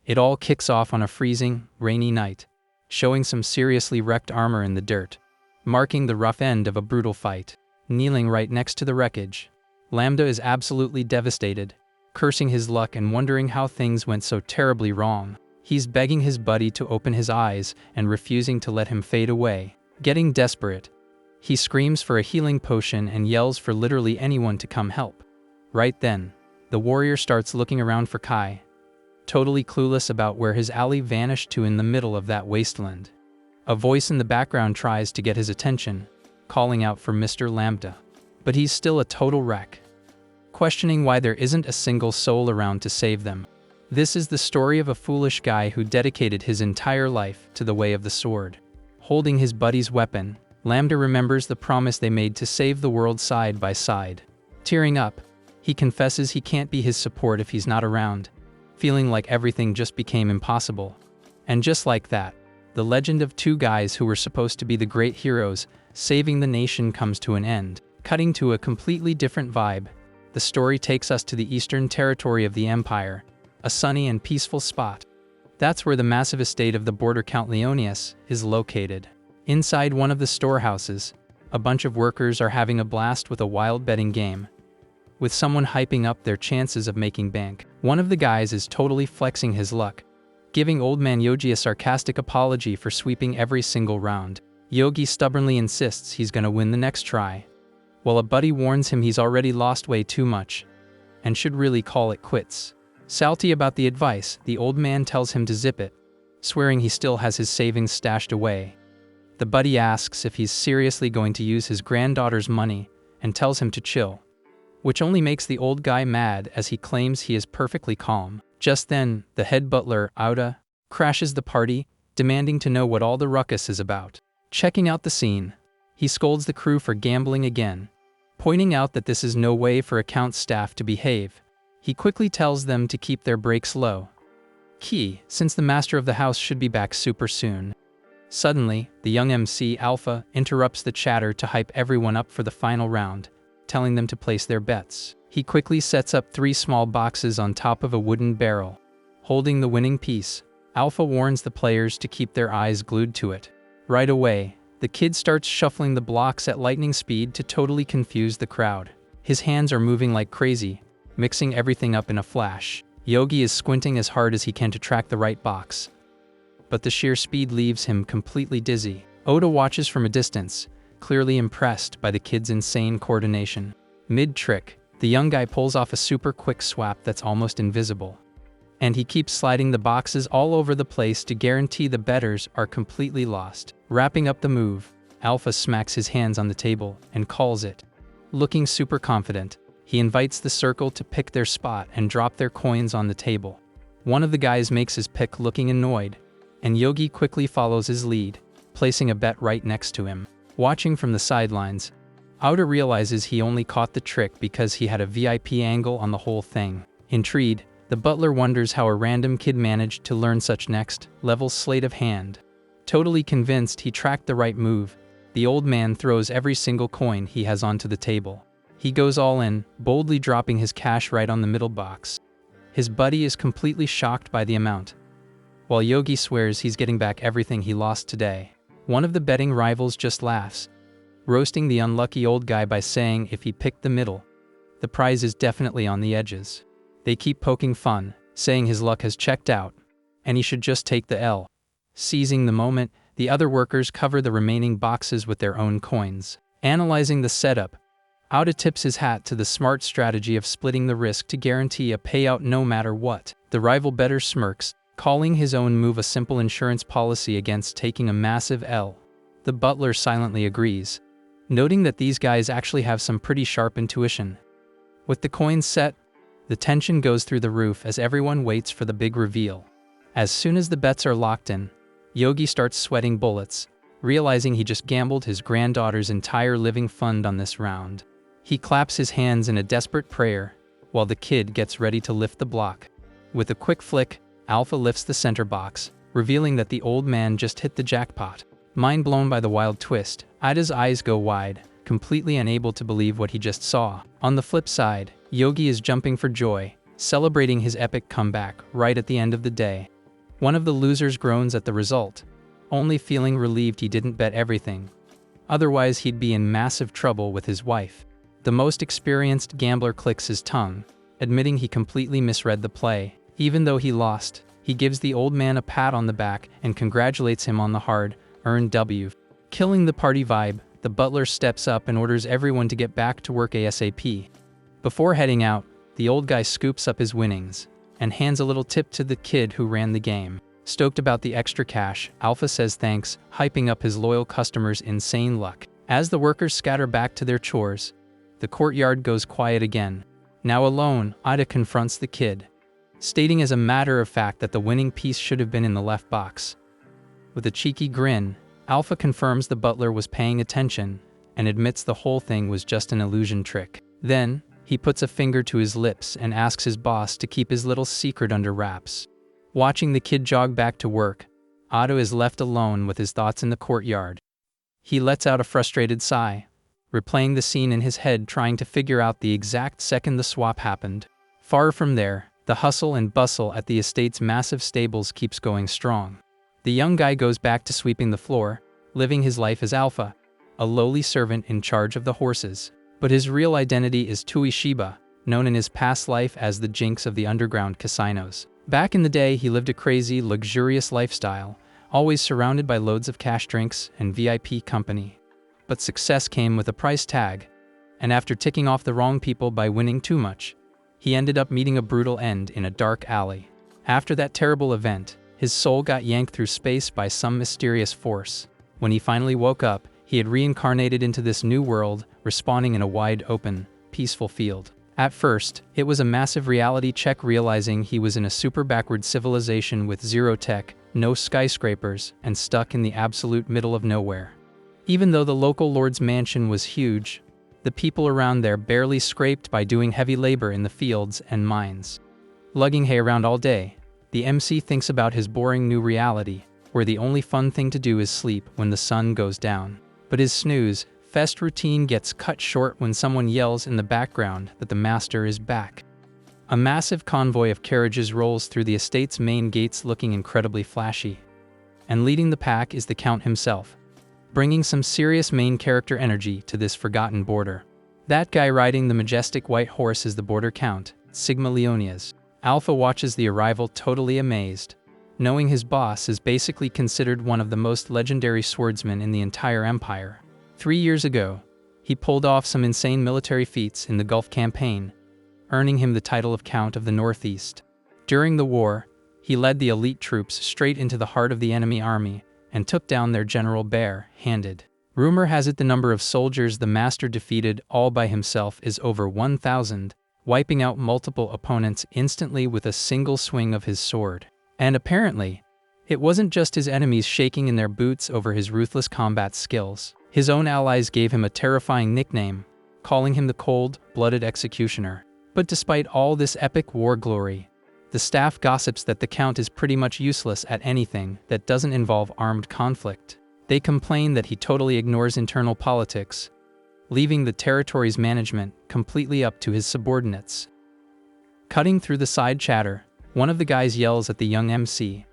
It all kicks off on a freezing, rainy night, showing some seriously wrecked armor in the dirt, marking the rough end of a brutal fight. Kneeling right next to the wreckage, Lambda is absolutely devastated, cursing his luck and wondering how things went so terribly wrong. He's begging his buddy to open his eyes and refusing to let him fade away. Getting desperate, he screams for a healing potion and yells for literally anyone to come help. Right then, the warrior starts looking around for Kai, totally clueless about where his ally vanished to in the middle of that wasteland. A voice in the background tries to get his attention, calling out for Mr. Lambda, but he's still a total wreck, questioning why there isn't a single soul around to save them. This is the story of a foolish guy who dedicated his entire life to the way of the sword. Holding his buddy's weapon, Lambda remembers the promise they made to save the world side by side. Tearing up, he confesses he can't be his support if he's not around, feeling like everything just became impossible. And just like that, the legend of two guys who were supposed to be the great heroes saving the nation comes to an end. Cutting to a completely different vibe, the story takes us to the eastern territory of the Empire, a sunny and peaceful spot. That's where the massive estate of the border Count Leonius is located. Inside one of the storehouses, a bunch of workers are having a blast with a wild betting game, with someone hyping up their chances of making bank. One of the guys is totally flexing his luck, giving old man Yogi a sarcastic apology for sweeping every single round. Yogi stubbornly insists he's gonna win the next try, while a buddy warns him he's already lost way too much and should really call it quits. Salty about the advice, the old man tells him to zip it, swearing he still has his savings stashed away. The buddy asks if he's seriously going to use his granddaughter's money and tells him to chill, which only makes the old guy mad as he claims he is perfectly calm. Just then, the head butler, Auda, crashes the party, demanding to know what all the ruckus is about. Checking out the scene, he scolds the crew for gambling again, pointing out that this is no way for account staff to behave. He quickly tells them to keep their brakes low, key, since the master of the house should be back super soon. Suddenly, the young MC, Alpha, interrupts the chatter to hype everyone up for the final round, telling them to place their bets. He quickly sets up 3 small boxes on top of a wooden barrel. Holding the winning piece, Alpha warns the players to keep their eyes glued to it. Right away, the kid starts shuffling the blocks at lightning speed to totally confuse the crowd. His hands are moving like crazy, mixing everything up in a flash. Yogi is squinting as hard as he can to track the right box, but the sheer speed leaves him completely dizzy. Oda watches from a distance, clearly impressed by the kid's insane coordination. Mid-trick, the young guy pulls off a super quick swap that's almost invisible, and he keeps sliding the boxes all over the place to guarantee the bettors are completely lost. Wrapping up the move, Alpha smacks his hands on the table and calls it. Looking super confident, he invites the circle to pick their spot and drop their coins on the table. One of the guys makes his pick looking annoyed, and Yogi quickly follows his lead, placing a bet right next to him. Watching from the sidelines, Auda realizes he only caught the trick because he had a VIP angle on the whole thing. Intrigued, the butler wonders how a random kid managed to learn such next-level sleight of hand. Totally convinced he tracked the right move, the old man throws every single coin he has onto the table. He goes all in, boldly dropping his cash right on the middle box. His buddy is completely shocked by the amount, while Yogi swears he's getting back everything he lost today. One of the betting rivals just laughs, roasting the unlucky old guy by saying if he picked the middle, the prize is definitely on the edges. They keep poking fun, saying his luck has checked out, and he should just take the L. Seizing the moment, the other workers cover the remaining boxes with their own coins. Analyzing the setup, Auda tips his hat to the smart strategy of splitting the risk to guarantee a payout no matter what. The rival bettor smirks, calling his own move a simple insurance policy against taking a massive L. The butler silently agrees, noting that these guys actually have some pretty sharp intuition. With the coins set, the tension goes through the roof as everyone waits for the big reveal. As soon as the bets are locked in, Yogi starts sweating bullets, realizing he just gambled his granddaughter's entire living fund on this round. He claps his hands in a desperate prayer, while the kid gets ready to lift the block. With a quick flick, Alpha lifts the center box, revealing that the old man just hit the jackpot. Mind blown by the wild twist, Ada's eyes go wide, completely unable to believe what he just saw. On the flip side, Yogi is jumping for joy, celebrating his epic comeback right at the end of the day. One of the losers groans at the result, only feeling relieved he didn't bet everything. Otherwise, he'd be in massive trouble with his wife. The most experienced gambler clicks his tongue, admitting he completely misread the play. Even though he lost, he gives the old man a pat on the back and congratulates him on the hard-earned W. Killing the party vibe, the butler steps up and orders everyone to get back to work ASAP. Before heading out, the old guy scoops up his winnings and hands a little tip to the kid who ran the game. Stoked about the extra cash, Alpha says thanks, hyping up his loyal customers' insane luck. As the workers scatter back to their chores, the courtyard goes quiet again. Now alone, Ida confronts the kid, stating as a matter of fact that the winning piece should have been in the left box. With a cheeky grin, Alpha confirms the butler was paying attention and admits the whole thing was just an illusion trick. Then, he puts a finger to his lips and asks his boss to keep his little secret under wraps. Watching the kid jog back to work, Otto is left alone with his thoughts in the courtyard. He lets out a frustrated sigh, replaying the scene in his head, trying to figure out the exact second the swap happened. Far from there, the hustle and bustle at the estate's massive stables keeps going strong. The young guy goes back to sweeping the floor, living his life as Alpha, a lowly servant in charge of the horses. But his real identity is Tui Shiba, known in his past life as the Jinx of the underground casinos. Back in the day, he lived a crazy, luxurious lifestyle, always surrounded by loads of cash drinks and VIP company. But success came with a price tag, and after ticking off the wrong people by winning too much, he ended up meeting a brutal end in a dark alley. After that terrible event, his soul got yanked through space by some mysterious force. When he finally woke up, he had reincarnated into this new world, respawning in a wide-open, peaceful field. At first, it was a massive reality check, realizing he was in a super backward civilization with zero tech, no skyscrapers, and stuck in the absolute middle of nowhere. Even though the local lord's mansion was huge, the people around there barely scraped by doing heavy labor in the fields and mines. Lugging hay around all day, the MC thinks about his boring new reality, where the only fun thing to do is sleep when the sun goes down. But his snooze fest routine gets cut short when someone yells in the background that the master is back. A massive convoy of carriages rolls through the estate's main gates, looking incredibly flashy. And leading the pack is the Count himself, bringing some serious main character energy to this forgotten border. That guy riding the majestic white horse is the border Count, Sigma Leonias. Alpha watches the arrival totally amazed, knowing his boss is basically considered one of the most legendary swordsmen in the entire empire. 3 years ago, he pulled off some insane military feats in the Gulf campaign, earning him the title of Count of the Northeast. During the war, he led the elite troops straight into the heart of the enemy army and took down their general bare-handed. Rumor has it the number of soldiers the master defeated all by himself is over 1,000, wiping out multiple opponents instantly with a single swing of his sword. And apparently, it wasn't just his enemies shaking in their boots over his ruthless combat skills. His own allies gave him a terrifying nickname, calling him the cold-blooded executioner. But despite all this epic war glory, the staff gossips that the Count is pretty much useless at anything that doesn't involve armed conflict. They complain that he totally ignores internal politics, leaving the territory's management completely up to his subordinates. Cutting through the side chatter, one of the guys yells at the young MC,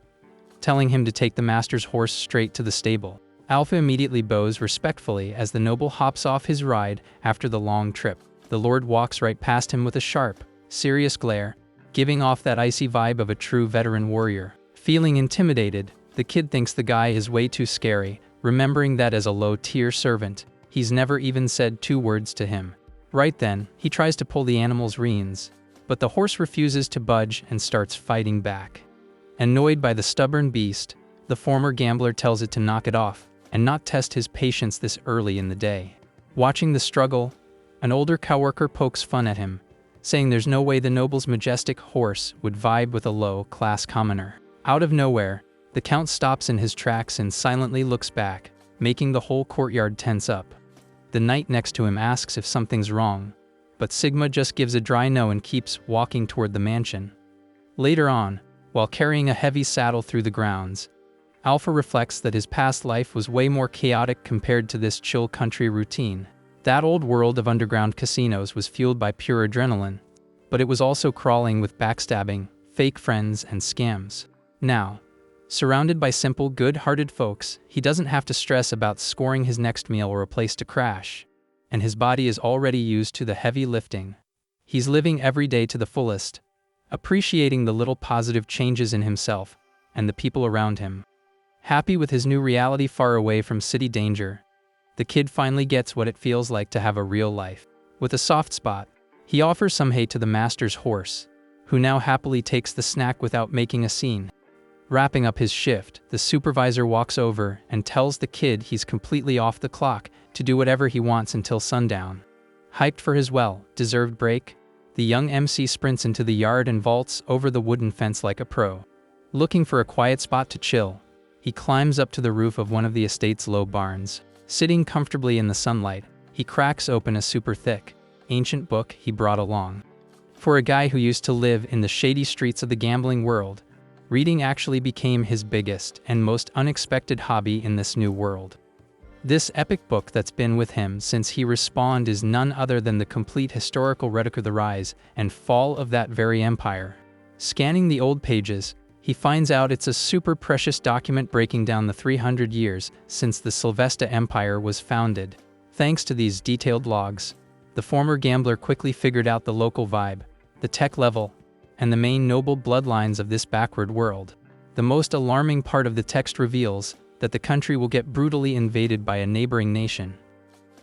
telling him to take the master's horse straight to the stable. Alpha immediately bows respectfully as the noble hops off his ride after the long trip. The lord walks right past him with a sharp, serious glare, giving off that icy vibe of a true veteran warrior. Feeling intimidated, the kid thinks the guy is way too scary, remembering that as a low-tier servant, he's never even said 2 words to him. Right then, he tries to pull the animal's reins, but the horse refuses to budge and starts fighting back. Annoyed by the stubborn beast, the former gambler tells it to knock it off and not test his patience this early in the day. Watching the struggle, an older coworker pokes fun at him, saying there's no way the noble's majestic horse would vibe with a low-class commoner. Out of nowhere, the Count stops in his tracks and silently looks back, making the whole courtyard tense up. The knight next to him asks if something's wrong, but Sigma just gives a dry no and keeps walking toward the mansion. Later on, while carrying a heavy saddle through the grounds, Alpha reflects that his past life was way more chaotic compared to this chill country routine. That old world of underground casinos was fueled by pure adrenaline, but it was also crawling with backstabbing, fake friends, and scams. Now, surrounded by simple, good-hearted folks, he doesn't have to stress about scoring his next meal or a place to crash, and his body is already used to the heavy lifting. He's living every day to the fullest, appreciating the little positive changes in himself and the people around him. Happy with his new reality far away from city danger, the kid finally gets what it feels like to have a real life. With a soft spot, he offers some hay to the master's horse, who now happily takes the snack without making a scene. Wrapping up his shift, the supervisor walks over and tells the kid he's completely off the clock to do whatever he wants until sundown. Hyped for his well-deserved break, the young MC sprints into the yard and vaults over the wooden fence like a pro. Looking for a quiet spot to chill, he climbs up to the roof of one of the estate's low barns. Sitting comfortably in the sunlight, he cracks open a super thick, ancient book he brought along. For a guy who used to live in the shady streets of the gambling world, reading actually became his biggest and most unexpected hobby in this new world. This epic book that's been with him since he respawned is none other than the complete historical record of the rise and fall of that very empire. Scanning the old pages, he finds out it's a super precious document breaking down the 300 years since the Sylvester Empire was founded. Thanks to these detailed logs, the former gambler quickly figured out the local vibe, the tech level, and the main noble bloodlines of this backward world. The most alarming part of the text reveals that the country will get brutally invaded by a neighboring nation,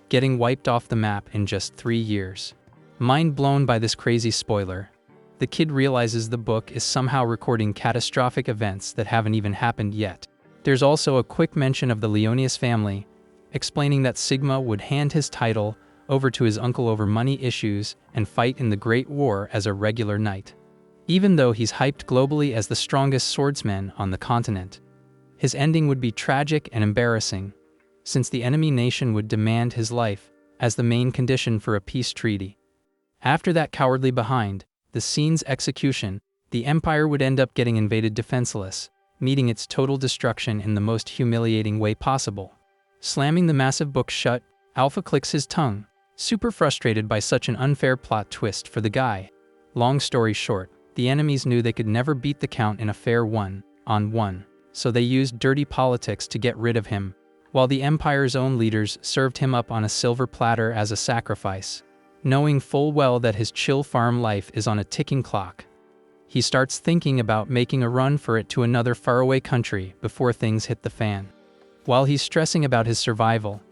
getting wiped off the map in just 3 years. Mind blown by this crazy spoiler, the kid realizes the book is somehow recording catastrophic events that haven't even happened yet. There's also a quick mention of the Leonius family, explaining that Sigma would hand his title over to his uncle over money issues and fight in the Great War as a regular knight. Even though he's hyped globally as the strongest swordsman on the continent, his ending would be tragic and embarrassing, since the enemy nation would demand his life as the main condition for a peace treaty. After that cowardly behind the scenes execution, the empire would end up getting invaded defenseless, meeting its total destruction in the most humiliating way possible. Slamming the massive book shut, Alpha clicks his tongue, super frustrated by such an unfair plot twist for the guy. Long story short, the enemies knew they could never beat the Count in a fair one-on-one, so they used dirty politics to get rid of him, while the Empire's own leaders served him up on a silver platter as a sacrifice. Knowing full well that his chill farm life is on a ticking clock, he starts thinking about making a run for it to another faraway country before things hit the fan. While he's stressing about his survival,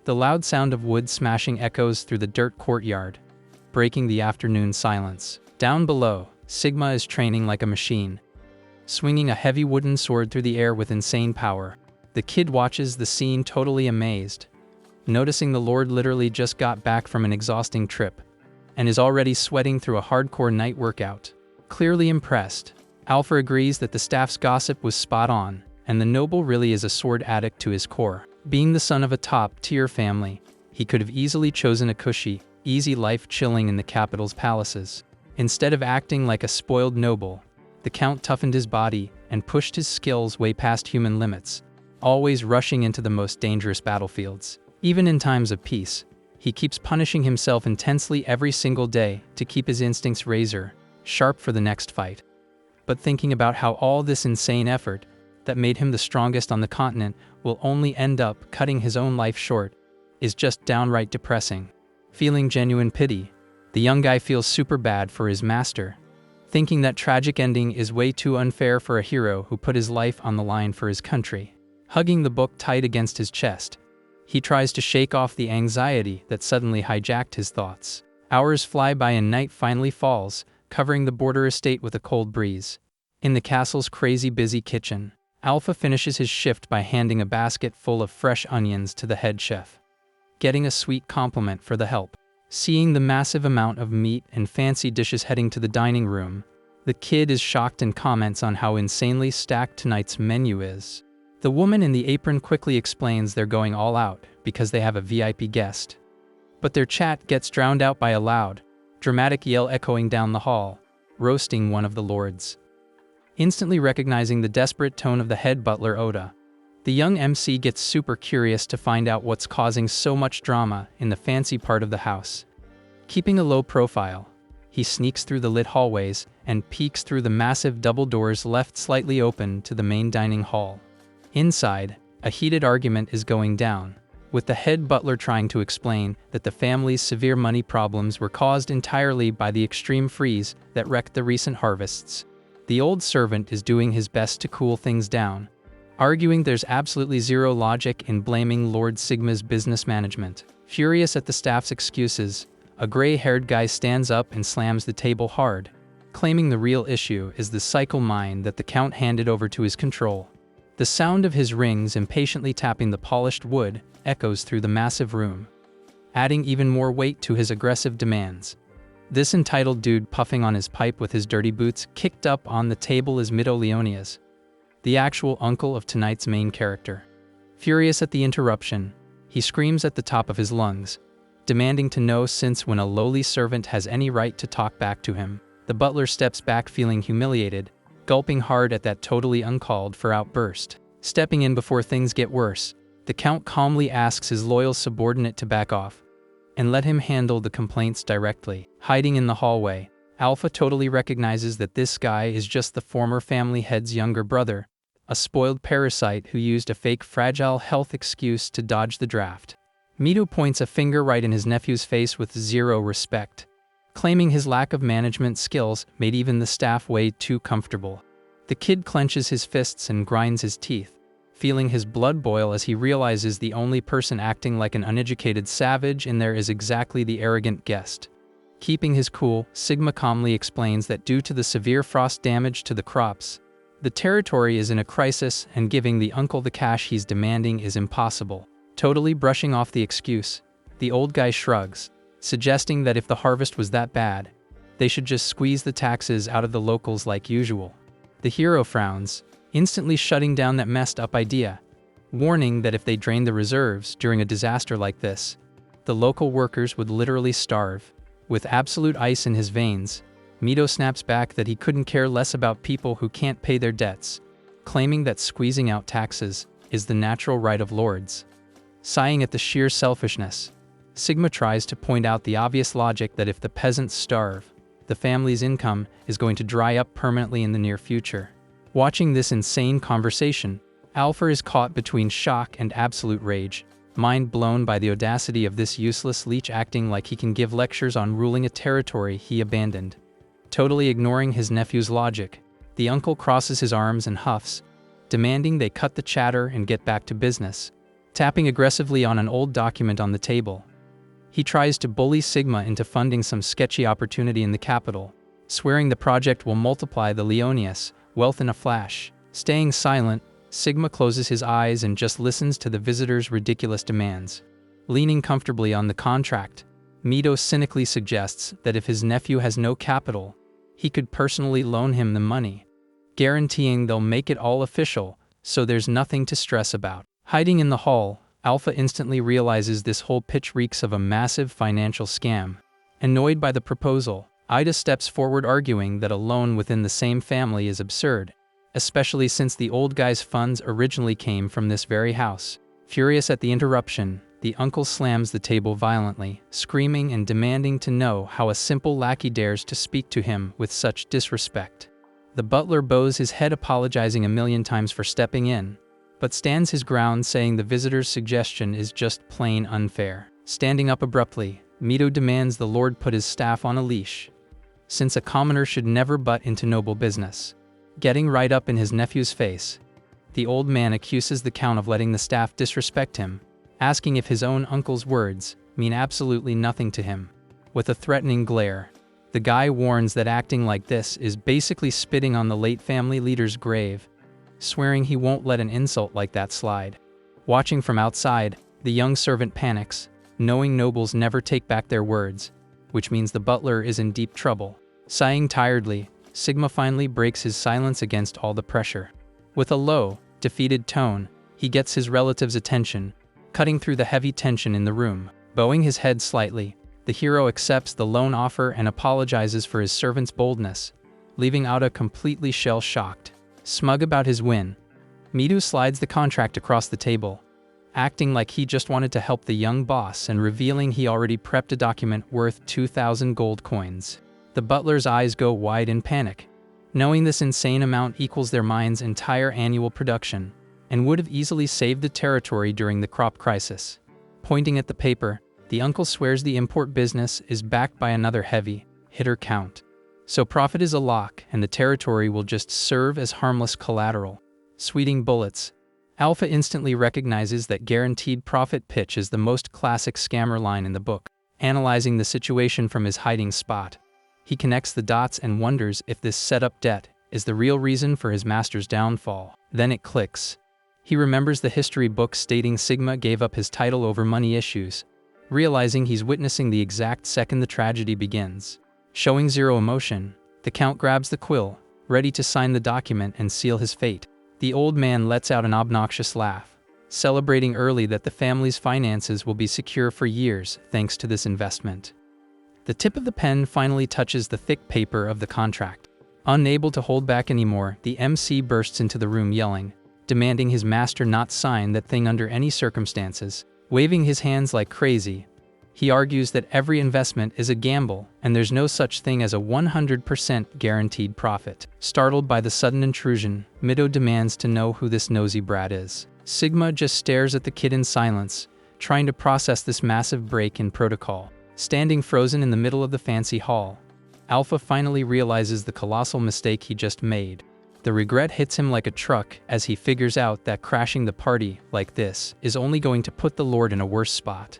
the loud sound of wood smashing echoes through the dirt courtyard, breaking the afternoon silence. Down below, Sigma is training like a machine, swinging a heavy wooden sword through the air with insane power. The kid watches the scene totally amazed, noticing the Lord literally just got back from an exhausting trip and is already sweating through a hardcore night workout. Clearly impressed, Alpha agrees that the staff's gossip was spot on, and the noble really is a sword addict to his core. Being the son of a top-tier family, he could have easily chosen a cushy, easy life chilling in the capital's palaces. Instead of acting like a spoiled noble, the Count toughened his body and pushed his skills way past human limits, always rushing into the most dangerous battlefields. Even in times of peace, he keeps punishing himself intensely every single day to keep his instincts razor sharp for the next fight. But thinking about how all this insane effort that made him the strongest on the continent will only end up cutting his own life short is just downright depressing. Feeling genuine pity, the young guy feels super bad for his master, thinking that tragic ending is way too unfair for a hero who put his life on the line for his country. Hugging the book tight against his chest, he tries to shake off the anxiety that suddenly hijacked his thoughts. Hours fly by and night finally falls, covering the border estate with a cold breeze. In the castle's crazy busy kitchen, Alpha finishes his shift by handing a basket full of fresh onions to the head chef, getting a sweet compliment for the help. Seeing the massive amount of meat and fancy dishes heading to the dining room, the kid is shocked and comments on how insanely stacked tonight's menu is. The woman in the apron quickly explains they're going all out because they have a VIP guest. But their chat gets drowned out by a loud, dramatic yell echoing down the hall, roasting one of the lords. Instantly recognizing the desperate tone of the head butler Oda, the young MC gets super curious to find out what's causing so much drama in the fancy part of the house. Keeping a low profile, he sneaks through the lit hallways and peeks through the massive double doors left slightly open to the main dining hall. Inside, a heated argument is going down, with the head butler trying to explain that the family's severe money problems were caused entirely by the extreme freeze that wrecked the recent harvests. The old servant is doing his best to cool things down, arguing there's absolutely zero logic in blaming Lord Sigma's business management. Furious at the staff's excuses, a gray-haired guy stands up and slams the table hard, claiming the real issue is the cycle mine that the Count handed over to his control. The sound of his rings impatiently tapping the polished wood echoes through the massive room, adding even more weight to his aggressive demands. This entitled dude puffing on his pipe with his dirty boots kicked up on the table is Midolleonias, the actual uncle of tonight's main character. Furious at the interruption, he screams at the top of his lungs, demanding to know since when a lowly servant has any right to talk back to him. The butler steps back feeling humiliated, gulping hard at that totally uncalled for outburst. Stepping in before things get worse, the Count calmly asks his loyal subordinate to back off and let him handle the complaints directly. Hiding in the hallway, Alpha totally recognizes that this guy is just the former family head's younger brother, a spoiled parasite who used a fake fragile health excuse to dodge the draft. Mito points a finger right in his nephew's face with zero respect, claiming his lack of management skills made even the staff way too comfortable. The kid clenches his fists and grinds his teeth, feeling his blood boil as he realizes the only person acting like an uneducated savage in there is exactly the arrogant guest. Keeping his cool, Sigma calmly explains that due to the severe frost damage to the crops, the territory is in a crisis and giving the uncle the cash he's demanding is impossible. Totally brushing off the excuse, the old guy shrugs, suggesting that if the harvest was that bad, they should just squeeze the taxes out of the locals like usual. The hero frowns, instantly shutting down that messed up idea, warning that if they drained the reserves during a disaster like this, the local workers would literally starve. With absolute ice in his veins, Mito snaps back that he couldn't care less about people who can't pay their debts, claiming that squeezing out taxes is the natural right of lords. Sighing at the sheer selfishness, Sigma tries to point out the obvious logic that if the peasants starve, the family's income is going to dry up permanently in the near future. Watching this insane conversation, Alpha is caught between shock and absolute rage, mind blown by the audacity of this useless leech acting like he can give lectures on ruling a territory he abandoned. Totally ignoring his nephew's logic, the uncle crosses his arms and huffs, demanding they cut the chatter and get back to business. Tapping aggressively on an old document on the table, he tries to bully Sigma into funding some sketchy opportunity in the capital, swearing the project will multiply the Leonias wealth in a flash. Staying silent, Sigma closes his eyes and just listens to the visitor's ridiculous demands. Leaning comfortably on the contract, Mito cynically suggests that if his nephew has no capital, he could personally loan him the money, guaranteeing they'll make it all official, so there's nothing to stress about. Hiding in the hall, Alpha instantly realizes this whole pitch reeks of a massive financial scam. Annoyed by the proposal, Ida steps forward arguing that a loan within the same family is absurd, especially since the old guy's funds originally came from this very house. Furious at the interruption, the uncle slams the table violently, screaming and demanding to know how a simple lackey dares to speak to him with such disrespect. The butler bows his head apologizing a million times for stepping in, but stands his ground saying the visitor's suggestion is just plain unfair. Standing up abruptly, Mito demands the Lord put his staff on a leash, since a commoner should never butt into noble business. Getting right up in his nephew's face, the old man accuses the Count of letting the staff disrespect him, asking if his own uncle's words mean absolutely nothing to him. With a threatening glare, the guy warns that acting like this is basically spitting on the late family leader's grave, swearing he won't let an insult like that slide. Watching from outside, the young servant panics, knowing nobles never take back their words, which means the butler is in deep trouble. Sighing tiredly, Sigma finally breaks his silence against all the pressure. With a low, defeated tone, he gets his relative's attention, cutting through the heavy tension in the room. Bowing his head slightly, the hero accepts the loan offer and apologizes for his servant's boldness, leaving Ada completely shell-shocked. Smug about his win, Midu slides the contract across the table, acting like he just wanted to help the young boss and revealing he already prepped a document worth 2,000 gold coins. The butler's eyes go wide in panic, knowing this insane amount equals their mine's entire annual production, and would have easily saved the territory during the crop crisis. Pointing at the paper, the uncle swears the import business is backed by another heavy hitter count. So profit is a lock, and the territory will just serve as harmless collateral. Sweeting bullets. Alpha instantly recognizes that guaranteed profit pitch is the most classic scammer line in the book. Analyzing the situation from his hiding spot, he connects the dots and wonders if this set-up debt is the real reason for his master's downfall. Then it clicks. He remembers the history book stating Sigma gave up his title over money issues, realizing he's witnessing the exact second the tragedy begins. Showing zero emotion, the Count grabs the quill, ready to sign the document and seal his fate. The old man lets out an obnoxious laugh, celebrating early that the family's finances will be secure for years thanks to this investment. The tip of the pen finally touches the thick paper of the contract. Unable to hold back anymore, the MC bursts into the room yelling, demanding his master not sign that thing under any circumstances. Waving his hands like crazy, he argues that every investment is a gamble and there's no such thing as a 100% guaranteed profit. Startled by the sudden intrusion, Mido demands to know who this nosy brat is. Sigma just stares at the kid in silence, trying to process this massive break in protocol. Standing frozen in the middle of the fancy hall, Alpha finally realizes the colossal mistake he just made. The regret hits him like a truck as he figures out that crashing the party like this is only going to put the Lord in a worse spot,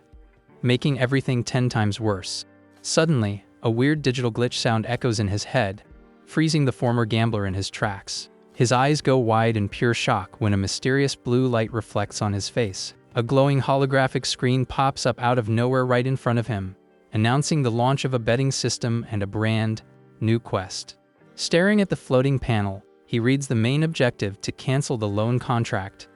making everything 10 times worse. Suddenly, a weird digital glitch sound echoes in his head, freezing the former gambler in his tracks. His eyes go wide in pure shock when a mysterious blue light reflects on his face. A glowing holographic screen pops up out of nowhere right in front of him, announcing the launch of a betting system and a brand new quest. Staring at the floating panel, he reads the main objective to cancel the loan contract,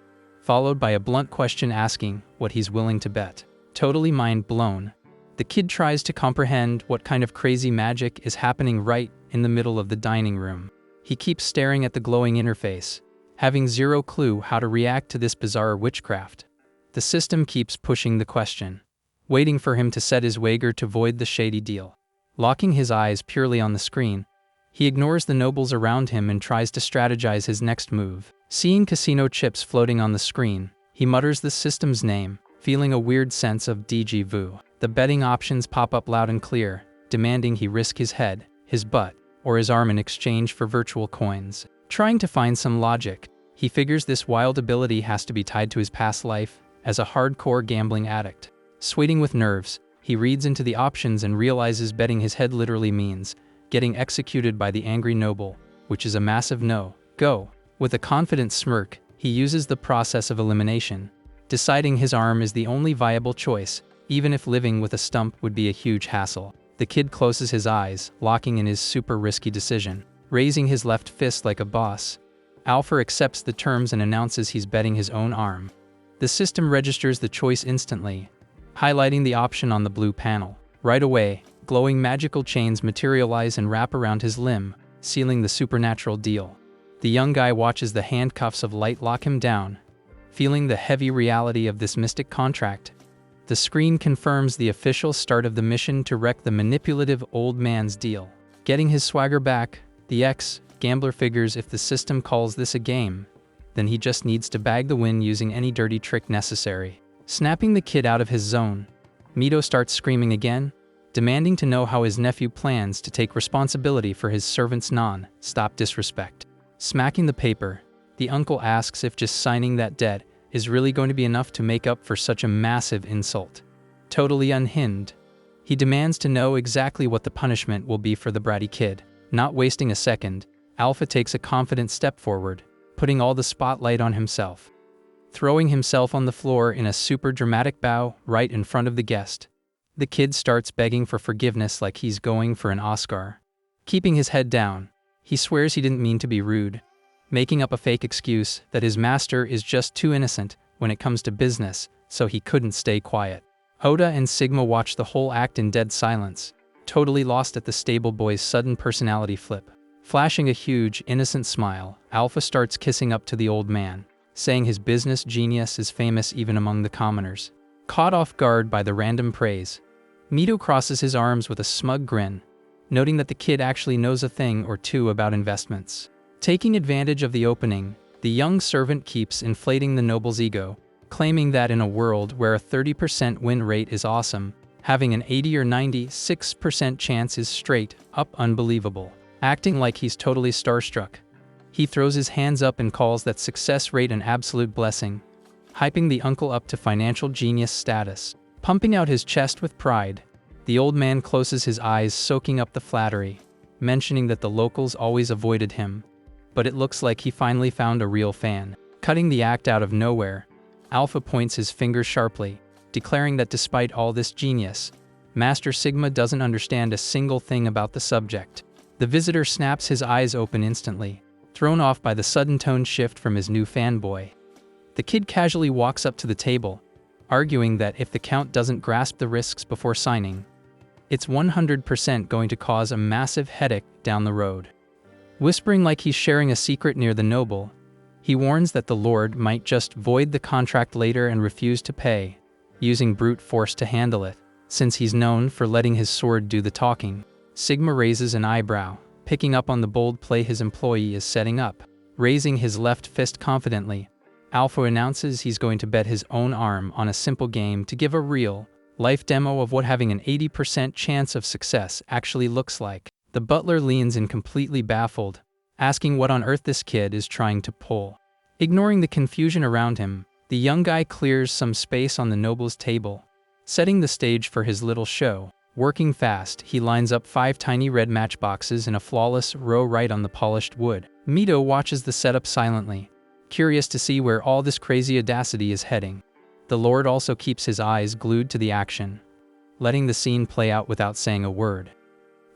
followed by a blunt question asking what he's willing to bet. Totally mind blown, the kid tries to comprehend what kind of crazy magic is happening right in the middle of the dining room. He keeps staring at the glowing interface, having zero clue how to react to this bizarre witchcraft. The system keeps pushing the question, waiting for him to set his wager to void the shady deal. Locking his eyes purely on the screen, he ignores the nobles around him and tries to strategize his next move. Seeing casino chips floating on the screen, he mutters the system's name, feeling a weird sense of déjà vu. The betting options pop up loud and clear, demanding he risk his head, his butt, or his arm in exchange for virtual coins. Trying to find some logic, he figures this wild ability has to be tied to his past life as a hardcore gambling addict. Sweating with nerves, he reads into the options and realizes betting his head literally means getting executed by the angry noble, which is a massive no-go. With a confident smirk, he uses the process of elimination, deciding his arm is the only viable choice, even if living with a stump would be a huge hassle. The kid closes his eyes, locking in his super risky decision. Raising his left fist like a boss, Alpha accepts the terms and announces he's betting his own arm. The system registers the choice instantly, highlighting the option on the blue panel. Right away, glowing magical chains materialize and wrap around his limb, sealing the supernatural deal. The young guy watches the handcuffs of light lock him down, feeling the heavy reality of this mystic contract. The screen confirms the official start of the mission to wreck the manipulative old man's deal. Getting his swagger back, the ex-gambler figures if the system calls this a game, then he just needs to bag the win using any dirty trick necessary. Snapping the kid out of his zone, Mido starts screaming again, demanding to know how his nephew plans to take responsibility for his servant's non-stop disrespect. Smacking the paper, the uncle asks if just signing that debt is really going to be enough to make up for such a massive insult. Totally unhinged, he demands to know exactly what the punishment will be for the bratty kid. Not wasting a second, Alpha takes a confident step forward, putting all the spotlight on himself. Throwing himself on the floor in a super dramatic bow right in front of the guest. The kid starts begging for forgiveness like he's going for an Oscar. Keeping his head down, he swears he didn't mean to be rude, making up a fake excuse that his master is just too innocent when it comes to business, so he couldn't stay quiet. Hoda and Sigma watch the whole act in dead silence, totally lost at the stable boy's sudden personality flip. Flashing a huge, innocent smile, Alpha starts kissing up to the old man, saying his business genius is famous even among the commoners. Caught off guard by the random praise, Mido crosses his arms with a smug grin, noting that the kid actually knows a thing or two about investments. Taking advantage of the opening, the young servant keeps inflating the noble's ego, claiming that in a world where a 30% win rate is awesome, having an 80 or 96% chance is straight up unbelievable. Acting like he's totally starstruck, he throws his hands up and calls that success rate an absolute blessing, hyping the uncle up to financial genius status. Pumping out his chest with pride, the old man closes his eyes, soaking up the flattery, mentioning that the locals always avoided him, but it looks like he finally found a real fan. Cutting the act out of nowhere, Alpha points his finger sharply, declaring that despite all this genius, Master Sigma doesn't understand a single thing about the subject. The visitor snaps his eyes open instantly, thrown off by the sudden tone shift from his new fanboy. The kid casually walks up to the table, arguing that if the Count doesn't grasp the risks before signing, it's 100% going to cause a massive headache down the road. Whispering like he's sharing a secret near the noble, he warns that the Lord might just void the contract later and refuse to pay, using brute force to handle it, since he's known for letting his sword do the talking. Sigma raises an eyebrow, picking up on the bold play his employee is setting up. Raising his left fist confidently, Alpha announces he's going to bet his own arm on a simple game to give a real, life demo of what having an 80% chance of success actually looks like. The butler leans in completely baffled, asking what on earth this kid is trying to pull. Ignoring the confusion around him, the young guy clears some space on the noble's table, setting the stage for his little show. Working fast, he lines up 5 tiny red matchboxes in a flawless row right on the polished wood. Mito watches the setup silently, curious to see where all this crazy audacity is heading. The Lord also keeps his eyes glued to the action, letting the scene play out without saying a word.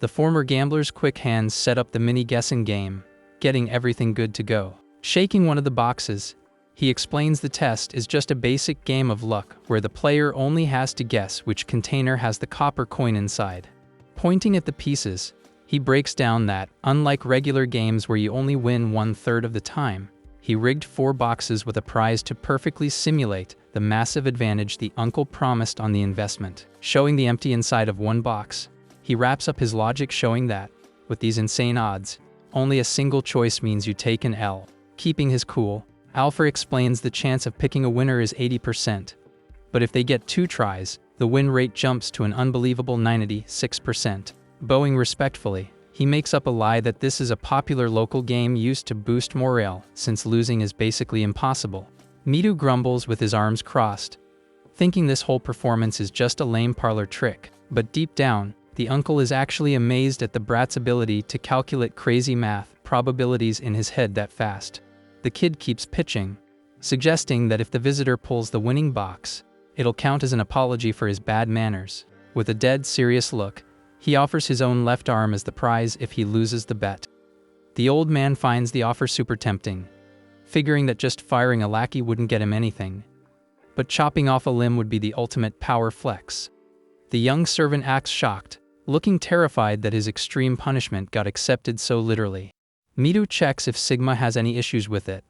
The former gambler's quick hands set up the mini guessing game, getting everything good to go. Shaking one of the boxes, he explains the test is just a basic game of luck where the player only has to guess which container has the copper coin inside. Pointing at the pieces, he breaks down that, unlike regular games where you only win 1/3 of the time, he rigged 4 boxes with a prize to perfectly simulate the massive advantage the uncle promised on the investment. Showing the empty inside of one box, he wraps up his logic showing that, with these insane odds, only a single choice means you take an L. Keeping his cool, Alpha explains the chance of picking a winner is 80%, but if they get 2 tries, the win rate jumps to an unbelievable 96%. Bowing respectfully, he makes up a lie that this is a popular local game used to boost morale, since losing is basically impossible. Mitu grumbles with his arms crossed, thinking this whole performance is just a lame parlor trick, but deep down, the uncle is actually amazed at the brat's ability to calculate crazy math probabilities in his head that fast. The kid keeps pitching, suggesting that if the visitor pulls the winning box, it'll count as an apology for his bad manners. With a dead serious look, he offers his own left arm as the prize if he loses the bet. The old man finds the offer super tempting, figuring that just firing a lackey wouldn't get him anything, but chopping off a limb would be the ultimate power flex. The young servant acts shocked, looking terrified that his extreme punishment got accepted so literally. Mitu checks if Sigma has any issues with it,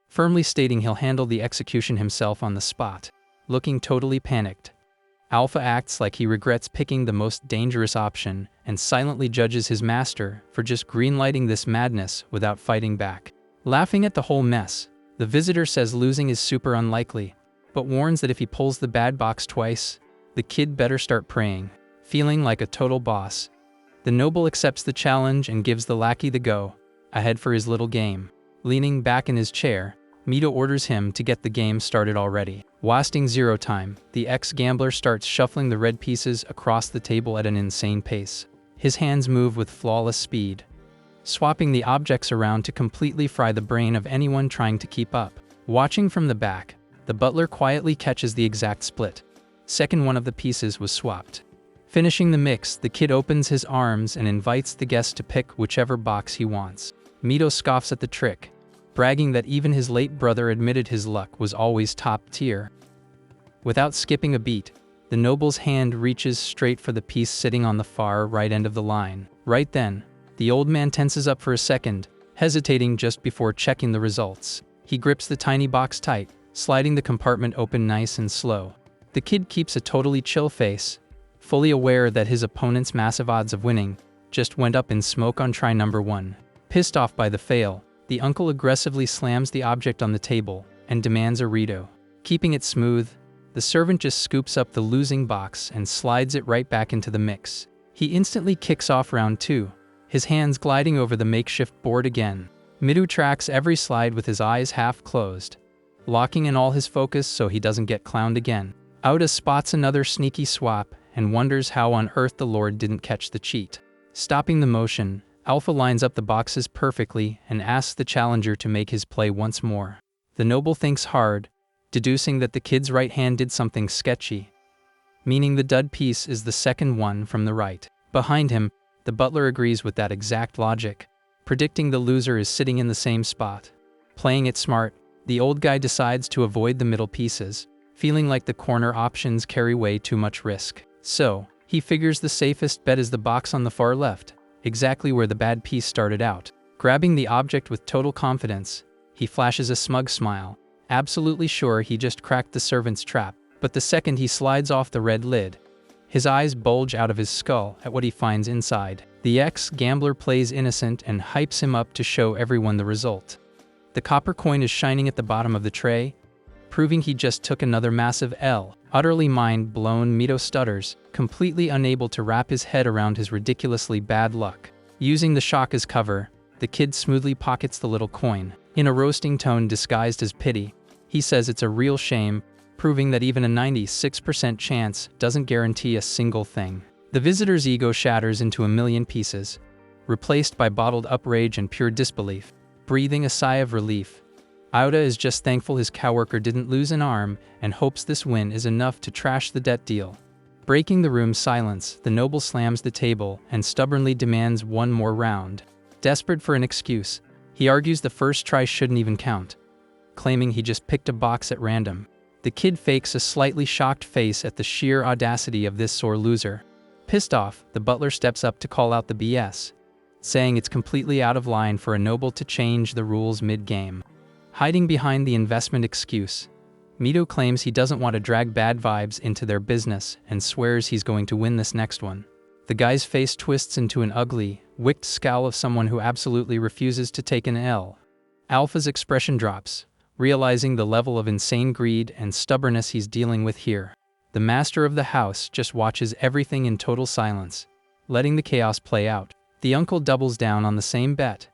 firmly stating he'll handle the execution himself on the spot. Looking totally panicked, Alpha acts like he regrets picking the most dangerous option and silently judges his master for just greenlighting this madness without fighting back. Laughing at the whole mess, the visitor says losing is super unlikely, but warns that if he pulls the bad box twice, the kid better start praying. Feeling like a total boss, the noble accepts the challenge and gives the lackey the go ahead for his little game. Leaning back in his chair, Mito orders him to get the game started already. Wasting zero time, the ex-gambler starts shuffling the red pieces across the table at an insane pace. His hands move with flawless speed, swapping the objects around to completely fry the brain of anyone trying to keep up. Watching from the back, the butler quietly catches the exact split. Second one of the pieces was swapped. Finishing the mix, the kid opens his arms and invites the guest to pick whichever box he wants. Mito scoffs at the trick, bragging that even his late brother admitted his luck was always top tier. Without skipping a beat, the noble's hand reaches straight for the piece sitting on the far right end of the line. Right then, the old man tenses up for a second, hesitating just before checking the results. He grips the tiny box tight, sliding the compartment open nice and slow. The kid keeps a totally chill face, fully aware that his opponent's massive odds of winning just went up in smoke on try number 1. Pissed off by the fail, the uncle aggressively slams the object on the table and demands a redo. Keeping it smooth, the servant just scoops up the losing box and slides it right back into the mix. He instantly kicks off round 2, his hands gliding over the makeshift board again. Midu tracks every slide with his eyes half closed, locking in all his focus so he doesn't get clowned again. Auda spots another sneaky swap and wonders how on earth the Lord didn't catch the cheat. Stopping the motion, Alpha lines up the boxes perfectly and asks the challenger to make his play once more. The noble thinks hard, deducing that the kid's right hand did something sketchy, meaning the dud piece is the second one from the right. Behind him, the butler agrees with that exact logic, predicting the loser is sitting in the same spot. Playing it smart, the old guy decides to avoid the middle pieces, feeling like the corner options carry way too much risk. So, he figures the safest bet is the box on the far left, exactly where the bad piece started out. Grabbing the object with total confidence, he flashes a smug smile, absolutely sure he just cracked the servant's trap. But the second he slides off the red lid, his eyes bulge out of his skull at what he finds inside. The ex-gambler plays innocent and hypes him up to show everyone the result. The copper coin is shining at the bottom of the tray, proving he just took another massive L. Utterly mind-blown, Mito stutters, completely unable to wrap his head around his ridiculously bad luck. Using the shock as cover, the kid smoothly pockets the little coin. In a roasting tone disguised as pity, he says it's a real shame, proving that even a 96% chance doesn't guarantee a single thing. The visitor's ego shatters into a million pieces, replaced by bottled up rage and pure disbelief. Breathing a sigh of relief, Auda is just thankful his coworker didn't lose an arm and hopes this win is enough to trash the debt deal. Breaking the room's silence, the noble slams the table and stubbornly demands one more round. Desperate for an excuse, he argues the first try shouldn't even count, claiming he just picked a box at random. The kid fakes a slightly shocked face at the sheer audacity of this sore loser. Pissed off, the butler steps up to call out the BS, saying it's completely out of line for a noble to change the rules mid-game. Hiding behind the investment excuse, Mito claims he doesn't want to drag bad vibes into their business and swears he's going to win this next one. The guy's face twists into an ugly, wicked scowl of someone who absolutely refuses to take an L. Alpha's expression drops, realizing the level of insane greed and stubbornness he's dealing with here. The master of the house just watches everything in total silence, letting the chaos play out. The uncle doubles down on the same bet,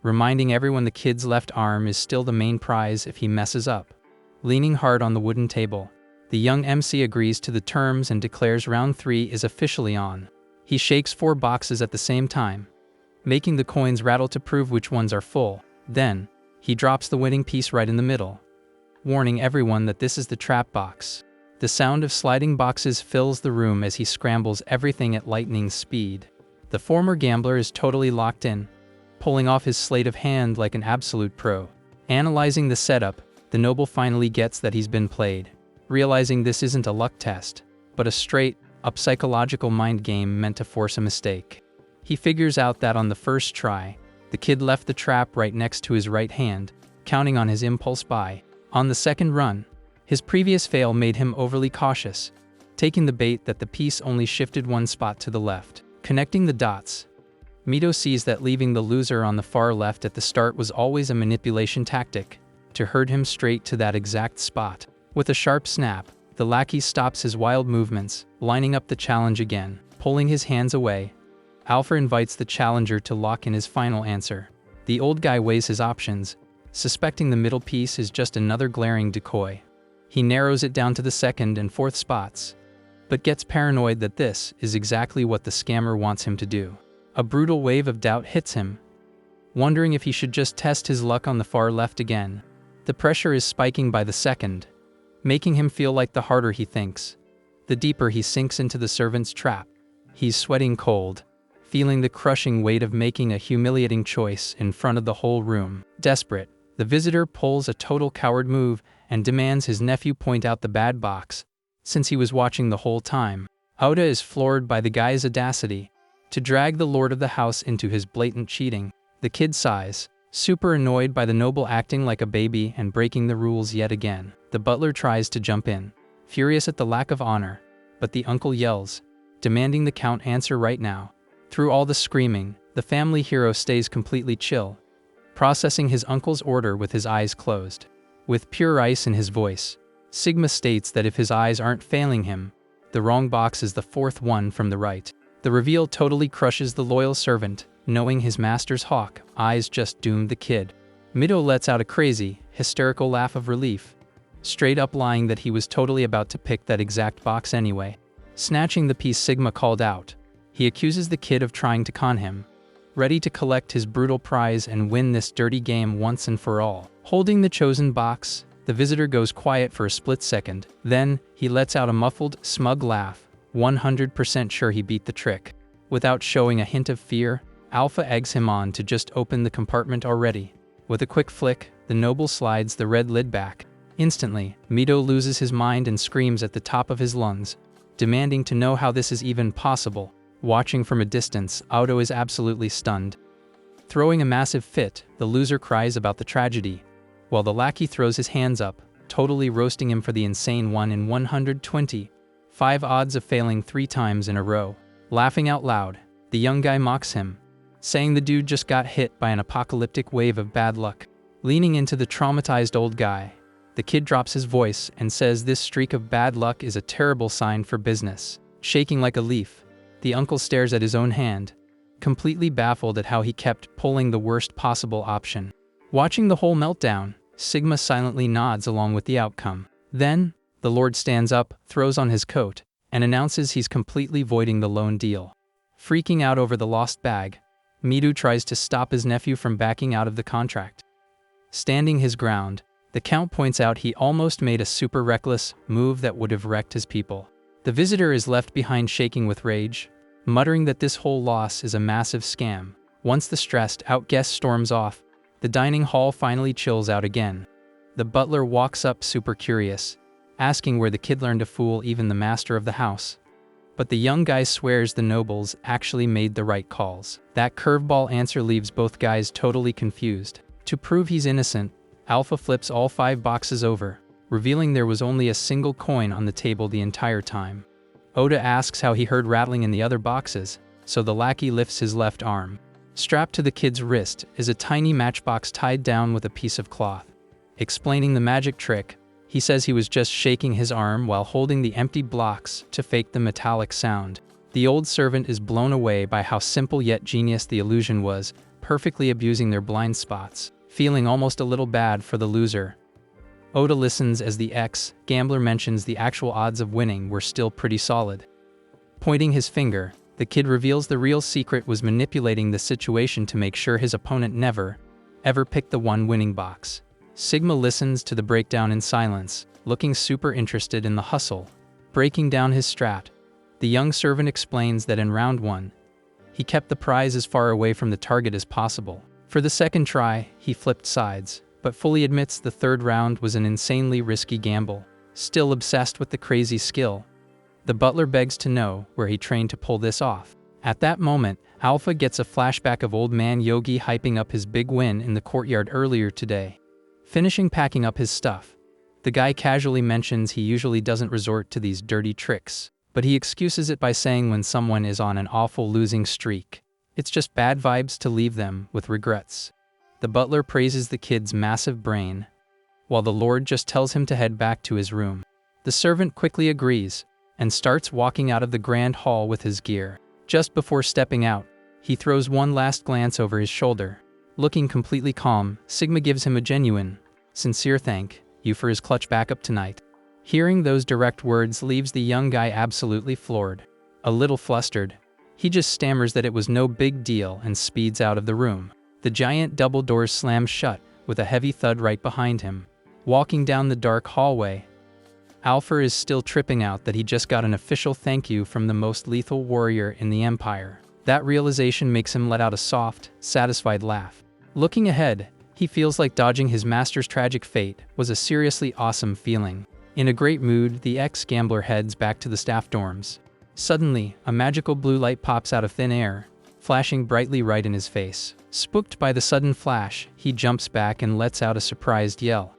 reminding everyone the kid's left arm is still the main prize if he messes up. Leaning hard on the wooden table, the young MC agrees to the terms and declares round 3 is officially on. He shakes 4 boxes at the same time, making the coins rattle to prove which ones are full. Then, he drops the winning piece right in the middle, warning everyone that this is the trap box. The sound of sliding boxes fills the room as he scrambles everything at lightning speed. The former gambler is totally locked in, pulling off his sleight of hand like an absolute pro. Analyzing the setup, the noble finally gets that he's been played, realizing this isn't a luck test, but a straight-up psychological mind game meant to force a mistake. He figures out that on the first try, the kid left the trap right next to his right hand, counting on his impulse buy. On the second run, his previous fail made him overly cautious, taking the bait that the piece only shifted 1 spot to the left. Connecting the dots, Mito sees that leaving the loser on the far left at the start was always a manipulation tactic, to herd him straight to that exact spot. With a sharp snap, the lackey stops his wild movements, lining up the challenge again. Pulling his hands away, Alpha invites the challenger to lock in his final answer. The old guy weighs his options, suspecting the middle piece is just another glaring decoy. He narrows it down to the second and fourth spots, but gets paranoid that this is exactly what the scammer wants him to do. A brutal wave of doubt hits him, wondering if he should just test his luck on the far left again. The pressure is spiking by the second, making him feel like the harder he thinks, the deeper he sinks into the servant's trap. He's sweating cold, feeling the crushing weight of making a humiliating choice in front of the whole room. Desperate, the visitor pulls a total coward move and demands his nephew point out the bad box, since he was watching the whole time. Auda is floored by the guy's audacity to drag the lord of the house into his blatant cheating. The kid sighs, super annoyed by the noble acting like a baby and breaking the rules yet again. The butler tries to jump in, furious at the lack of honor, but the uncle yells, demanding the count answer right now. Through all the screaming, the family hero stays completely chill, processing his uncle's order with his eyes closed. With pure ice in his voice, Sigma states that if his eyes aren't failing him, the wrong box is the fourth one from the right. The reveal totally crushes the loyal servant, knowing his master's hawk eyes just doomed the kid. Mido lets out a crazy, hysterical laugh of relief, straight up lying that he was totally about to pick that exact box anyway. Snatching the piece Sigma called out, he accuses the kid of trying to con him, ready to collect his brutal prize and win this dirty game once and for all. Holding the chosen box, the visitor goes quiet for a split second. Then, he lets out a muffled, smug laugh, 100% sure he beat the trick. Without showing a hint of fear, Alpha eggs him on to just open the compartment already. With a quick flick, the noble slides the red lid back. Instantly, Mido loses his mind and screams at the top of his lungs, demanding to know how this is even possible. Watching from a distance, Auto is absolutely stunned. Throwing a massive fit, the loser cries about the tragedy, while the lackey throws his hands up, totally roasting him for the insane 1 in 125 odds of failing 3 times in a row. Laughing out loud, the young guy mocks him, saying the dude just got hit by an apocalyptic wave of bad luck. Leaning into the traumatized old guy, the kid drops his voice and says this streak of bad luck is a terrible sign for business. Shaking like a leaf, the uncle stares at his own hand, completely baffled at how he kept pulling the worst possible option. Watching the whole meltdown, Sigma silently nods along with the outcome. Then, the Lord stands up, throws on his coat, and announces he's completely voiding the loan deal. Freaking out over the lost bag, Mido tries to stop his nephew from backing out of the contract. Standing his ground, the Count points out he almost made a super reckless move that would have wrecked his people. The visitor is left behind shaking with rage, muttering that this whole loss is a massive scam. Once the stressed out guest storms off, the dining hall finally chills out again. The butler walks up super curious, asking where the kid learned to fool even the master of the house. But the young guy swears the nobles actually made the right calls. That curveball answer leaves both guys totally confused. To prove he's innocent, Alpha flips all 5 boxes over, revealing there was only a single coin on the table the entire time. Oda asks how he heard rattling in the other boxes, so the lackey lifts his left arm. Strapped to the kid's wrist is a tiny matchbox tied down with a piece of cloth. Explaining the magic trick, he says he was just shaking his arm while holding the empty blocks to fake the metallic sound. The old servant is blown away by how simple yet genius the illusion was, perfectly abusing their blind spots, feeling almost a little bad for the loser. Oda listens as the ex-gambler mentions the actual odds of winning were still pretty solid. Pointing his finger, the kid reveals the real secret was manipulating the situation to make sure his opponent never, ever picked the one winning box. Sigma listens to the breakdown in silence, looking super interested in the hustle. Breaking down his strat, the young servant explains that in round 1, he kept the prize as far away from the target as possible. For the second try, he flipped sides, but fully admits the third round was an insanely risky gamble. Still obsessed with the crazy skill, the butler begs to know where he trained to pull this off. At that moment, Alpha gets a flashback of old man Yogi hyping up his big win in the courtyard earlier today. Finishing packing up his stuff, the guy casually mentions he usually doesn't resort to these dirty tricks, but he excuses it by saying when someone is on an awful losing streak, it's just bad vibes to leave them with regrets. The butler praises the kid's massive brain, while the Lord just tells him to head back to his room. The servant quickly agrees, and starts walking out of the grand hall with his gear. Just before stepping out, he throws one last glance over his shoulder. Looking completely calm, Sigma gives him a genuine, sincere thank you for his clutch backup tonight. Hearing those direct words leaves the young guy absolutely floored. A little flustered, he just stammers that it was no big deal and speeds out of the room. The giant double doors slam shut with a heavy thud right behind him. Walking down the dark hallway, Alpha is still tripping out that he just got an official thank you from the most lethal warrior in the Empire. That realization makes him let out a soft, satisfied laugh. Looking ahead, he feels like dodging his master's tragic fate was a seriously awesome feeling. In a great mood, the ex-gambler heads back to the staff dorms. Suddenly, a magical blue light pops out of thin air, flashing brightly right in his face. Spooked by the sudden flash, he jumps back and lets out a surprised yell.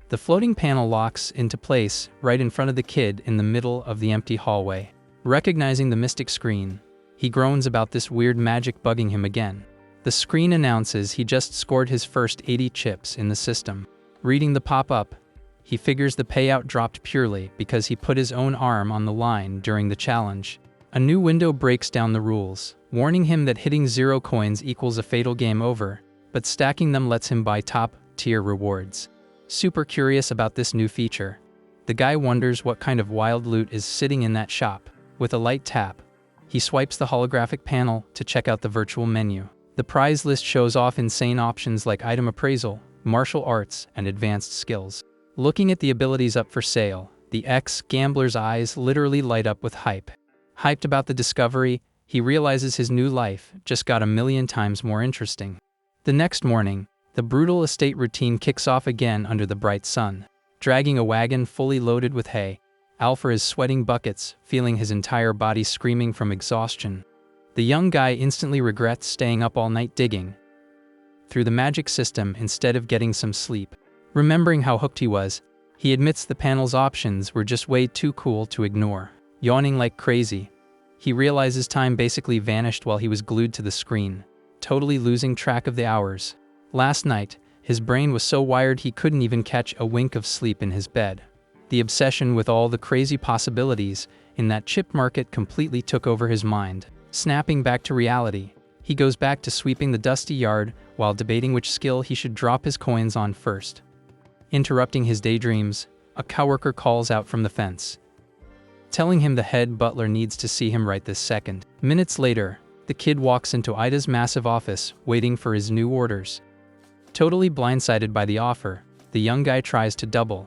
The floating panel locks into place right in front of the kid in the middle of the empty hallway. Recognizing the mystic screen, He groans about this weird magic bugging him again. The screen announces he just scored his first 80 chips in the system. Reading the pop-up, he figures the payout dropped purely because he put his own arm on the line during the challenge. A new window breaks down the rules, warning him that hitting 0 coins equals a fatal game over, but stacking them lets him buy top-tier rewards. Super curious about this new feature, the guy wonders what kind of wild loot is sitting in that shop. With a light tap, he swipes the holographic panel to check out the virtual menu. The prize list shows off insane options like item appraisal, martial arts, and advanced skills. Looking at the abilities up for sale, the ex-gambler's eyes literally light up with hype. Hyped about the discovery, he realizes his new life just got 1,000,000 times more interesting. The next morning, the brutal estate routine kicks off again under the bright sun. Dragging a wagon fully loaded with hay, Alpha is sweating buckets, feeling his entire body screaming from exhaustion. The young guy instantly regrets staying up all night digging through the magic system instead of getting some sleep. Remembering how hooked he was, he admits the panel's options were just way too cool to ignore. Yawning like crazy, he realizes time basically vanished while he was glued to the screen, totally losing track of the hours. Last night, his brain was so wired he couldn't even catch a wink of sleep in his bed. The obsession with all the crazy possibilities in that chip market completely took over his mind. Snapping back to reality, he goes back to sweeping the dusty yard while debating which skill he should drop his coins on first. Interrupting his daydreams, a coworker calls out from the fence, telling him the head butler needs to see him right this second. Minutes later, the kid walks into Ida's massive office, waiting for his new orders. Totally blindsided by the offer, the young guy tries to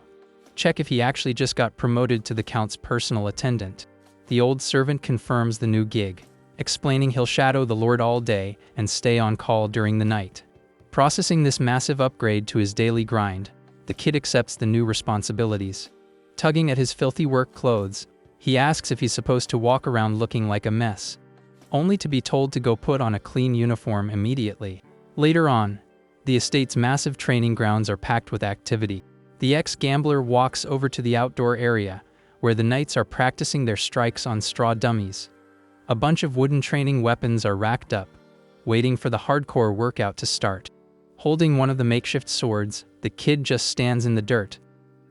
check if he actually just got promoted to the count's personal attendant. The old servant confirms the new gig, explaining he'll shadow the Lord all day and stay on call during the night. Processing this massive upgrade to his daily grind, the kid accepts the new responsibilities. Tugging at his filthy work clothes, he asks if he's supposed to walk around looking like a mess, only to be told to go put on a clean uniform immediately. Later on, the estate's massive training grounds are packed with activity. The ex-gambler walks over to the outdoor area, where the knights are practicing their strikes on straw dummies. A bunch of wooden training weapons are racked up, waiting for the hardcore workout to start. Holding one of the makeshift swords, the kid just stands in the dirt,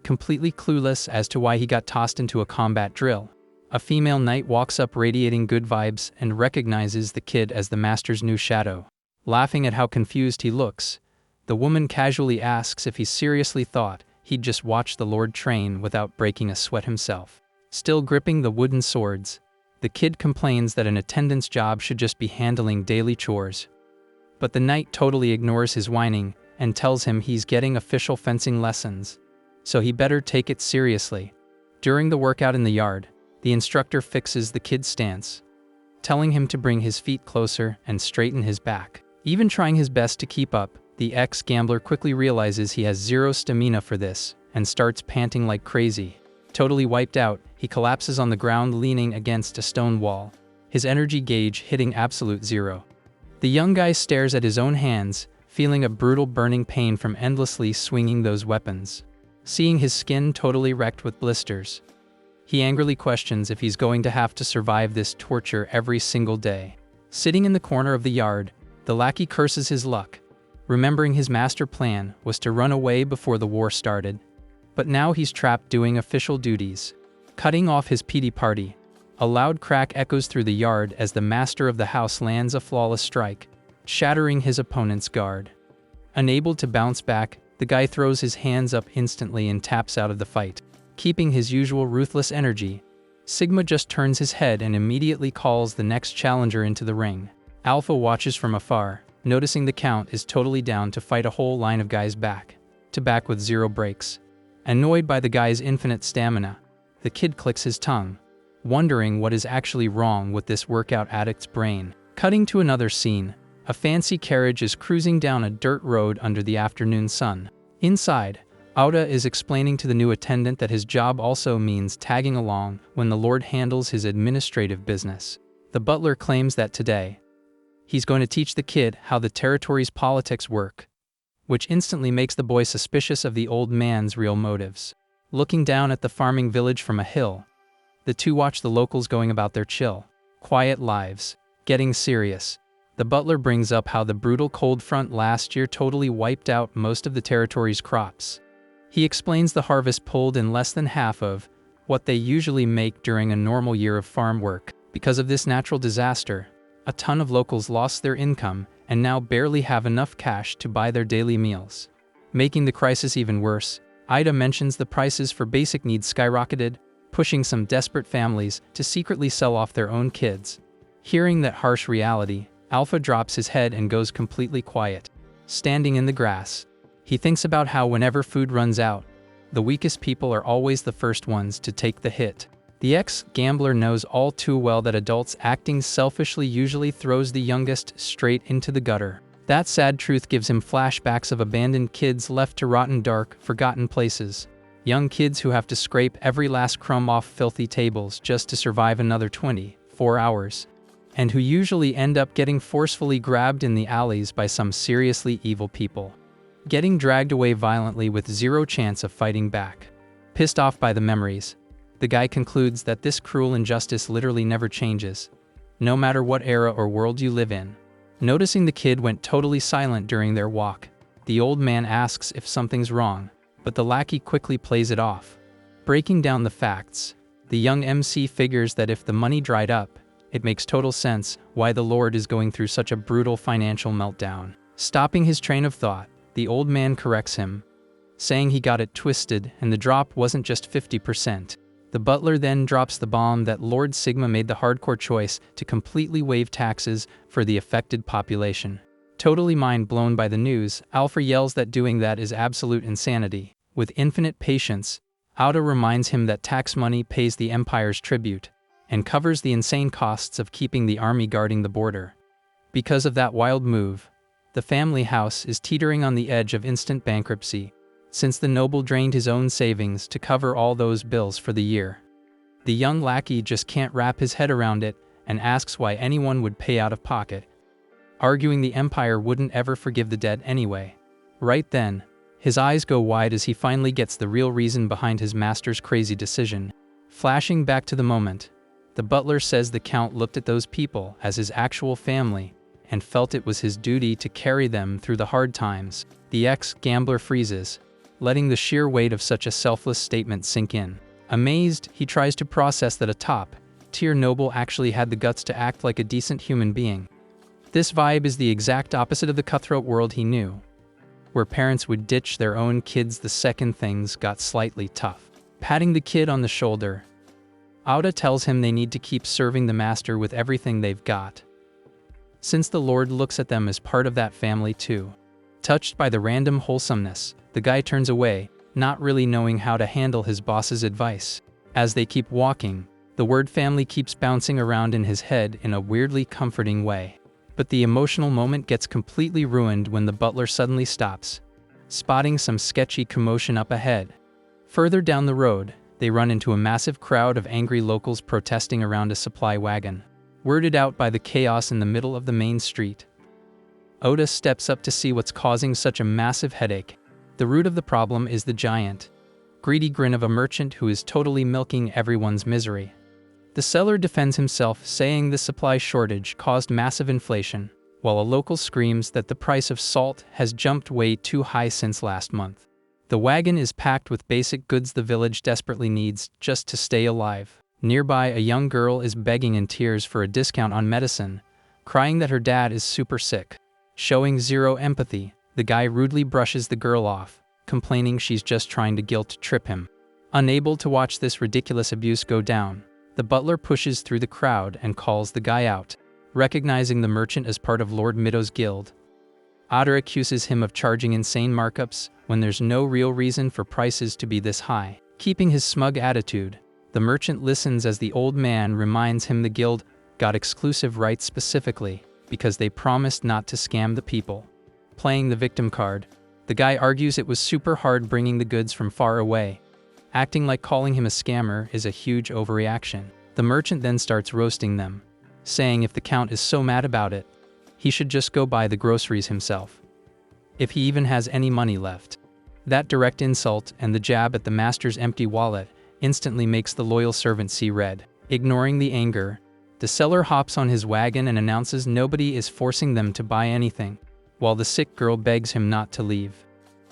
completely clueless as to why he got tossed into a combat drill. A female knight walks up radiating good vibes and recognizes the kid as the master's new shadow. Laughing at how confused he looks, the woman casually asks if he seriously thought he'd just watch the Lord train without breaking a sweat himself. Still gripping the wooden swords, the kid complains that an attendant's job should just be handling daily chores. But the knight totally ignores his whining and tells him he's getting official fencing lessons, so he better take it seriously. During the workout in the yard, the instructor fixes the kid's stance, telling him to bring his feet closer and straighten his back. Even trying his best to keep up, the ex-gambler quickly realizes he has zero stamina for this and starts panting like crazy. Totally wiped out, he collapses on the ground leaning against a stone wall, his energy gauge hitting absolute zero. The young guy stares at his own hands, feeling a brutal burning pain from endlessly swinging those weapons. Seeing his skin totally wrecked with blisters, he angrily questions if he's going to have to survive this torture every single day. Sitting in the corner of the yard, the lackey curses his luck, remembering his master plan was to run away before the war started. But now he's trapped doing official duties. Cutting off his pity party, a loud crack echoes through the yard as the master of the house lands a flawless strike, shattering his opponent's guard. Unable to bounce back, the guy throws his hands up instantly and taps out of the fight. Keeping his usual ruthless energy, Sigma just turns his head and immediately calls the next challenger into the ring. Alpha watches from afar, noticing the count is totally down to fight a whole line of guys back to back with zero breaks. Annoyed by the guy's infinite stamina, the kid clicks his tongue, wondering what is actually wrong with this workout addict's brain. Cutting to another scene, a fancy carriage is cruising down a dirt road under the afternoon sun. Inside, Auda is explaining to the new attendant that his job also means tagging along when the Lord handles his administrative business. The butler claims that today, he's going to teach the kid how the territory's politics work, which instantly makes the boy suspicious of the old man's real motives. Looking down at the farming village from a hill, the two watch the locals going about their chill, quiet lives, Getting serious, the butler brings up how the brutal cold front last year totally wiped out most of the territory's crops. He explains the harvest pulled in less than half of what they usually make during a normal year of farm work. Because of this natural disaster, a ton of locals lost their income and now barely have enough cash to buy their daily meals. Making the crisis even worse, Ida mentions the prices for basic needs skyrocketed, pushing some desperate families to secretly sell off their own kids. Hearing that harsh reality, Alpha drops his head and goes completely quiet. Standing in the grass, he thinks about how whenever food runs out, the weakest people are always the first ones to take the hit. The ex-gambler knows all too well that adults acting selfishly usually throws the youngest straight into the gutter. That sad truth gives him flashbacks of abandoned kids left to rot in dark, forgotten places. Young kids who have to scrape every last crumb off filthy tables just to survive another 24 hours. And who usually end up getting forcefully grabbed in the alleys by some seriously evil people. Getting dragged away violently with zero chance of fighting back. Pissed off by the memories, the guy concludes that this cruel injustice literally never changes, no matter what era or world you live in. Noticing the kid went totally silent during their walk, the old man asks if something's wrong, but the lackey quickly plays it off. Breaking down the facts, the young MC figures that if the money dried up, it makes total sense why the Lord is going through such a brutal financial meltdown. Stopping his train of thought, the old man corrects him, saying he got it twisted and the drop wasn't just 50%. The butler then drops the bomb that Lord Sigma made the hardcore choice to completely waive taxes for the affected population. Totally mind blown by the news, Alpha yells that doing that is absolute insanity. With infinite patience, Auda reminds him that tax money pays the Empire's tribute and covers the insane costs of keeping the army guarding the border. Because of that wild move, the family house is teetering on the edge of instant bankruptcy, since the noble drained his own savings to cover all those bills for the year. The young lackey just can't wrap his head around it and asks why anyone would pay out of pocket, arguing the Empire wouldn't ever forgive the dead anyway. Right then, his eyes go wide as he finally gets the real reason behind his master's crazy decision. Flashing back to the moment, the butler says the Count looked at those people as his actual family and felt it was his duty to carry them through the hard times. The ex-gambler freezes, letting the sheer weight of such a selfless statement sink in. Amazed, he tries to process that a top-tier noble actually had the guts to act like a decent human being. This vibe is the exact opposite of the cutthroat world he knew, where parents would ditch their own kids the second things got slightly tough. Patting the kid on the shoulder, Auda tells him they need to keep serving the master with everything they've got, since the Lord looks at them as part of that family too. Touched by the random wholesomeness, the guy turns away, not really knowing how to handle his boss's advice. As they keep walking, the word family keeps bouncing around in his head in a weirdly comforting way. But the emotional moment gets completely ruined when the butler suddenly stops, spotting some sketchy commotion up ahead. Further down the road, they run into a massive crowd of angry locals protesting around a supply wagon. Weirded out by the chaos in the middle of the main street, Oda steps up to see what's causing such a massive headache. The root of the problem is the giant, greedy grin of a merchant who is totally milking everyone's misery. The seller defends himself, saying the supply shortage caused massive inflation, while a local screams that the price of salt has jumped way too high since last month. The wagon is packed with basic goods the village desperately needs just to stay alive. Nearby, a young girl is begging in tears for a discount on medicine, crying that her dad is super sick. Showing zero empathy, the guy rudely brushes the girl off, complaining she's just trying to guilt trip him. Unable to watch this ridiculous abuse go down, the butler pushes through the crowd and calls the guy out. Recognizing the merchant as part of Lord Mido's guild, Otter accuses him of charging insane markups when there's no real reason for prices to be this high. Keeping his smug attitude, the merchant listens as the old man reminds him the guild got exclusive rights specifically because they promised not to scam the people. Playing the victim card, the guy argues it was super hard bringing the goods from far away. Acting like calling him a scammer is a huge overreaction. The merchant then starts roasting them, saying if the Count is so mad about it, he should just go buy the groceries himself, if he even has any money left. That direct insult and the jab at the master's empty wallet instantly makes the loyal servant see red. Ignoring the anger, The seller hops on his wagon and announces nobody is forcing them to buy anything, while the sick girl begs him not to leave.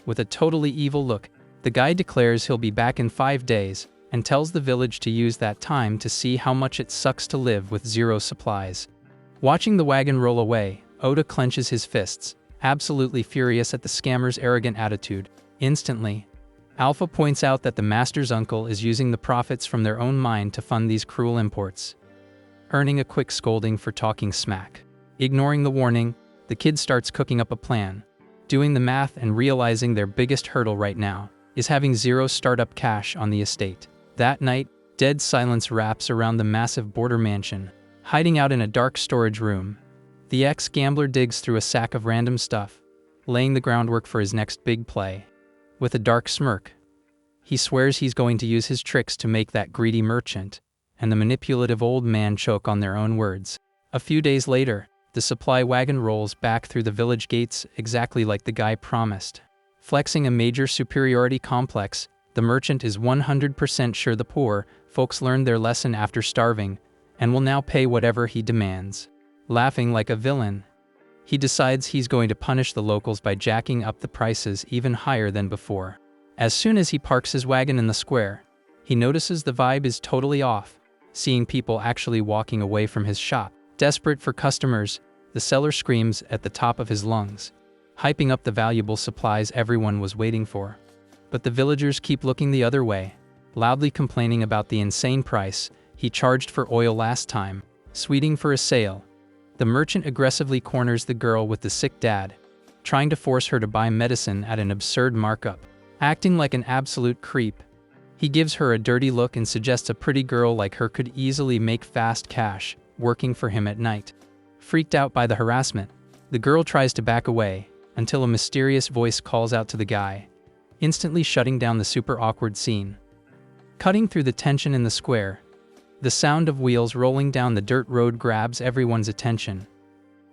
With a totally evil look, the guy declares he'll be back in 5 days and tells the village to use that time to see how much it sucks to live with zero supplies. Watching the wagon roll away, Oda clenches his fists, absolutely furious at the scammer's arrogant attitude. Instantly, Alpha points out that the master's uncle is using the profits from their own mine to fund these cruel imports, earning a quick scolding for talking smack. Ignoring the warning, the kid starts cooking up a plan, doing the math and realizing their biggest hurdle right now is having zero startup cash on the estate. That night, dead silence wraps around the massive border mansion. Hiding out in a dark storage room, the ex-gambler digs through a sack of random stuff, laying the groundwork for his next big play. With a dark smirk, he swears he's going to use his tricks to make that greedy merchant and the manipulative old man choke on their own words. A few days later, the supply wagon rolls back through the village gates exactly like the guy promised. Flexing a major superiority complex, the merchant is 100% sure the poor folks learned their lesson after starving and will now pay whatever he demands. Laughing like a villain, he decides he's going to punish the locals by jacking up the prices even higher than before. As soon as he parks his wagon in the square, he notices the vibe is totally off, seeing people actually walking away from his shop. Desperate for customers, the seller screams at the top of his lungs, hyping up the valuable supplies everyone was waiting for. But the villagers keep looking the other way, loudly complaining about the insane price he charged for oil last time. Sweeting for a sale, the merchant aggressively corners the girl with the sick dad, trying to force her to buy medicine at an absurd markup. Acting like an absolute creep, he gives her a dirty look and suggests a pretty girl like her could easily make fast cash working for him at night. Freaked out by the harassment, the girl tries to back away until a mysterious voice calls out to the guy, instantly shutting down the super awkward scene. Cutting through the tension in the square, the sound of wheels rolling down the dirt road grabs everyone's attention.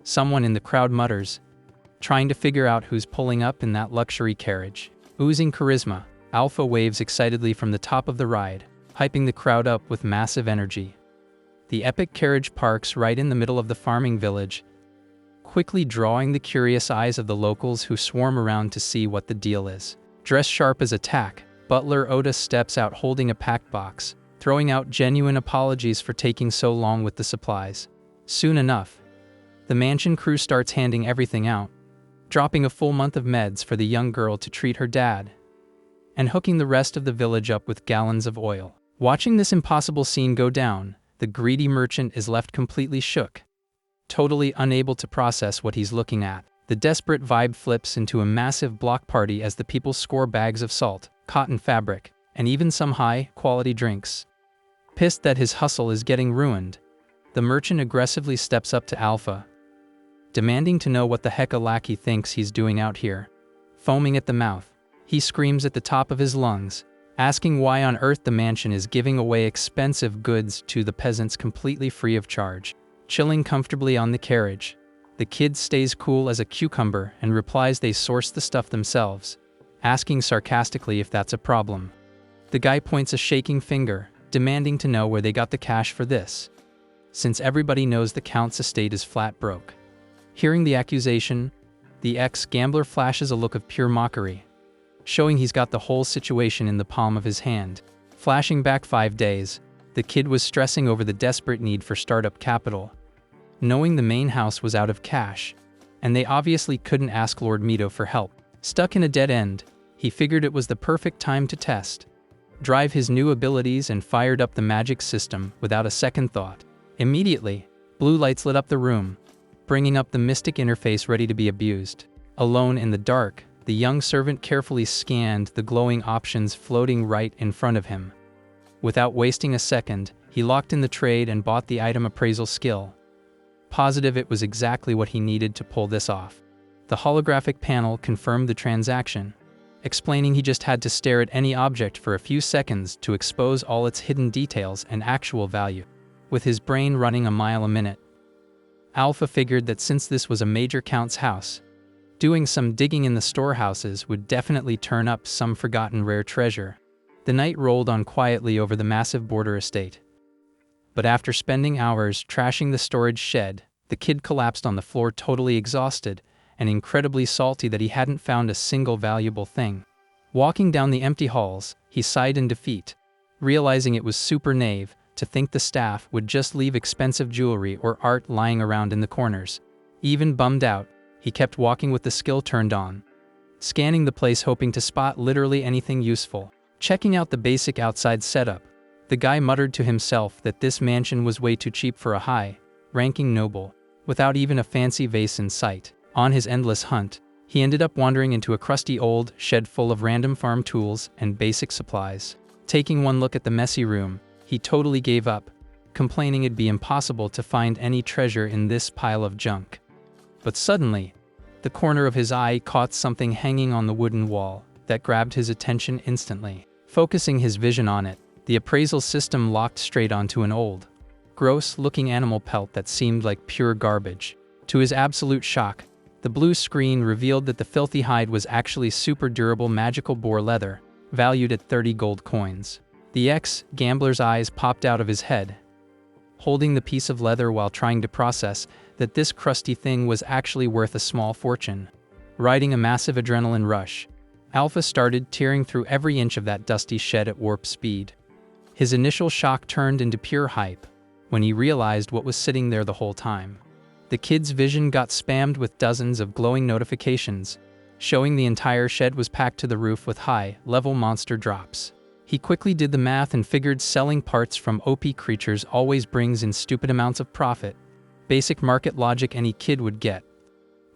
Someone in the crowd mutters, trying to figure out who's pulling up in that luxury carriage. Oozing charisma, Alpha waves excitedly from the top of the ride, hyping the crowd up with massive energy. The epic carriage parks right in the middle of the farming village, quickly drawing the curious eyes of the locals who swarm around to see what the deal is. Dressed sharp as a tack, Butler Oda steps out holding a packed box, throwing out genuine apologies for taking so long with the supplies. Soon enough, the mansion crew starts handing everything out, dropping a full month of meds for the young girl to treat her dad, and hooking the rest of the village up with gallons of oil. Watching this impossible scene go down, the greedy merchant is left completely shook, totally unable to process what he's looking at. The desperate vibe flips into a massive block party as the people score bags of salt, cotton fabric, and even some high-quality drinks. Pissed that his hustle is getting ruined, the merchant aggressively steps up to Alpha, demanding to know what the heck a lackey thinks he's doing out here. Foaming at the mouth, he screams at the top of his lungs, asking why on earth the mansion is giving away expensive goods to the peasants completely free of charge. Chilling comfortably on the carriage, the kid stays cool as a cucumber and replies they source the stuff themselves, asking sarcastically if that's a problem. The guy points a shaking finger, demanding to know where they got the cash for this, since everybody knows the Count's estate is flat broke. Hearing the accusation, the ex-gambler flashes a look of pure mockery, showing he's got the whole situation in the palm of his hand. Flashing back 5 days, the kid was stressing over the desperate need for startup capital, knowing the main house was out of cash, and they obviously couldn't ask Lord Mito for help. Stuck in a dead end, he figured it was the perfect time to test, drive his new abilities, and fired up the magic system without a second thought. Immediately, blue lights lit up the room, bringing up the mystic interface ready to be abused. Alone in the dark, the young servant carefully scanned the glowing options floating right in front of him. Without wasting a second, he locked in the trade and bought the item appraisal skill, positive it was exactly what he needed to pull this off. The holographic panel confirmed the transaction, explaining he just had to stare at any object for a few seconds to expose all its hidden details and actual value. With his brain running a mile a minute, Alpha figured that since this was a major Count's house, doing some digging in the storehouses would definitely turn up some forgotten rare treasure. The night rolled on quietly over the massive border estate. But after spending hours trashing the storage shed, the kid collapsed on the floor totally exhausted and incredibly salty that he hadn't found a single valuable thing. Walking down the empty halls, he sighed in defeat, realizing it was super naive to think the staff would just leave expensive jewelry or art lying around in the corners. Even bummed out, he kept walking with the skill turned on, scanning the place hoping to spot literally anything useful. Checking out the basic outside setup, the guy muttered to himself that this mansion was way too cheap for a high-ranking noble, without even a fancy vase in sight. On his endless hunt, he ended up wandering into a crusty old shed full of random farm tools and basic supplies. Taking one look at the messy room, he totally gave up, complaining it'd be impossible to find any treasure in this pile of junk. But suddenly, the corner of his eye caught something hanging on the wooden wall that grabbed his attention instantly. Focusing his vision on it, the appraisal system locked straight onto an old, gross-looking animal pelt that seemed like pure garbage. To his absolute shock, the blue screen revealed that the filthy hide was actually super durable magical boar leather, valued at 30 gold coins. The ex-gambler's eyes popped out of his head, holding the piece of leather while trying to process that this crusty thing was actually worth a small fortune. Riding a massive adrenaline rush, Alpha started tearing through every inch of that dusty shed at warp speed. His initial shock turned into pure hype when he realized what was sitting there the whole time. The kid's vision got spammed with dozens of glowing notifications, showing the entire shed was packed to the roof with high-level monster drops. He quickly did the math and figured selling parts from OP creatures always brings in stupid amounts of profit. Basic market logic any kid would get.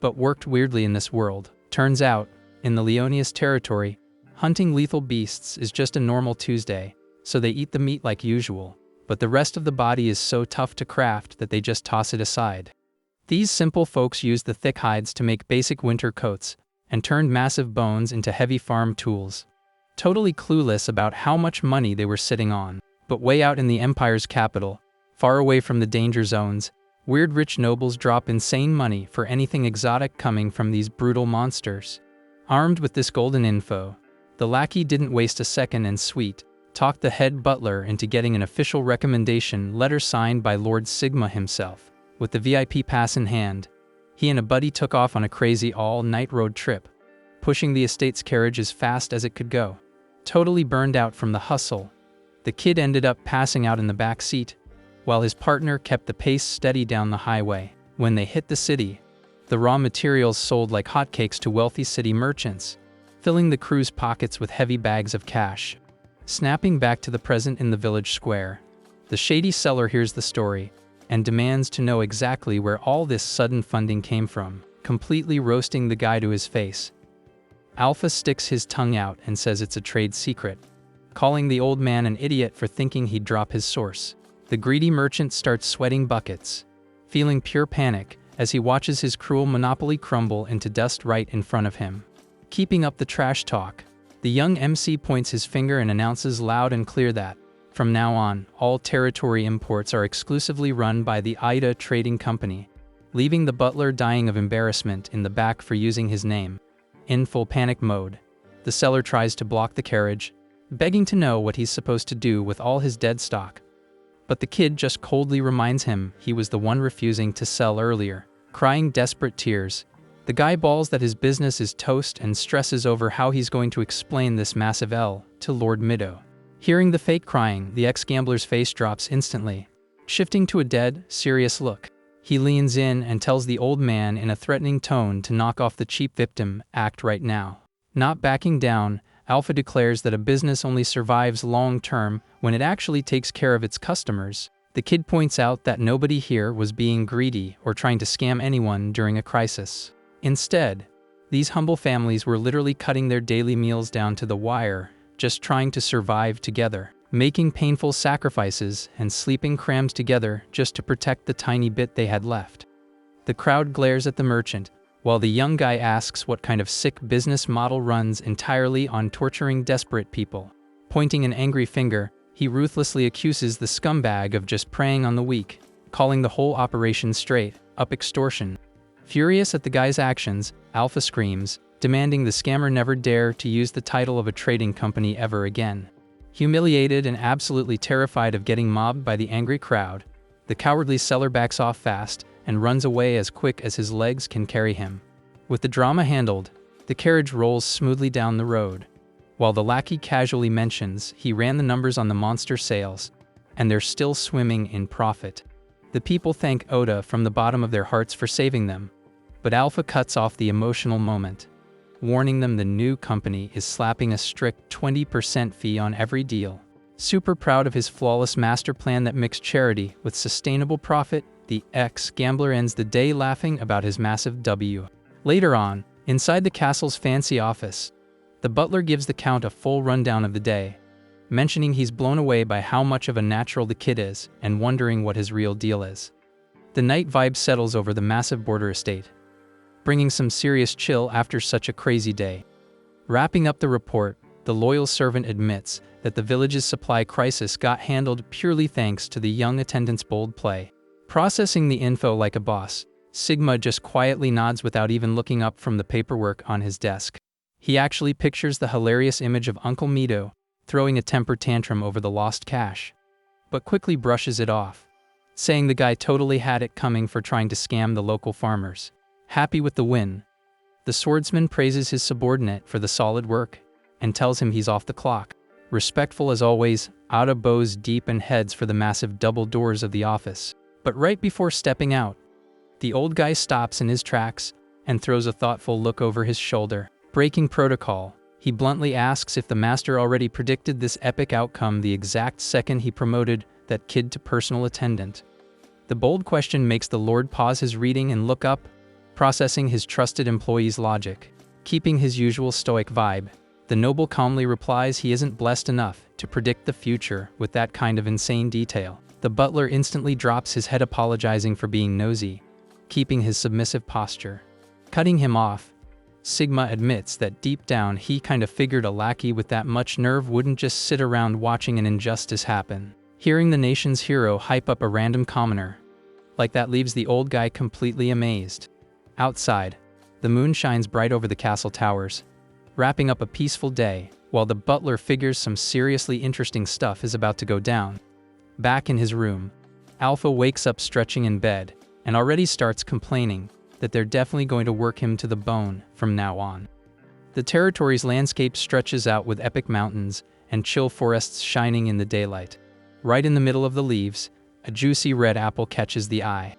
But worked weirdly in this world. Turns out, in the Leonius territory, hunting lethal beasts is just a normal Tuesday, so they eat the meat like usual, but the rest of the body is so tough to craft that they just toss it aside. These simple folks used the thick hides to make basic winter coats, and turned massive bones into heavy farm tools. Totally clueless about how much money they were sitting on. But way out in the Empire's capital, far away from the danger zones, weird rich nobles drop insane money for anything exotic coming from these brutal monsters. Armed with this golden info, the lackey didn't waste a second and talked the head butler into getting an official recommendation letter signed by Lord Sigma himself. With the VIP pass in hand, he and a buddy took off on a crazy all-night road trip, pushing the estate's carriage as fast as it could go. Totally burned out from the hustle, the kid ended up passing out in the back seat, while his partner kept the pace steady down the highway. When they hit the city, the raw materials sold like hotcakes to wealthy city merchants, filling the crew's pockets with heavy bags of cash. Snapping back to the present in the village square, the shady seller hears the story and demands to know exactly where all this sudden funding came from, completely roasting the guy to his face. Alpha sticks his tongue out and says it's a trade secret, calling the old man an idiot for thinking he'd drop his source. The greedy merchant starts sweating buckets, feeling pure panic as he watches his cruel monopoly crumble into dust right in front of him. Keeping up the trash talk, the young MC points his finger and announces loud and clear that, from now on, all territory imports are exclusively run by the Ida Trading Company, leaving the butler dying of embarrassment in the back for using his name. In full panic mode, the seller tries to block the carriage, begging to know what he's supposed to do with all his dead stock. But the kid just coldly reminds him he was the one refusing to sell earlier. Crying desperate tears, the guy bawls that his business is toast and stresses over how he's going to explain this massive L to Lord Middo. Hearing the fake crying, the ex-gambler's face drops instantly, shifting to a dead, serious look. He leans in and tells the old man in a threatening tone to knock off the cheap victim act right now. Not backing down, Alpha declares that a business only survives long-term when it actually takes care of its customers. The kid points out that nobody here was being greedy or trying to scam anyone during a crisis. Instead, these humble families were literally cutting their daily meals down to the wire, just trying to survive together, making painful sacrifices and sleeping crammed together just to protect the tiny bit they had left. The crowd glares at the merchant, while the young guy asks what kind of sick business model runs entirely on torturing desperate people. Pointing an angry finger, he ruthlessly accuses the scumbag of just preying on the weak, calling the whole operation straight-up extortion. Furious at the guy's actions, Alpha screams, demanding the scammer never dare to use the title of a trading company ever again. Humiliated and absolutely terrified of getting mobbed by the angry crowd, the cowardly seller backs off fast and runs away as quick as his legs can carry him. With the drama handled, the carriage rolls smoothly down the road, while the lackey casually mentions he ran the numbers on the monster sales, and they're still swimming in profit. The people thank Oda from the bottom of their hearts for saving them, but Alpha cuts off the emotional moment, warning them the new company is slapping a strict 20% fee on every deal. Super proud of his flawless master plan that mixed charity with sustainable profit, the ex-gambler ends the day laughing about his massive W. Later on, inside the castle's fancy office, the butler gives the count a full rundown of the day, mentioning he's blown away by how much of a natural the kid is and wondering what his real deal is. The night vibe settles over the massive border estate, bringing some serious chill after such a crazy day. Wrapping up the report, the loyal servant admits that the village's supply crisis got handled purely thanks to the young attendant's bold play. Processing the info like a boss, Sigma just quietly nods without even looking up from the paperwork on his desk. He actually pictures the hilarious image of Uncle Mito throwing a temper tantrum over the lost cash, but quickly brushes it off, saying the guy totally had it coming for trying to scam the local farmers. Happy with the win, the swordsman praises his subordinate for the solid work and tells him he's off the clock. Respectful as always, Oda bows deep and heads for the massive double doors of the office. But right before stepping out, the old guy stops in his tracks and throws a thoughtful look over his shoulder. Breaking protocol, he bluntly asks if the master already predicted this epic outcome the exact second he promoted that kid to personal attendant. The bold question makes the Lord pause his reading and look up, processing his trusted employee's logic. Keeping his usual stoic vibe, the noble calmly replies he isn't blessed enough to predict the future with that kind of insane detail. The butler instantly drops his head apologizing for being nosy, keeping his submissive posture. Cutting him off, Sigma admits that deep down he kind of figured a lackey with that much nerve wouldn't just sit around watching an injustice happen. Hearing the nation's hero hype up a random commoner like that leaves the old guy completely amazed. Outside, the moon shines bright over the castle towers, wrapping up a peaceful day, while the butler figures some seriously interesting stuff is about to go down. Back in his room, Alpha wakes up stretching in bed and already starts complaining that they're definitely going to work him to the bone from now on. The territory's landscape stretches out with epic mountains and chill forests shining in the daylight. Right in the middle of the leaves, a juicy red apple catches the eye.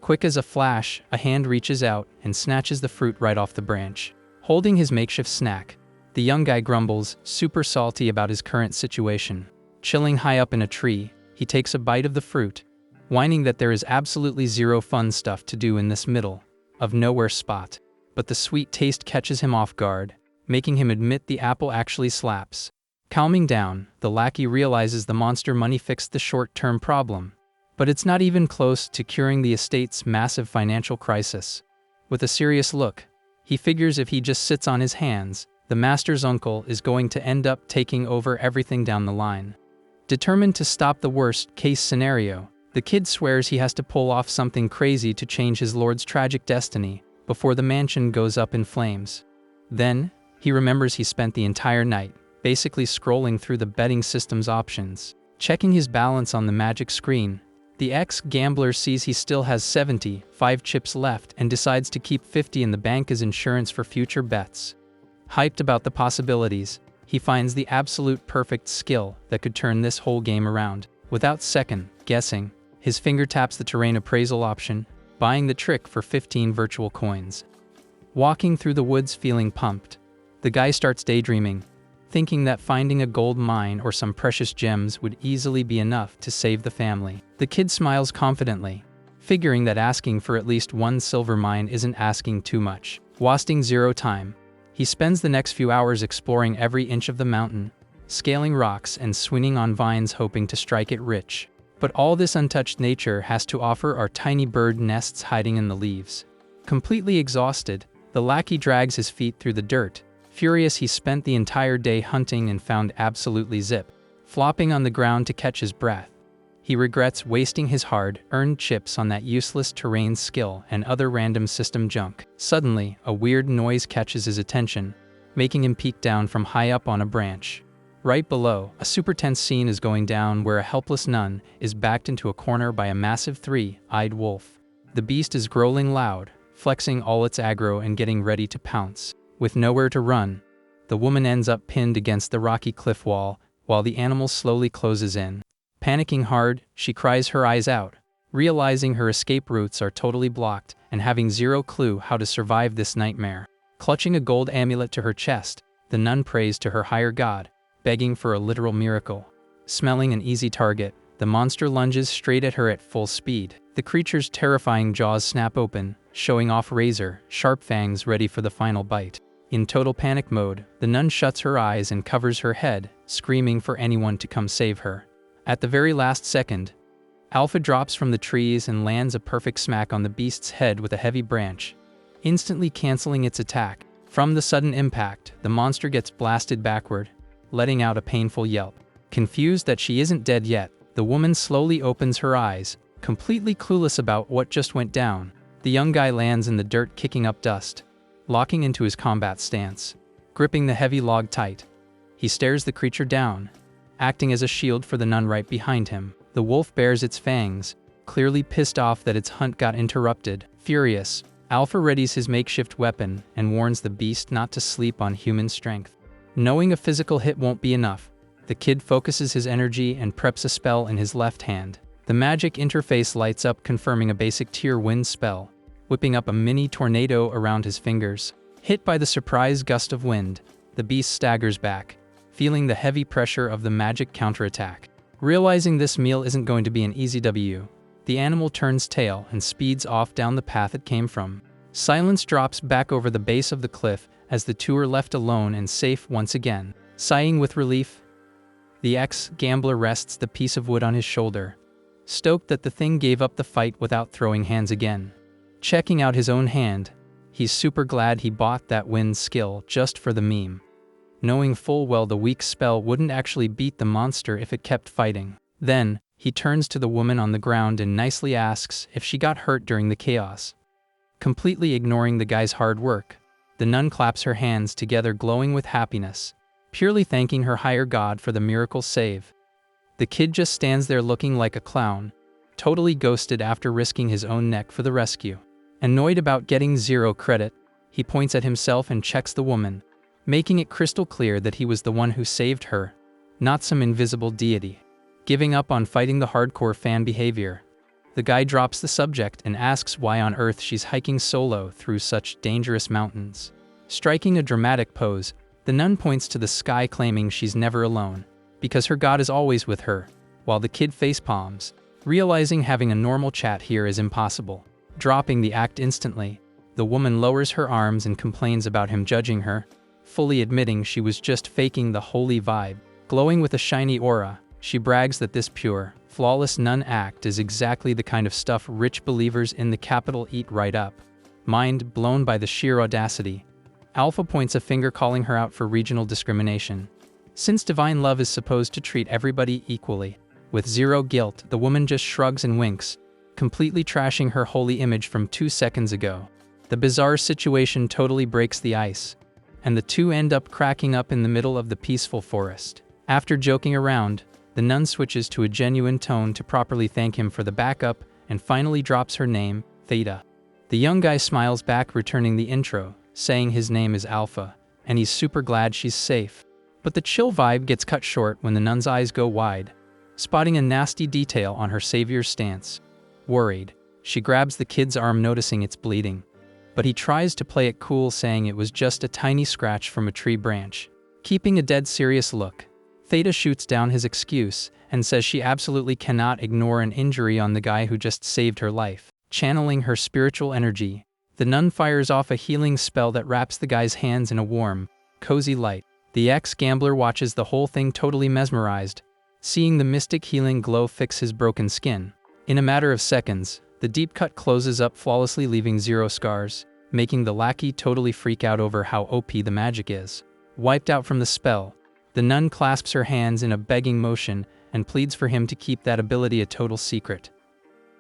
Quick as a flash, a hand reaches out and snatches the fruit right off the branch. Holding his makeshift snack, the young guy grumbles, super salty about his current situation. Chilling high up in a tree, he takes a bite of the fruit, whining that there is absolutely zero fun stuff to do in this middle of nowhere spot. But the sweet taste catches him off guard, making him admit the apple actually slaps. Calming down, the lackey realizes the monster money fixed the short-term problem, but it's not even close to curing the estate's massive financial crisis. With a serious look, he figures if he just sits on his hands, the master's uncle is going to end up taking over everything down the line. Determined to stop the worst-case scenario, the kid swears he has to pull off something crazy to change his lord's tragic destiny before the mansion goes up in flames. Then, he remembers he spent the entire night basically scrolling through the betting system's options. Checking his balance on the magic screen, the ex-gambler sees he still has 75 chips left and decides to keep 50 in the bank as insurance for future bets. Hyped about the possibilities, he finds the absolute perfect skill that could turn this whole game around. Without second guessing, his finger taps the terrain appraisal option, buying the trick for 15 virtual coins. Walking through the woods feeling pumped, the guy starts daydreaming, thinking that finding a gold mine or some precious gems would easily be enough to save the family. The kid smiles confidently, figuring that asking for at least one silver mine isn't asking too much. Wasting zero time, he spends the next few hours exploring every inch of the mountain, scaling rocks and swinging on vines hoping to strike it rich. But all this untouched nature has to offer are tiny bird nests hiding in the leaves. Completely exhausted, the lackey drags his feet through the dirt, furious he spent the entire day hunting and found absolutely zip. Flopping on the ground to catch his breath, he regrets wasting his hard-earned chips on that useless terrain skill and other random system junk. Suddenly, a weird noise catches his attention, making him peek down from high up on a branch. Right below, a super tense scene is going down where a helpless nun is backed into a corner by a massive three-eyed wolf. The beast is growling loud, flexing all its aggro and getting ready to pounce. With nowhere to run, the woman ends up pinned against the rocky cliff wall while the animal slowly closes in. Panicking hard, she cries her eyes out, realizing her escape routes are totally blocked and having zero clue how to survive this nightmare. Clutching a gold amulet to her chest, the nun prays to her higher god, begging for a literal miracle. Smelling an easy target, the monster lunges straight at her at full speed. The creature's terrifying jaws snap open, showing off razor-sharp fangs ready for the final bite. In total panic mode, the nun shuts her eyes and covers her head, screaming for anyone to come save her. At the very last second, Alpha drops from the trees and lands a perfect smack on the beast's head with a heavy branch, instantly canceling its attack. From the sudden impact, the monster gets blasted backward, letting out a painful yelp. Confused that she isn't dead yet, the woman slowly opens her eyes, completely clueless about what just went down. The young guy lands in the dirt, kicking up dust, locking into his combat stance, gripping the heavy log tight. He stares the creature down, acting as a shield for the nun right behind him. The wolf bares its fangs, clearly pissed off that its hunt got interrupted. Furious, Alpha readies his makeshift weapon and warns the beast not to sleep on human strength. Knowing a physical hit won't be enough, the kid focuses his energy and preps a spell in his left hand. The magic interface lights up, confirming a basic tier wind spell, whipping up a mini tornado around his fingers. Hit by the surprise gust of wind, the beast staggers back, feeling the heavy pressure of the magic counterattack. Realizing this meal isn't going to be an easy W, the animal turns tail and speeds off down the path it came from. Silence drops back over the base of the cliff as the two are left alone and safe once again. Sighing with relief, the ex-gambler rests the piece of wood on his shoulder, stoked that the thing gave up the fight without throwing hands again. Checking out his own hand, he's super glad he bought that wind skill just for the meme, knowing full well the weak spell wouldn't actually beat the monster if it kept fighting. Then, he turns to the woman on the ground and nicely asks if she got hurt during the chaos. Completely ignoring the guy's hard work, the nun claps her hands together, glowing with happiness, purely thanking her higher god for the miracle save. The kid just stands there looking like a clown, totally ghosted after risking his own neck for the rescue. Annoyed about getting zero credit, he points at himself and checks the woman, making it crystal clear that he was the one who saved her, not some invisible deity. Giving up on fighting the hardcore fan behavior, the guy drops the subject and asks why on earth she's hiking solo through such dangerous mountains. Striking a dramatic pose, the nun points to the sky, claiming she's never alone, because her god is always with her, while the kid facepalms, realizing having a normal chat here is impossible. Dropping the act instantly, the woman lowers her arms and complains about him judging her, fully admitting she was just faking the holy vibe. Glowing with a shiny aura, she brags that this pure, flawless nun act is exactly the kind of stuff rich believers in the capital eat right up. Mind blown by the sheer audacity, Alpha points a finger, calling her out for regional discrimination. Since divine love is supposed to treat everybody equally, with zero guilt, the woman just shrugs and winks, completely trashing her holy image from 2 seconds ago. The bizarre situation totally breaks the ice, and the two end up cracking up in the middle of the peaceful forest. After joking around, the nun switches to a genuine tone to properly thank him for the backup and finally drops her name, Theta. The young guy smiles back, returning the intro, saying his name is Alpha, and he's super glad she's safe. But the chill vibe gets cut short when the nun's eyes go wide, spotting a nasty detail on her savior's stance. Worried, she grabs the kid's arm, noticing it's bleeding, but he tries to play it cool, saying it was just a tiny scratch from a tree branch. Keeping a dead serious look, Theta shoots down his excuse and says she absolutely cannot ignore an injury on the guy who just saved her life. Channeling her spiritual energy, the nun fires off a healing spell that wraps the guy's hands in a warm, cozy light. The ex-gambler watches the whole thing, totally mesmerized, seeing the mystic healing glow fix his broken skin. In a matter of seconds, the deep cut closes up flawlessly, leaving zero scars, making the lackey totally freak out over how OP the magic is. Wiped out from the spell, the nun clasps her hands in a begging motion and pleads for him to keep that ability a total secret.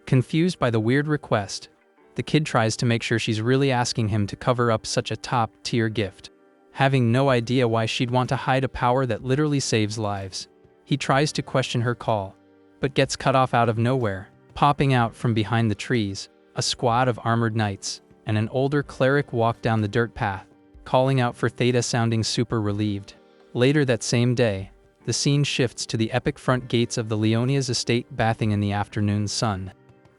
Confused by the weird request, the kid tries to make sure she's really asking him to cover up such a top-tier gift. having no idea why she'd want to hide a power that literally saves lives. He tries to question her call, but gets cut off out of nowhere. Popping out from behind the trees, a squad of armored knights and an older cleric walk down the dirt path, calling out for Theta, sounding super relieved. Later that same day, the scene shifts to the epic front gates of the Leonia's estate, bathing in the afternoon sun.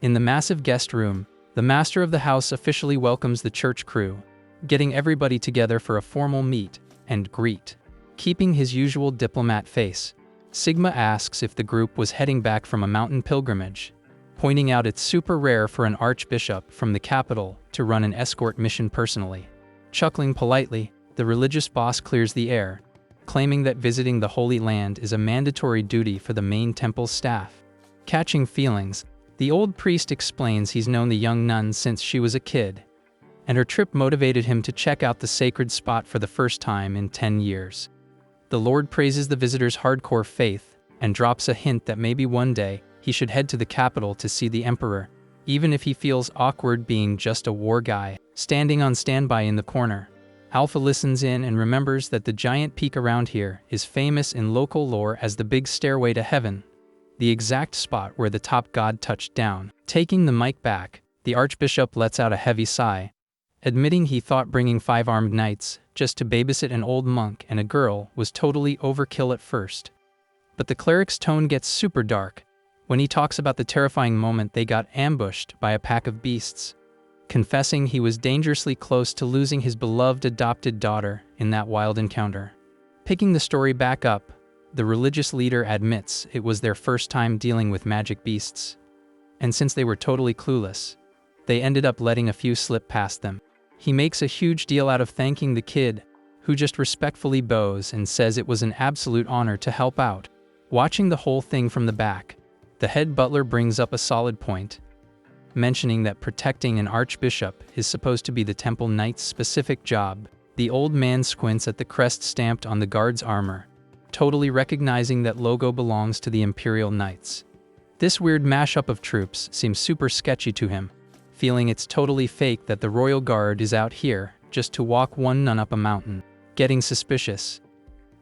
In the massive guest room, the master of the house officially welcomes the church crew, getting everybody together for a formal meet and greet. Keeping his usual diplomat face, Sigma asks if the group was heading back from a mountain pilgrimage, pointing out it's super rare for an archbishop from the capital to run an escort mission personally. Chuckling politely, the religious boss clears the air, claiming that visiting the Holy Land is a mandatory duty for the main temple's staff. Catching feelings, the old priest explains he's known the young nun since she was a kid, and her trip motivated him to check out the sacred spot for the first time in 10 years. The Lord praises the visitor's hardcore faith and drops a hint that maybe one day he should head to the capital to see the emperor, even if he feels awkward being just a war guy standing on standby in the corner. Alpha listens in and remembers that the giant peak around here is famous in local lore as the Big Stairway to Heaven, the exact spot where the top god touched down. Taking the mic back, the archbishop lets out a heavy sigh, admitting he thought bringing 5 armed knights just to babysit an old monk and a girl was totally overkill at first. But the cleric's tone gets super dark when he talks about the terrifying moment they got ambushed by a pack of beasts, confessing he was dangerously close to losing his beloved adopted daughter in that wild encounter. Picking the story back up, the religious leader admits it was their first time dealing with magic beasts, and since they were totally clueless, they ended up letting a few slip past them. He makes a huge deal out of thanking the kid, who just respectfully bows and says it was an absolute honor to help out. Watching the whole thing from the back, the head butler brings up a solid point, mentioning that protecting an archbishop is supposed to be the temple knight's specific job. The old man squints at the crest stamped on the guard's armor, totally recognizing that logo belongs to the Imperial Knights. This weird mashup of troops seems super sketchy to him, feeling it's totally fake that the royal guard is out here just to walk one nun up a mountain. Getting suspicious,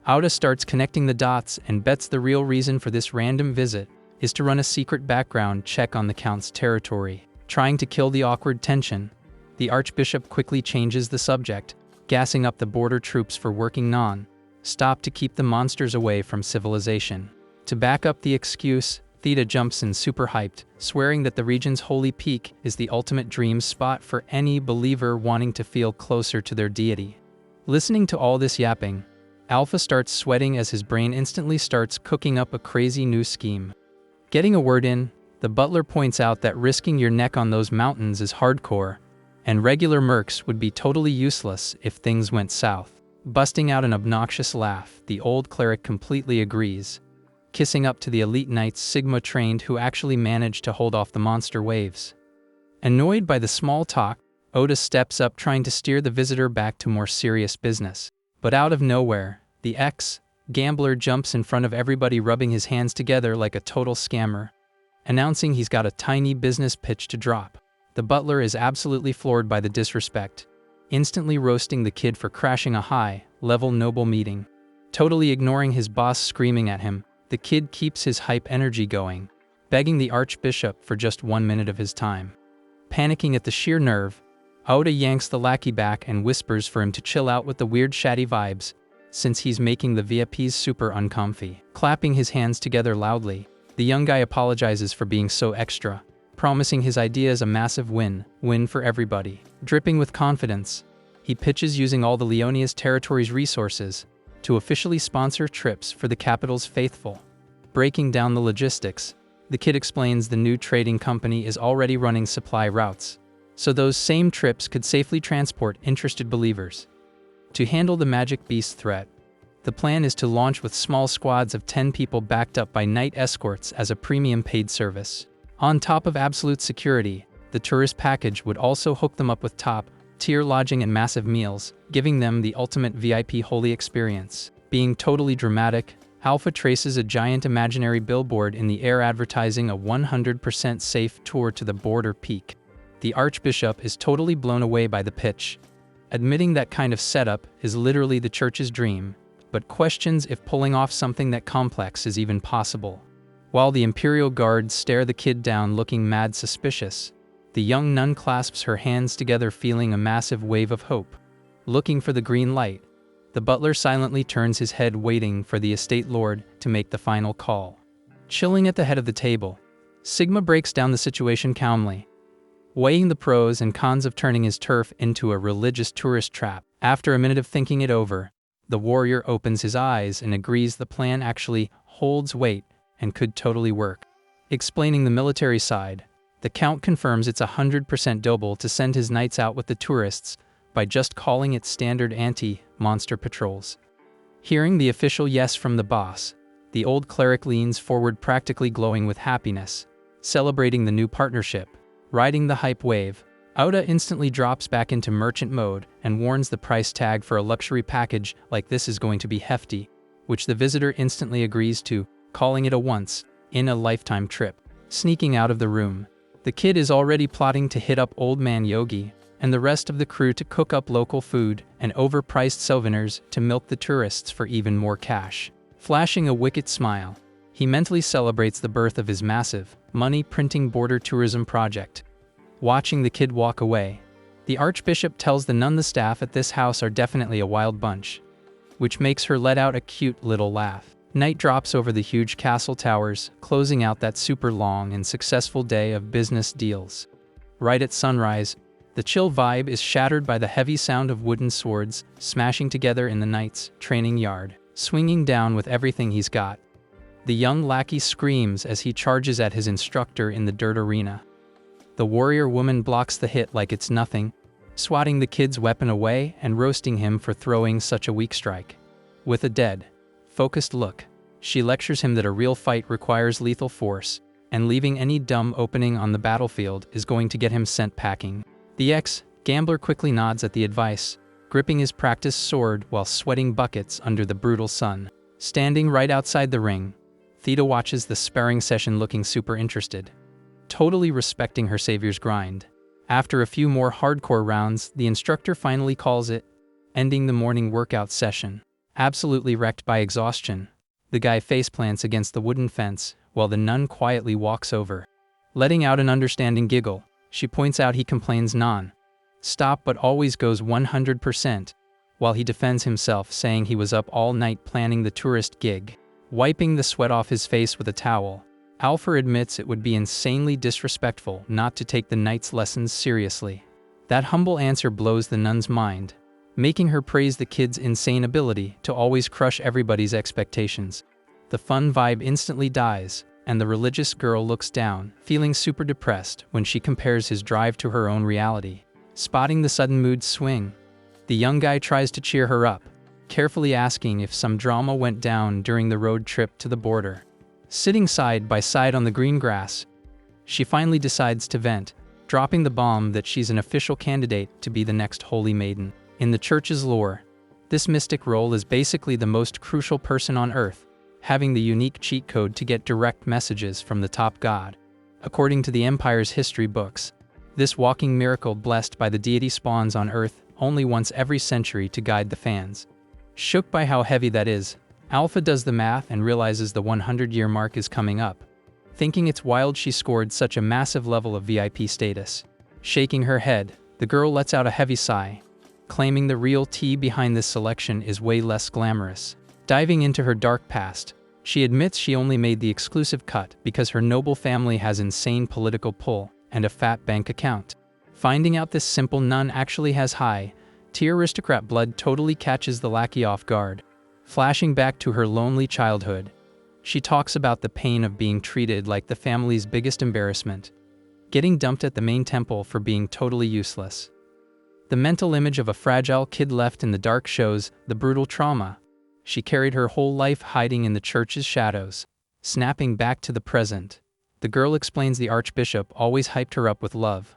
Auda starts connecting the dots and bets the real reason for this random visit is to run a secret background check on the Count's territory. Trying to kill the awkward tension, the Archbishop quickly changes the subject, gassing up the border troops for working non-stop to keep the monsters away from civilization. To back up the excuse, Theta jumps in super hyped, swearing that the region's holy peak is the ultimate dream spot for any believer wanting to feel closer to their deity. Listening to all this yapping, Alpha starts sweating as his brain instantly starts cooking up a crazy new scheme. Getting a word in, the butler points out that risking your neck on those mountains is hardcore, and regular mercs would be totally useless if things went south. Busting out an obnoxious laugh, the old cleric completely agrees, kissing up to the elite knights Sigma trained who actually managed to hold off the monster waves. Annoyed by the small talk, Oda steps up trying to steer the visitor back to more serious business. But out of nowhere, the ex-gambler jumps in front of everybody, rubbing his hands together like a total scammer, announcing he's got a tiny business pitch to drop. The butler is absolutely floored by the disrespect, instantly roasting the kid for crashing a high-level noble meeting. Totally ignoring his boss screaming at him, the kid keeps his hype energy going, begging the archbishop for just 1 minute of his time. Panicking at the sheer nerve, Oda yanks the lackey back and whispers for him to chill out with the weird shady vibes, since he's making the VIPs super uncomfy. Clapping his hands together loudly, the young guy apologizes for being so extra, promising his idea is a massive win for everybody. Dripping with confidence, he pitches using all the Leonia's territory's resources to officially sponsor trips for the capital's faithful. Breaking down the logistics, the kid explains the new trading company is already running supply routes, so those same trips could safely transport interested believers. To handle the magic beast threat, the plan is to launch with small squads of 10 people backed up by night escorts as a premium paid service. On top of absolute security, the tourist package would also hook them up with top-tier lodging and massive meals, giving them the ultimate VIP holy experience. Being totally dramatic, Alpha traces a giant imaginary billboard in the air advertising a 100% safe tour to the border peak. The archbishop is totally blown away by the pitch, admitting that kind of setup is literally the church's dream, but questions if pulling off something that complex is even possible. While the Imperial guards stare the kid down looking mad suspicious, the young nun clasps her hands together feeling a massive wave of hope. Looking for the green light, the butler silently turns his head waiting for the estate lord to make the final call. Chilling at the head of the table, Sigma breaks down the situation calmly, weighing the pros and cons of turning his turf into a religious tourist trap. After a minute of thinking it over, the warrior opens his eyes and agrees the plan actually holds weight and could totally work. Explaining the military side, the Count confirms it's 100% doable to send his knights out with the tourists by just calling it standard anti-monster patrols. Hearing the official yes from the boss, the old cleric leans forward practically glowing with happiness, celebrating the new partnership. Riding the hype wave, Auda instantly drops back into merchant mode and warns the price tag for a luxury package like this is going to be hefty, which the visitor instantly agrees to, calling it a once-in-a-lifetime trip. Sneaking out of the room, the kid is already plotting to hit up Old Man Yogi and the rest of the crew to cook up local food and overpriced souvenirs to milk the tourists for even more cash. Flashing a wicked smile, he mentally celebrates the birth of his massive, money-printing border tourism project. Watching the kid walk away, the Archbishop tells the nun the staff at this house are definitely a wild bunch, which makes her let out a cute little laugh. Night drops over the huge castle towers, closing out that super long and successful day of business deals. Right at sunrise, the chill vibe is shattered by the heavy sound of wooden swords smashing together in the knight's training yard, swinging down with everything he's got. The young lackey screams as he charges at his instructor in the dirt arena. The warrior woman blocks the hit like it's nothing, swatting the kid's weapon away and roasting him for throwing such a weak strike. With a dead, focused look, she lectures him that a real fight requires lethal force, and leaving any dumb opening on the battlefield is going to get him sent packing. The ex-gambler quickly nods at the advice, gripping his practiced sword while sweating buckets under the brutal sun. Standing right outside the ring, Theta watches the sparring session looking super interested, totally respecting her savior's grind. After a few more hardcore rounds, the instructor finally calls it, ending the morning workout session. Absolutely wrecked by exhaustion, the guy faceplants against the wooden fence while the nun quietly walks over. Letting out an understanding giggle, she points out he complains non-stop but always goes 100%, while he defends himself saying he was up all night planning the tourist gig. Wiping the sweat off his face with a towel, Alpha admits it would be insanely disrespectful not to take the knight's lessons seriously. That humble answer blows the nun's mind, making her praise the kid's insane ability to always crush everybody's expectations. The fun vibe instantly dies, and the religious girl looks down, feeling super depressed when she compares his drive to her own reality. Spotting the sudden mood swing, the young guy tries to cheer her up, carefully asking if some drama went down during the road trip to the border. Sitting side by side on the green grass, she finally decides to vent, dropping the bomb that she's an official candidate to be the next holy maiden. In the church's lore, this mystic role is basically the most crucial person on earth, having the unique cheat code to get direct messages from the top god. According to the Empire's history books, this walking miracle blessed by the deity spawns on earth only once every century to guide the fans. Shook by how heavy that is, Alpha does the math and realizes the 100-year mark is coming up. Thinking it's wild she scored such a massive level of VIP status. Shaking her head, the girl lets out a heavy sigh, claiming the real tea behind this selection is way less glamorous. Diving into her dark past, she admits she only made the exclusive cut because her noble family has insane political pull and a fat bank account. Finding out this simple nun actually has high-tier aristocrat blood totally catches the lackey off guard. Flashing back to her lonely childhood, she talks about the pain of being treated like the family's biggest embarrassment, getting dumped at the main temple for being totally useless. The mental image of a fragile kid left in the dark shows the brutal trauma she carried her whole life hiding in the church's shadows. Snapping back to the present, the girl explains the Archbishop always hyped her up with love,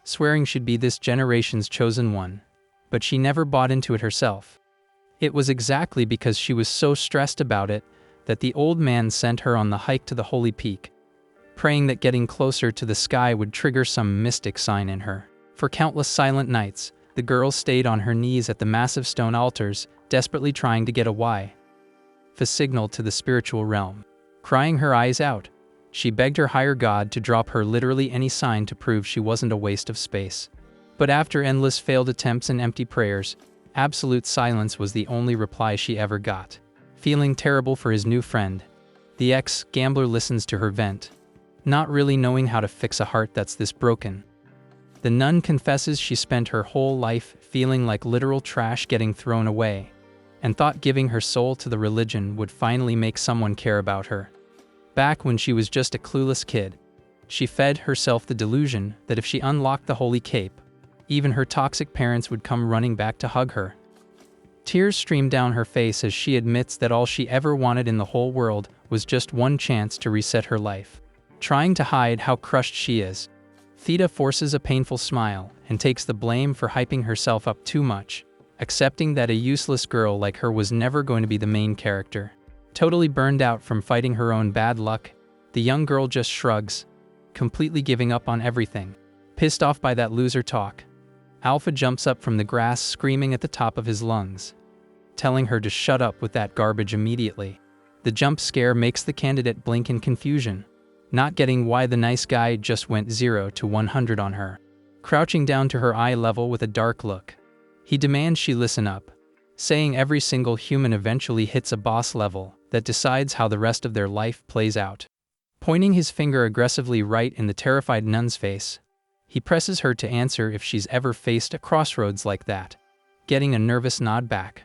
swearing she'd be this generation's chosen one, but she never bought into it herself. It was exactly because she was so stressed about it that the old man sent her on the hike to the holy peak, praying that getting closer to the sky would trigger some mystic sign in her. For countless silent nights, The girl stayed on her knees at the massive stone altars, desperately trying to get a signal to the spiritual realm. Crying her eyes out, she begged her higher god to drop her literally any sign to prove she wasn't a waste of space. But after endless failed attempts and empty prayers, absolute silence was the only reply she ever got. Feeling terrible for his new friend, the ex-gambler listens to her vent, not really knowing how to fix a heart that's this broken. The nun confesses she spent her whole life feeling like literal trash getting thrown away, and thought giving her soul to the religion would finally make someone care about her. Back when she was just a clueless kid, she fed herself the delusion that if she unlocked the holy cape, even her toxic parents would come running back to hug her. Tears stream down her face as she admits that all she ever wanted in the whole world was just one chance to reset her life. Trying to hide how crushed she is, Theta forces a painful smile and takes the blame for hyping herself up too much, accepting that a useless girl like her was never going to be the main character. Totally burned out from fighting her own bad luck, the young girl just shrugs, completely giving up on everything. Pissed off by that loser talk, Alpha jumps up from the grass screaming at the top of his lungs, telling her to shut up with that garbage immediately. The jump scare makes the candidate blink in confusion, not getting why the nice guy just went 0 to 100 on her. Crouching down to her eye level with a dark look, he demands she listen up, saying every single human eventually hits a boss level that decides how the rest of their life plays out. Pointing his finger aggressively right in the terrified nun's face, he presses her to answer if she's ever faced a crossroads like that, getting a nervous nod back.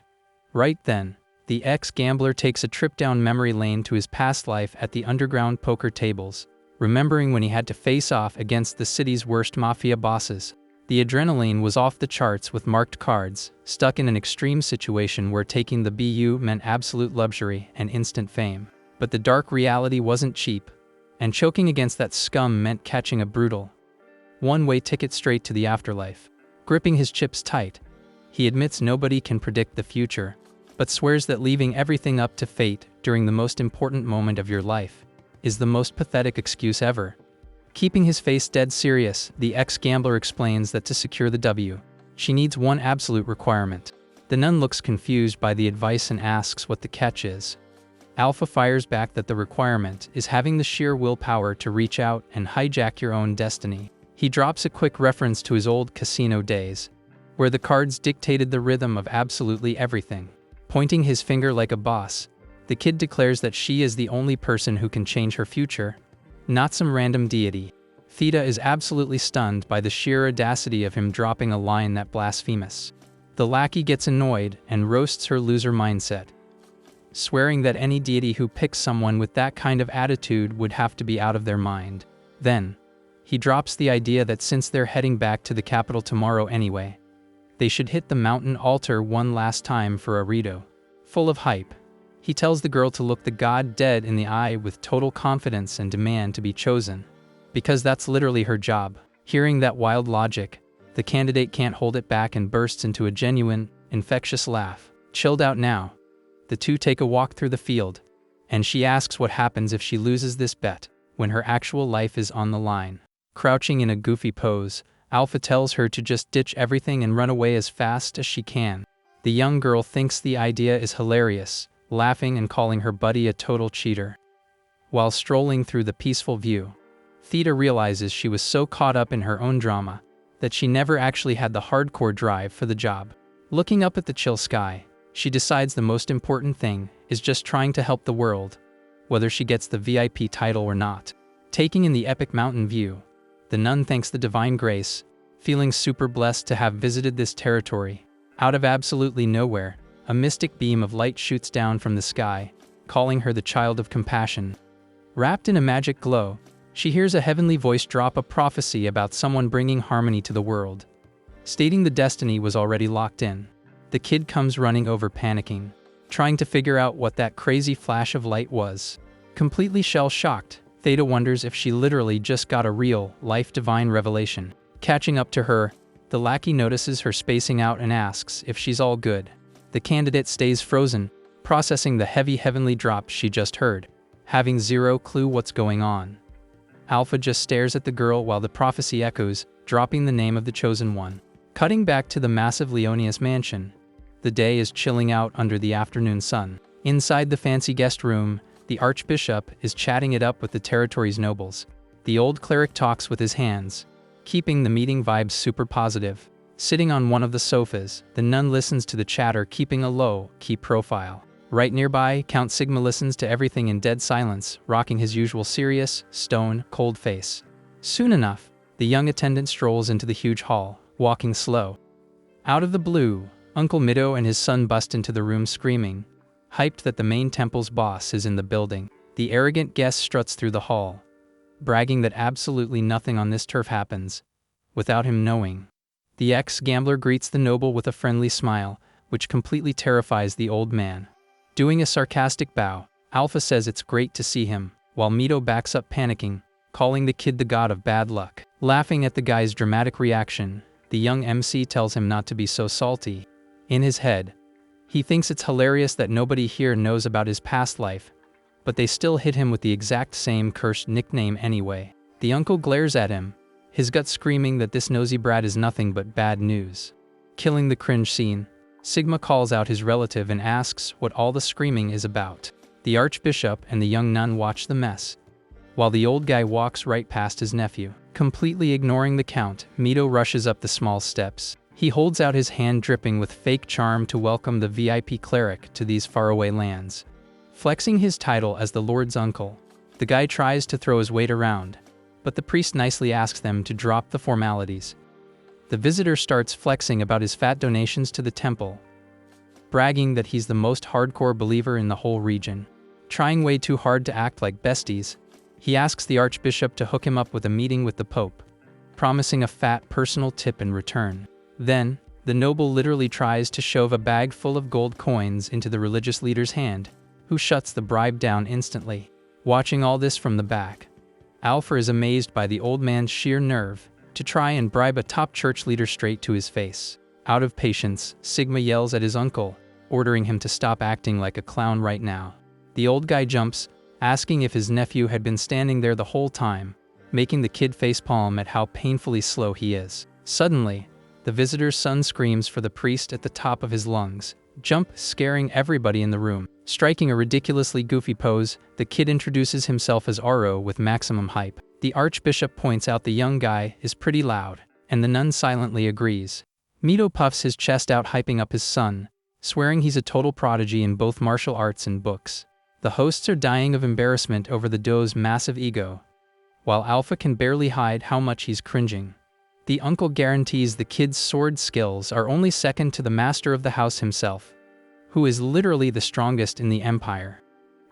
Right then, the ex-gambler takes a trip down memory lane to his past life at the underground poker tables, remembering when he had to face off against the city's worst mafia bosses. The adrenaline was off the charts with marked cards, stuck in an extreme situation where taking the BU meant absolute luxury and instant fame. But the dark reality wasn't cheap, and choking against that scum meant catching a brutal, one-way ticket straight to the afterlife. Gripping his chips tight, he admits nobody can predict the future, but swears that leaving everything up to fate during the most important moment of your life is the most pathetic excuse ever. Keeping his face dead serious, the ex-gambler explains that to secure the W, she needs one absolute requirement. The nun looks confused by the advice and asks what the catch is. Alpha fires back that the requirement is having the sheer willpower to reach out and hijack your own destiny. He drops a quick reference to his old casino days, where the cards dictated the rhythm of absolutely everything. Pointing his finger like a boss, the kid declares that she is the only person who can change her future, not some random deity. Theta is absolutely stunned by the sheer audacity of him dropping a line that blasphemous. The lackey gets annoyed and roasts her loser mindset, swearing that any deity who picks someone with that kind of attitude would have to be out of their mind. Then, he drops the idea that since they're heading back to the capital tomorrow anyway, they should hit the mountain altar one last time for a rito. Full of hype, he tells the girl to look the god dead in the eye with total confidence and demand to be chosen, because that's literally her job. Hearing that wild logic, the candidate can't hold it back and bursts into a genuine, infectious laugh. Chilled out now, the two take a walk through the field, and she asks what happens if she loses this bet, when her actual life is on the line. Crouching in a goofy pose, Alpha tells her to just ditch everything and run away as fast as she can. The young girl thinks the idea is hilarious, laughing and calling her buddy a total cheater. While strolling through the peaceful view, Theta realizes she was so caught up in her own drama that she never actually had the hardcore drive for the job. Looking up at the chill sky, she decides the most important thing is just trying to help the world, whether she gets the VIP title or not. Taking in the epic mountain view, the nun thanks the divine grace, feeling super blessed to have visited this territory. Out of absolutely nowhere, a mystic beam of light shoots down from the sky, calling her the child of compassion. Wrapped in a magic glow, she hears a heavenly voice drop a prophecy about someone bringing harmony to the world, stating the destiny was already locked in. The kid comes running over panicking, trying to figure out what that crazy flash of light was. Completely shell-shocked, Theta wonders if she literally just got a real-life divine revelation. Catching up to her, the lackey notices her spacing out and asks if she's all good. The candidate stays frozen, processing the heavy heavenly drop she just heard, having zero clue what's going on. Alpha just stares at the girl while the prophecy echoes, dropping the name of the chosen one. Cutting back to the massive Leonius mansion. The day is chilling out under the afternoon sun. Inside the fancy guest room, the archbishop is chatting it up with the territory's nobles. The old cleric talks with his hands, keeping the meeting vibes super positive. Sitting on one of the sofas, the nun listens to the chatter, keeping a low-key profile. Right nearby, Count Sigma listens to everything in dead silence, rocking his usual serious, stone-cold face. Soon enough, the young attendant strolls into the huge hall, walking slow. Out of the blue, Uncle Mido and his son bust into the room screaming, hyped that the main temple's boss is in the building. The arrogant guest struts through the hall, bragging that absolutely nothing on this turf happens without him knowing. The ex-gambler greets the noble with a friendly smile, which completely terrifies the old man. Doing a sarcastic bow, Alpha says it's great to see him, while Mido backs up panicking, calling the kid the god of bad luck. Laughing at the guy's dramatic reaction, the young MC tells him not to be so salty. In his head, he thinks it's hilarious that nobody here knows about his past life, but they still hit him with the exact same cursed nickname anyway. The uncle glares at him, his gut screaming that this nosy brat is nothing but bad news. Killing the cringe scene, Sigma calls out his relative and asks what all the screaming is about. The archbishop and the young nun watch the mess, while the old guy walks right past his nephew. Completely ignoring the count, Mido rushes up the small steps. He holds out his hand dripping with fake charm to welcome the VIP cleric to these faraway lands. Flexing his title as the Lord's uncle, the guy tries to throw his weight around, but the priest nicely asks them to drop the formalities. The visitor starts flexing about his fat donations to the temple, bragging that he's the most hardcore believer in the whole region. Trying way too hard to act like besties, he asks the archbishop to hook him up with a meeting with the pope, promising a fat personal tip in return. Then, the noble literally tries to shove a bag full of gold coins into the religious leader's hand, who shuts the bribe down instantly. Watching all this from the back, Alpha is amazed by the old man's sheer nerve to try and bribe a top church leader straight to his face. Out of patience, Sigma yells at his uncle, ordering him to stop acting like a clown right now. The old guy jumps, asking if his nephew had been standing there the whole time, making the kid facepalm at how painfully slow he is. Suddenly, the visitor's son screams for the priest at the top of his lungs, scaring everybody in the room. Striking a ridiculously goofy pose, the kid introduces himself as Aro with maximum hype. The archbishop points out the young guy is pretty loud, and the nun silently agrees. Mido puffs his chest out, hyping up his son, swearing he's a total prodigy in both martial arts and books. The hosts are dying of embarrassment over the doe's massive ego, while Alpha can barely hide how much he's cringing. The uncle guarantees the kid's sword skills are only second to the master of the house himself, who is literally the strongest in the empire.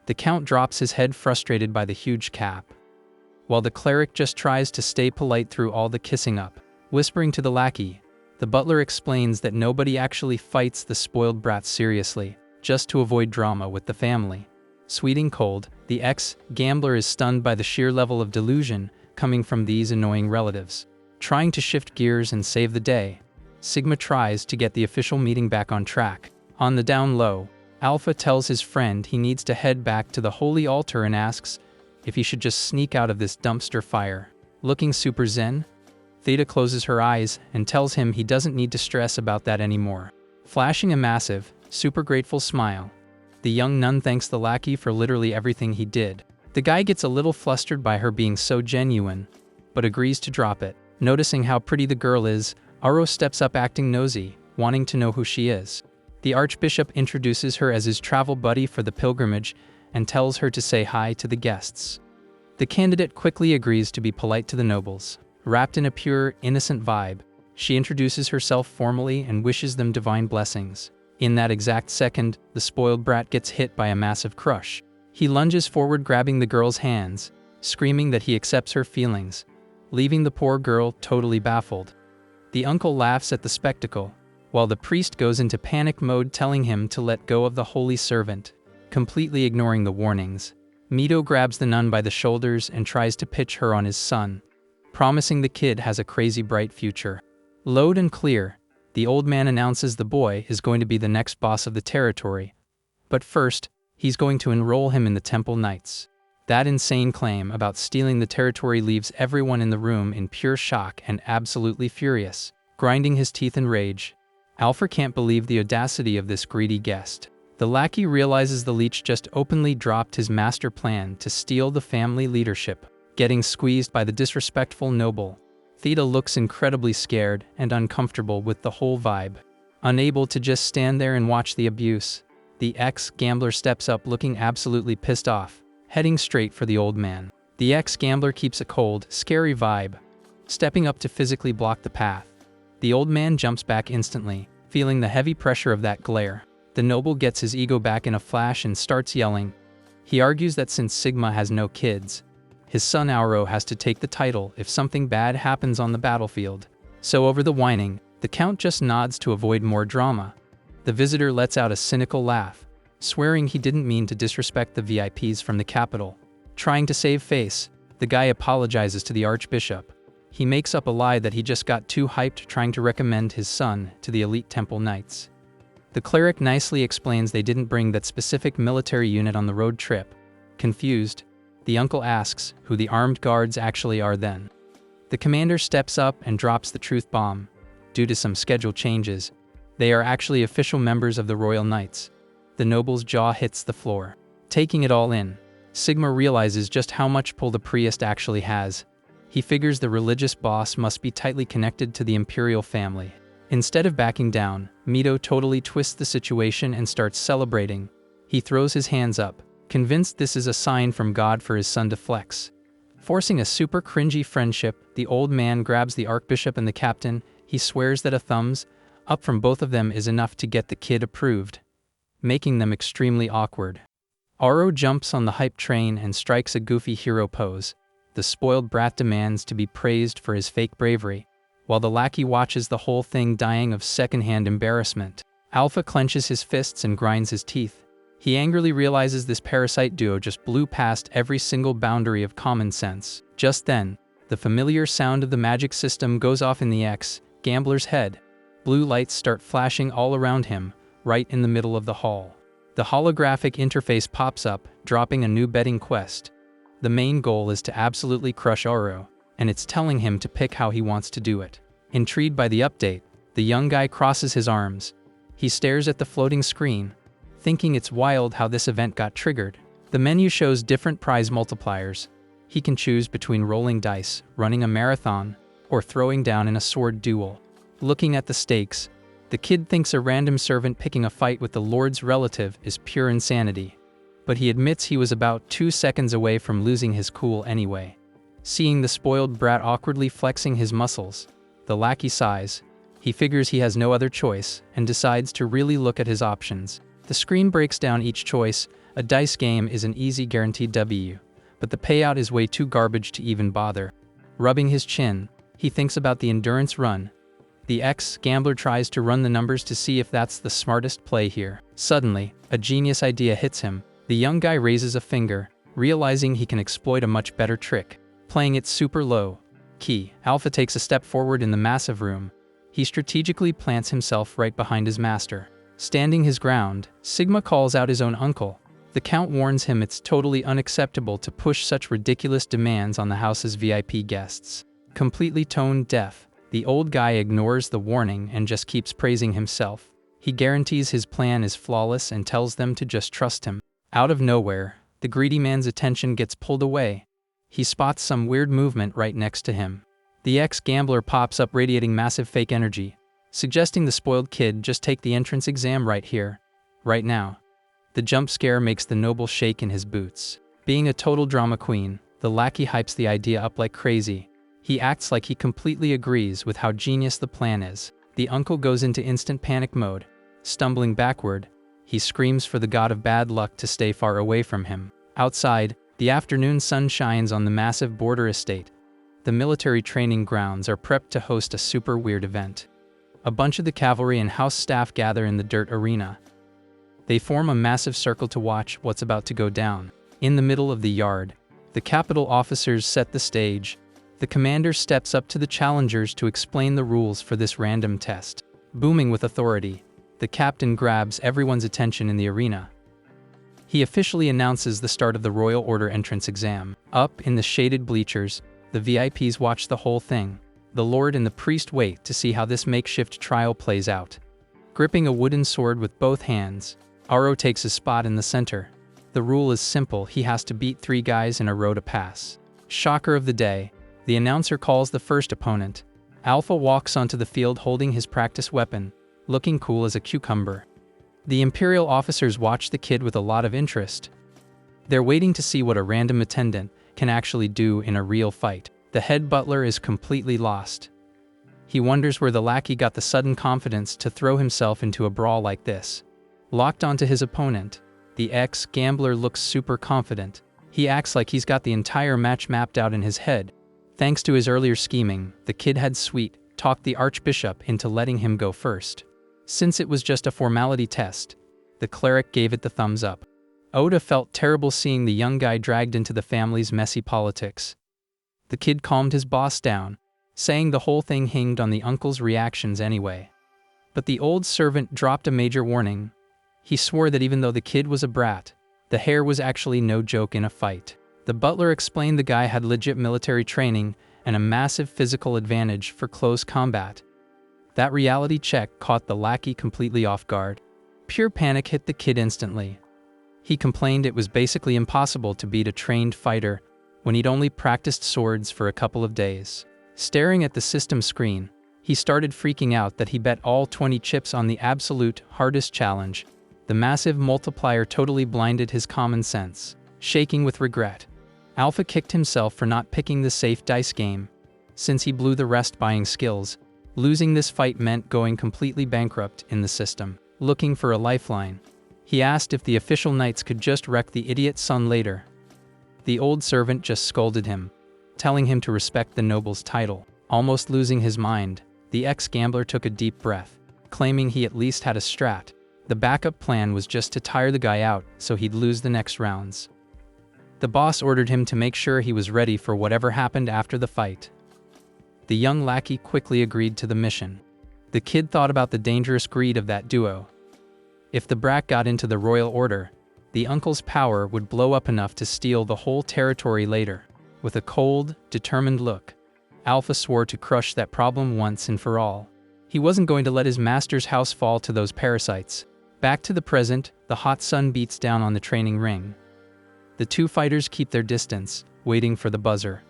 The count drops his head, frustrated by the huge cap, while the cleric just tries to stay polite through all the kissing up. Whispering to the lackey, the butler explains that nobody actually fights the spoiled brats seriously, just to avoid drama with the family. Sweet and cold, the ex-gambler is stunned by the sheer level of delusion coming from these annoying relatives. Trying to shift gears and save the day, Sigma tries to get the official meeting back on track. On the down low, Alpha tells his friend he needs to head back to the holy altar and asks if he should just sneak out of this dumpster fire. Looking super zen, Theta closes her eyes and tells him he doesn't need to stress about that anymore. Flashing a massive, super grateful smile, the young nun thanks the lackey for literally everything he did. The guy gets a little flustered by her being so genuine, but agrees to drop it. Noticing how pretty the girl is, Aro steps up acting nosy, wanting to know who she is. The archbishop introduces her as his travel buddy for the pilgrimage and tells her to say hi to the guests. The candidate quickly agrees to be polite to the nobles. Wrapped in a pure, innocent vibe, she introduces herself formally and wishes them divine blessings. In that exact second, the spoiled brat gets hit by a massive crush. He lunges forward, grabbing the girl's hands, screaming that he accepts her feelings, leaving the poor girl totally baffled. The uncle laughs at the spectacle, while the priest goes into panic mode, telling him to let go of the holy servant. Completely ignoring the warnings, Mido grabs the nun by the shoulders and tries to pitch her on his son, promising the kid has a crazy bright future. Loud and clear, the old man announces the boy is going to be the next boss of the territory, but first, he's going to enroll him in the Temple Knights. That insane claim about stealing the territory leaves everyone in the room in pure shock and absolutely furious. grinding his teeth in rage. Alfred can't believe the audacity of this greedy guest. The lackey realizes the leech just openly dropped his master plan to steal the family leadership. Getting squeezed by the disrespectful noble, Theta looks incredibly scared and uncomfortable with the whole vibe. Unable to just stand there and watch the abuse, the ex-gambler steps up looking absolutely pissed off, heading straight for the old man. The ex-gambler keeps a cold, scary vibe, stepping up to physically block the path. The old man jumps back instantly, feeling the heavy pressure of that glare. The noble gets his ego back in a flash and starts yelling. He argues that since Sigma has no kids, his son Auro has to take the title if something bad happens on the battlefield. So over the whining, the count just nods to avoid more drama. The visitor lets out a cynical laugh, swearing he didn't mean to disrespect the VIPs from the capital. Trying to save face, the guy apologizes to the archbishop. He makes up a lie that he just got too hyped trying to recommend his son to the elite temple knights. The cleric nicely explains they didn't bring that specific military unit on the road trip. Confused, the uncle asks who the armed guards actually are then. The commander steps up and drops the truth bomb. Due to some schedule changes, they are actually official members of the Royal Knights. The noble's jaw hits the floor. Taking it all in, Sigma realizes just how much pull the priest actually has. He figures the religious boss must be tightly connected to the imperial family. Instead of backing down, Mito totally twists the situation and starts celebrating. He throws his hands up, convinced this is a sign from God for his son to flex. Forcing a super cringy friendship, the old man grabs the archbishop and the captain. He swears that a thumbs up from both of them is enough to get the kid approved, making them extremely awkward. Auro jumps on the hype train and strikes a goofy hero pose. The spoiled brat demands to be praised for his fake bravery, while the lackey watches the whole thing dying of secondhand embarrassment. Alpha clenches his fists and grinds his teeth. He angrily realizes this parasite duo just blew past every single boundary of common sense. Just then, the familiar sound of the magic system goes off in the ex-gambler's head. Blue lights start flashing all around him, right in the middle of the hall. The holographic interface pops up, dropping a new betting quest. The main goal is to absolutely crush Auro, and it's telling him to pick how he wants to do it. Intrigued by the update, the young guy crosses his arms. He stares at the floating screen, thinking it's wild how this event got triggered. The menu shows different prize multipliers. He can choose between rolling dice, running a marathon, or throwing down in a sword duel. Looking at the stakes, the kid thinks a random servant picking a fight with the Lord's relative is pure insanity. But he admits he was about 2 seconds away from losing his cool anyway. Seeing the spoiled brat awkwardly flexing his muscles, the lackey sighs. He figures he has no other choice and decides to really look at his options. The screen breaks down each choice. A dice game is an easy guaranteed W, but the payout is way too garbage to even bother. Rubbing his chin, he thinks about the endurance run. The ex-gambler tries to run the numbers to see if that's the smartest play here. Suddenly, a genius idea hits him. The young guy raises a finger, realizing he can exploit a much better trick. Playing it super low key, Alpha takes a step forward in the massive room. He strategically plants himself right behind his master. Standing his ground, Sigma calls out his own uncle. The Count warns him it's totally unacceptable to push such ridiculous demands on the house's VIP guests. Completely tone deaf, the old guy ignores the warning and just keeps praising himself. He guarantees his plan is flawless and tells them to just trust him. Out of nowhere, the greedy man's attention gets pulled away. He spots some weird movement right next to him. The ex-gambler pops up radiating massive fake energy, suggesting the spoiled kid just take the entrance exam right here, right now. The jump scare makes the noble shake in his boots. Being a total drama queen, the lackey hypes the idea up like crazy. He acts like he completely agrees with how genius the plan is. The uncle goes into instant panic mode. Stumbling backward, he screams for the god of bad luck to stay far away from him. Outside, the afternoon sun shines on the massive border estate. The military training grounds are prepped to host a super weird event. A bunch of the cavalry and house staff gather in the dirt arena. They form a massive circle to watch what's about to go down. In the middle of the yard, the capital officers set the stage. The commander steps up to the challengers to explain the rules for this random test. Booming with authority, the captain grabs everyone's attention in the arena. He officially announces the start of the Royal Order entrance exam. Up in the shaded bleachers, the VIPs watch the whole thing. The Lord and the priest wait to see how this makeshift trial plays out. Gripping a wooden sword with both hands, Aro takes his spot in the center. The rule is simple, he has to beat 3 guys in a row to pass. Shocker of the day, the announcer calls the first opponent. Alpha walks onto the field holding his practice weapon, looking cool as a cucumber. The Imperial officers watch the kid with a lot of interest. They're waiting to see what a random attendant can actually do in a real fight. The head butler is completely lost. He wonders where the lackey got the sudden confidence to throw himself into a brawl like this. Locked onto his opponent, the ex-gambler looks super confident. He acts like he's got the entire match mapped out in his head. Thanks to his earlier scheming, the kid had talked the archbishop into letting him go first. Since it was just a formality test, the cleric gave it the thumbs up. Oda felt terrible seeing the young guy dragged into the family's messy politics. The kid calmed his boss down, saying the whole thing hinged on the uncle's reactions anyway. But the old servant dropped a major warning. He swore that even though the kid was a brat, the hair was actually no joke in a fight. The butler explained the guy had legit military training and a massive physical advantage for close combat. That reality check caught the lackey completely off guard. Pure panic hit the kid instantly. He complained it was basically impossible to beat a trained fighter when he'd only practiced swords for a couple of days. Staring at the system screen, he started freaking out that he bet all 20 chips on the absolute hardest challenge. The massive multiplier totally blinded his common sense. Shaking with regret, Alpha kicked himself for not picking the safe dice game. Since he blew the rest buying skills, losing this fight meant going completely bankrupt in the system. Looking for a lifeline, he asked if the official knights could just wreck the idiot's son later. The old servant just scolded him, telling him to respect the noble's title. Almost losing his mind, the ex-gambler took a deep breath, claiming he at least had a strat. The backup plan was just to tire the guy out so he'd lose the next rounds. The boss ordered him to make sure he was ready for whatever happened after the fight. The young lackey quickly agreed to the mission. The kid thought about the dangerous greed of that duo. If the brat got into the royal order, the uncle's power would blow up enough to steal the whole territory later. With a cold, determined look, Alpha swore to crush that problem once and for all. He wasn't going to let his master's house fall to those parasites. Back to the present, the hot sun beats down on the training ring. The 2 fighters keep their distance, waiting for the buzzer.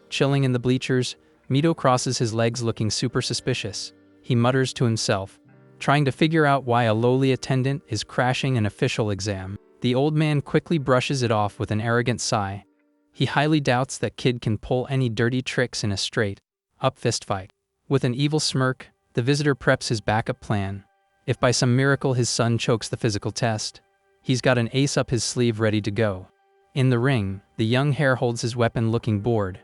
Chilling in the bleachers, Mito crosses his legs looking super suspicious. He mutters to himself, trying to figure out why a lowly attendant is crashing an official exam. The old man quickly brushes it off with an arrogant sigh. He highly doubts that kid can pull any dirty tricks in a straight-up fistfight. With an evil smirk, the visitor preps his backup plan. If by some miracle his son chokes the physical test, he's got an ace up his sleeve ready to go. In the ring, the young heir holds his weapon looking bored.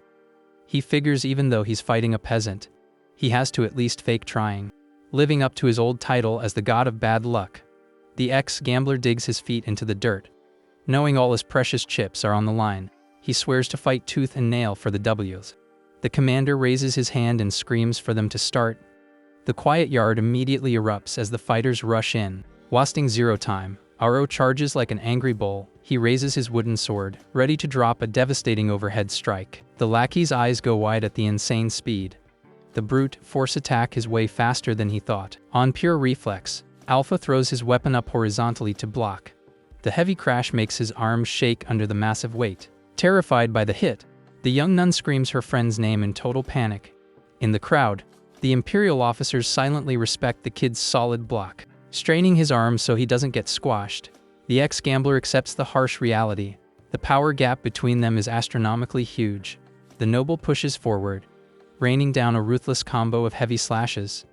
He figures even though he's fighting a peasant, he has to at least fake trying, living up to his old title as the god of bad luck. The ex-gambler digs his feet into the dirt. Knowing all his precious chips are on the line, he swears to fight tooth and nail for the W's. The commander raises his hand and screams for them to start. The quiet yard immediately erupts as the fighters rush in. Wasting zero time, Aro charges like an angry bull. He raises his wooden sword, ready to drop a devastating overhead strike. The lackey's eyes go wide at the insane speed. The brute force attack his way faster than he thought. On pure reflex, Alpha throws his weapon up horizontally to block. The heavy crash makes his arms shake under the massive weight. Terrified by the hit, the young nun screams her friend's name in total panic. In the crowd, the Imperial officers silently respect the kid's solid block. Straining his arms so he doesn't get squashed, the ex-gambler accepts the harsh reality. The power gap between them is astronomically huge. The noble pushes forward, raining down a ruthless combo of heavy slashes.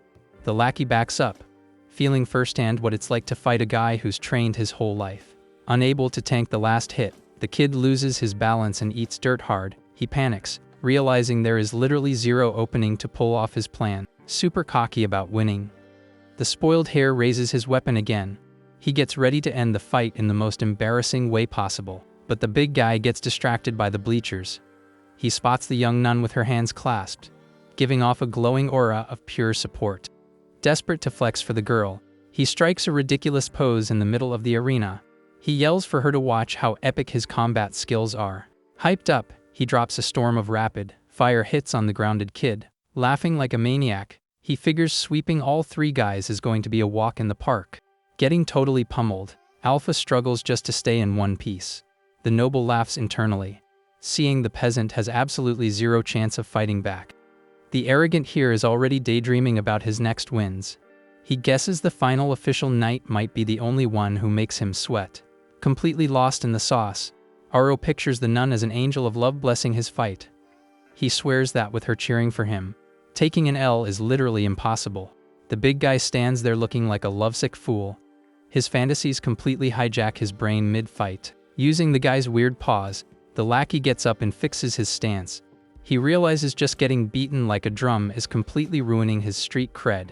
The lackey backs up, feeling firsthand what it's like to fight a guy who's trained his whole life. Unable to tank the last hit, the kid loses his balance and eats dirt hard. He panics, realizing there is literally zero opening to pull off his plan. Super cocky about winning, the spoiled heir raises his weapon again. He gets ready to end the fight in the most embarrassing way possible, but the big guy gets distracted by the bleachers. He spots the young nun with her hands clasped, giving off a glowing aura of pure support. Desperate to flex for the girl, he strikes a ridiculous pose in the middle of the arena. He yells for her to watch how epic his combat skills are. Hyped up, he drops a storm of rapid-fire hits on the grounded kid, Laughing like a maniac, he figures sweeping all three guys is going to be a walk in the park. Getting totally pummeled, Alpha struggles just to stay in one piece. The noble laughs internally, seeing the peasant has absolutely zero chance of fighting back. The arrogant here is already daydreaming about his next wins. He guesses the final official knight might be the only one who makes him sweat. Completely lost in the sauce, Aro pictures the nun as an angel of love blessing his fight. He swears that with her cheering for him, taking an L is literally impossible. The big guy stands there looking like a lovesick fool. His fantasies completely hijack his brain mid-fight. Using the guy's weird pause, the lackey gets up and fixes his stance. He realizes just getting beaten like a drum is completely ruining his street cred.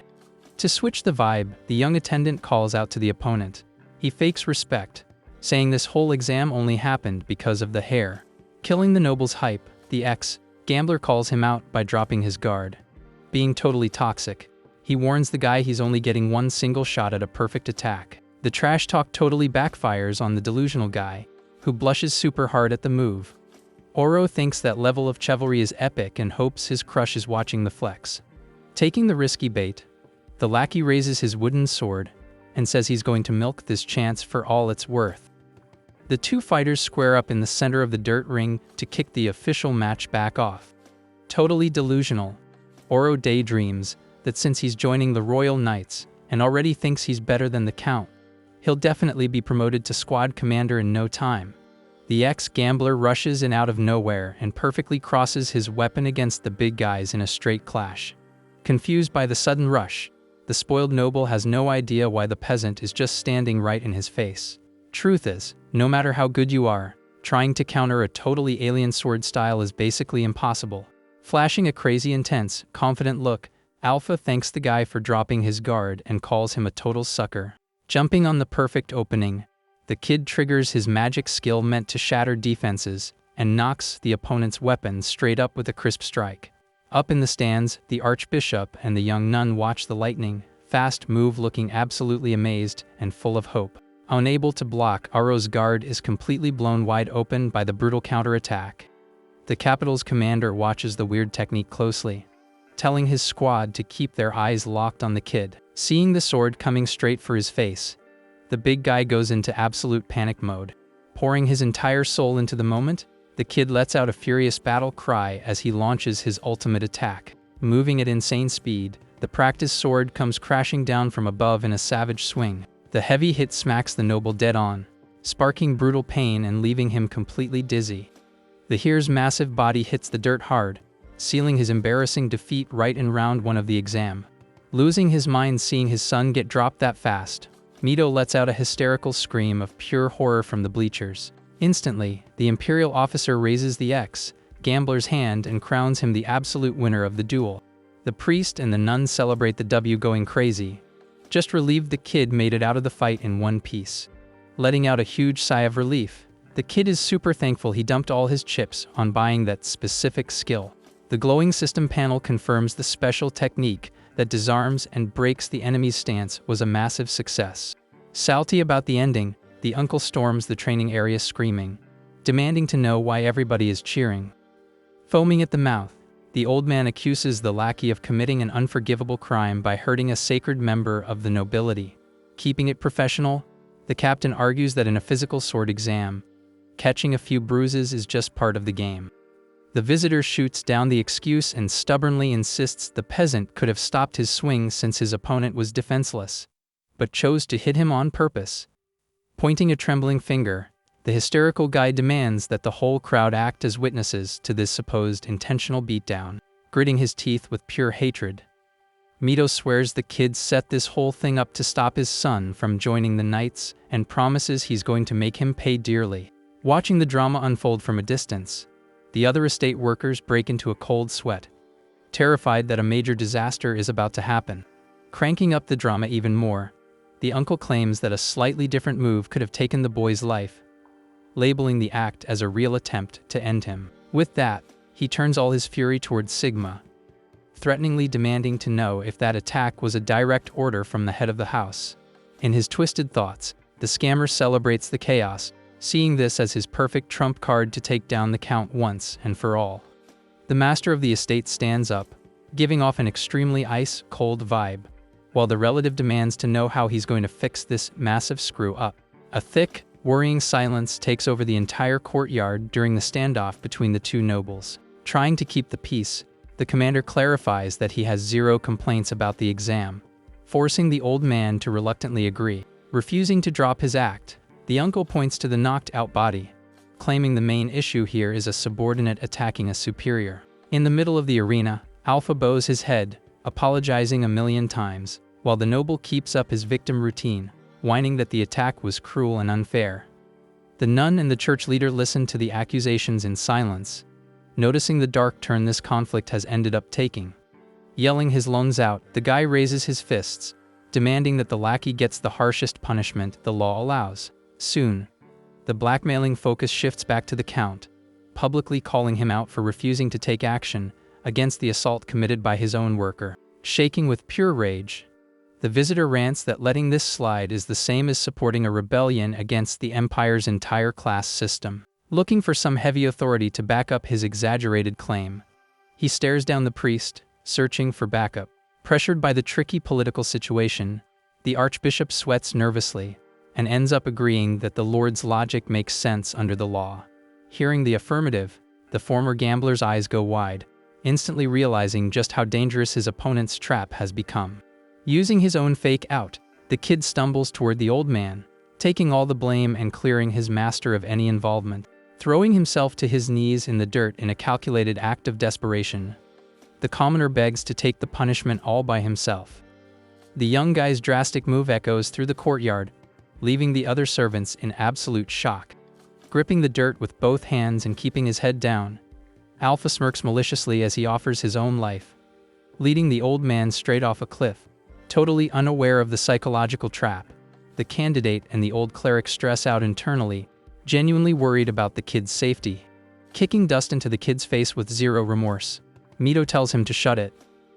To switch the vibe, the young attendant calls out to the opponent. He fakes respect, saying this whole exam only happened because of the hair. Killing the noble's hype, the ex-gambler calls him out by dropping his guard. Being totally toxic, he warns the guy he's only getting one single shot at a perfect attack. The trash talk totally backfires on the delusional guy, who blushes super hard at the move. Oro thinks that level of chivalry is epic and hopes his crush is watching the flex. Taking the risky bait, the lackey raises his wooden sword and says he's going to milk this chance for all it's worth. The two fighters square up in the center of the dirt ring to kick the official match back off. Totally delusional, Oro daydreams that since he's joining the Royal Knights and already thinks he's better than the Count, he'll definitely be promoted to squad commander in no time. The ex-gambler rushes in out of nowhere and perfectly crosses his weapon against the big guys in a straight clash. Confused by the sudden rush, the spoiled noble has no idea why the peasant is just standing right in his face. Truth is, no matter how good you are, trying to counter a totally alien sword style is basically impossible. Flashing a crazy intense, confident look, Alpha thanks the guy for dropping his guard and calls him a total sucker. Jumping on the perfect opening, the kid triggers his magic skill meant to shatter defenses and knocks the opponent's weapon straight up with a crisp strike. Up in the stands, the archbishop and the young nun watch the lightning fast move, looking absolutely amazed and full of hope. Unable to block, Aro's guard is completely blown wide open by the brutal counterattack. The capital's commander watches the weird technique closely, telling his squad to keep their eyes locked on the kid. Seeing the sword coming straight for his face, the big guy goes into absolute panic mode. Pouring his entire soul into the moment, the kid lets out a furious battle cry as he launches his ultimate attack. Moving at insane speed, the practiced sword comes crashing down from above in a savage swing. The heavy hit smacks the noble dead on, sparking brutal pain and leaving him completely dizzy. The hero's massive body hits the dirt hard, sealing his embarrassing defeat right in round one of the exam. Losing his mind seeing his son get dropped that fast, Mito lets out a hysterical scream of pure horror from the bleachers. Instantly, the Imperial officer raises the ex-gambler's hand and crowns him the absolute winner of the duel. The priest and the nun celebrate the W, going crazy. Just relieved the kid made it out of the fight in one piece. Letting out a huge sigh of relief, the kid is super thankful he dumped all his chips on buying that specific skill. The glowing system panel confirms the special technique that disarms and breaks the enemy's stance was a massive success. Salty about the ending, the uncle storms the training area screaming, demanding to know why everybody is cheering. Foaming at the mouth, the old man accuses the lackey of committing an unforgivable crime by hurting a sacred member of the nobility. Keeping it professional, the captain argues that in a physical sword exam, catching a few bruises is just part of the game. The visitor shoots down the excuse and stubbornly insists the peasant could have stopped his swing since his opponent was defenseless, but chose to hit him on purpose. Pointing a trembling finger, the hysterical guy demands that the whole crowd act as witnesses to this supposed intentional beatdown. Gritting his teeth with pure hatred, Mito swears the kid set this whole thing up to stop his son from joining the knights and promises he's going to make him pay dearly. Watching the drama unfold from a distance, the other estate workers break into a cold sweat, terrified that a major disaster is about to happen. Cranking up the drama even more, the uncle claims that a slightly different move could have taken the boy's life, labeling the act as a real attempt to end him. With that, he turns all his fury towards Sigma, threateningly demanding to know if that attack was a direct order from the head of the house. In his twisted thoughts, the scammer celebrates the chaos, seeing this as his perfect trump card to take down the Count once and for all. The master of the estate stands up, giving off an extremely ice-cold vibe, while the relative demands to know how he's going to fix this massive screw-up. A thick, worrying silence takes over the entire courtyard during the standoff between the two nobles. Trying to keep the peace, the commander clarifies that he has zero complaints about the exam, forcing the old man to reluctantly agree. Refusing to drop his act, the uncle points to the knocked-out body, claiming the main issue here is a subordinate attacking a superior. In the middle of the arena, Alpha bows his head, apologizing a million times, while the noble keeps up his victim routine, whining that the attack was cruel and unfair. The nun and the church leader listen to the accusations in silence, noticing the dark turn this conflict has ended up taking. Yelling his lungs out, the guy raises his fists, demanding that the lackey gets the harshest punishment the law allows. Soon, the blackmailing focus shifts back to the count, publicly calling him out for refusing to take action against the assault committed by his own worker. Shaking with pure rage, the visitor rants that letting this slide is the same as supporting a rebellion against the Empire's entire class system. Looking for some heavy authority to back up his exaggerated claim, he stares down the priest, searching for backup. Pressured by the tricky political situation, the archbishop sweats nervously and ends up agreeing that the Lord's logic makes sense under the law. Hearing the affirmative, the former gambler's eyes go wide, instantly realizing just how dangerous his opponent's trap has become. Using his own fake out, the kid stumbles toward the old man, taking all the blame and clearing his master of any involvement. Throwing himself to his knees in the dirt in a calculated act of desperation, the commoner begs to take the punishment all by himself. The young guy's drastic move echoes through the courtyard, leaving the other servants in absolute shock. Gripping the dirt with both hands and keeping his head down, Alpha smirks maliciously as he offers his own life, leading the old man straight off a cliff. Totally unaware of the psychological trap, the candidate and the old cleric stress out internally, genuinely worried about the kid's safety. Kicking dust into the kid's face with zero remorse, Mito tells him to shut it,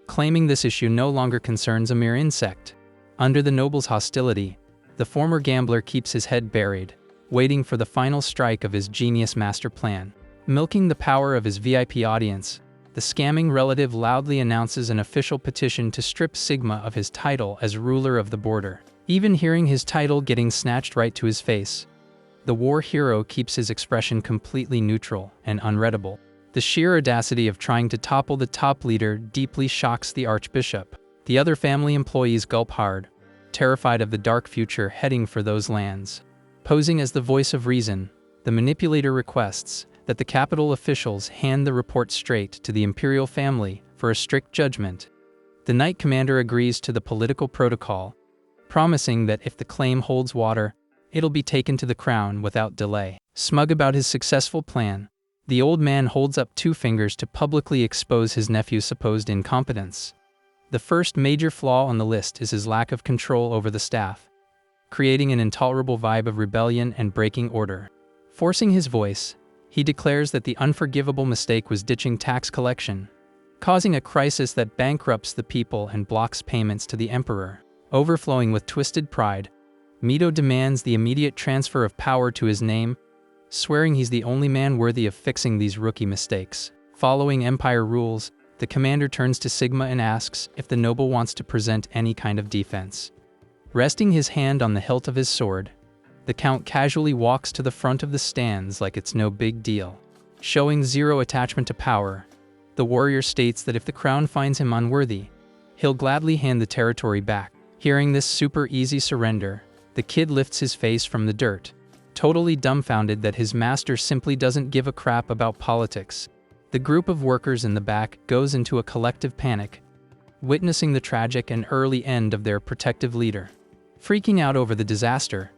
claiming this issue no longer concerns a mere insect. Under the noble's hostility, the former gambler keeps his head buried, waiting for the final strike of his genius master plan. Milking the power of his VIP audience, the scamming relative loudly announces an official petition to strip Sigma of his title as ruler of the border. Even hearing his title getting snatched right to his face, the war hero keeps his expression completely neutral and unreadable. The sheer audacity of trying to topple the top leader deeply shocks the archbishop. The other family employees gulp hard, terrified of the dark future heading for those lands. Posing as the voice of reason, the manipulator requests that the capital officials hand the report straight to the imperial family for a strict judgment. The knight commander agrees to the political protocol, promising that if the claim holds water, it'll be taken to the crown without delay. Smug about his successful plan, the old man holds up two fingers to publicly expose his nephew's supposed incompetence. The first major flaw on the list is his lack of control over the staff, creating an intolerable vibe of rebellion and breaking order. Forcing his voice, he declares that the unforgivable mistake was ditching tax collection, causing a crisis that bankrupts the people and blocks payments to the emperor. Overflowing with twisted pride, Mito demands the immediate transfer of power to his name, swearing he's the only man worthy of fixing these rookie mistakes. Following Empire rules, the commander turns to Sigma and asks if the noble wants to present any kind of defense. Resting his hand on the hilt of his sword, the count casually walks to the front of the stands like it's no big deal. Showing zero attachment to power, the warrior states that if the crown finds him unworthy, he'll gladly hand the territory back. Hearing this super easy surrender, the kid lifts his face from the dirt, totally dumbfounded that his master simply doesn't give a crap about politics. The group of workers in the back goes into a collective panic, witnessing the tragic and early end of their protective leader. Freaking out over the disaster,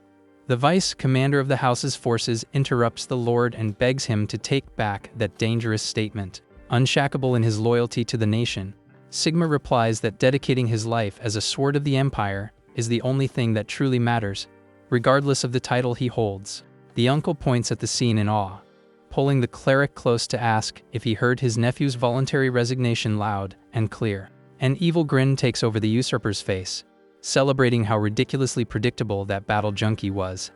the vice commander of the house's forces interrupts the lord and begs him to take back that dangerous statement. Unshackable in his loyalty to the nation, Sigma replies that dedicating his life as a sword of the Empire is the only thing that truly matters, regardless of the title he holds. The uncle points at the scene in awe, pulling the cleric close to ask if he heard his nephew's voluntary resignation loud and clear. An evil grin takes over the usurper's face, celebrating how ridiculously predictable that battle junkie was.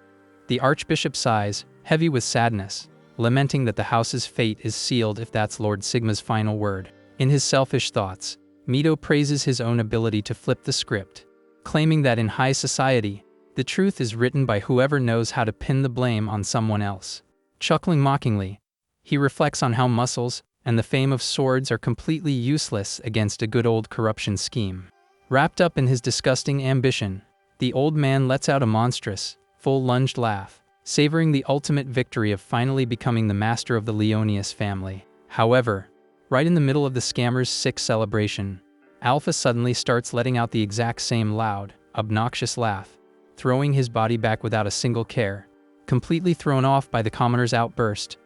The archbishop sighs, heavy with sadness, lamenting that the house's fate is sealed if that's Lord Sigma's final word. In his selfish thoughts, Mito praises his own ability to flip the script, claiming that in high society, the truth is written by whoever knows how to pin the blame on someone else. Chuckling mockingly, he reflects on how muscles and the fame of swords are completely useless against a good old corruption scheme. Wrapped up in his disgusting ambition, the old man lets out a monstrous, full-lunged laugh, savoring the ultimate victory of finally becoming the master of the Leonius family. However, right in the middle of the scammer's sick celebration, Alpha suddenly starts letting out the exact same loud, obnoxious laugh, throwing his body back without a single care. Completely thrown off by the commoner's outburst,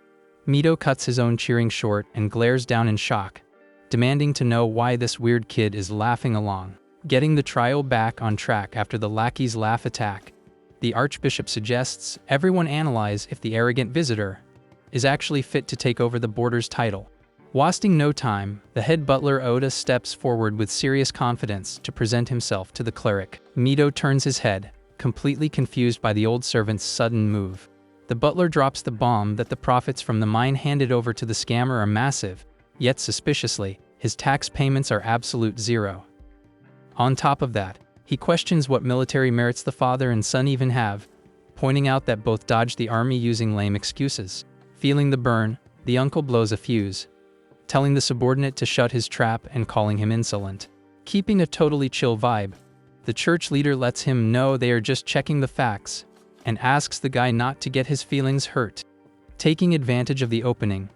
Mito cuts his own cheering short and glares down in shock, demanding to know why this weird kid is laughing along. Getting the trio back on track after the lackey's laugh attack, the Archbishop suggests everyone analyze if the arrogant visitor is actually fit to take over the border's title. Wasting no time, the head butler Oda steps forward with serious confidence to present himself to the cleric. Mito turns his head, completely confused by the old servant's sudden move. The butler drops the bomb that the profits from the mine handed over to the scammer are massive, yet suspiciously, his tax payments are absolute zero. On top of that, he questions what military merits the father and son even have, pointing out that both dodged the army using lame excuses. Feeling the burn, the uncle blows a fuse, telling the subordinate to shut his trap and calling him insolent. Keeping a totally chill vibe, the church leader lets him know they are just checking the facts and asks the guy not to get his feelings hurt. Taking advantage of the opening,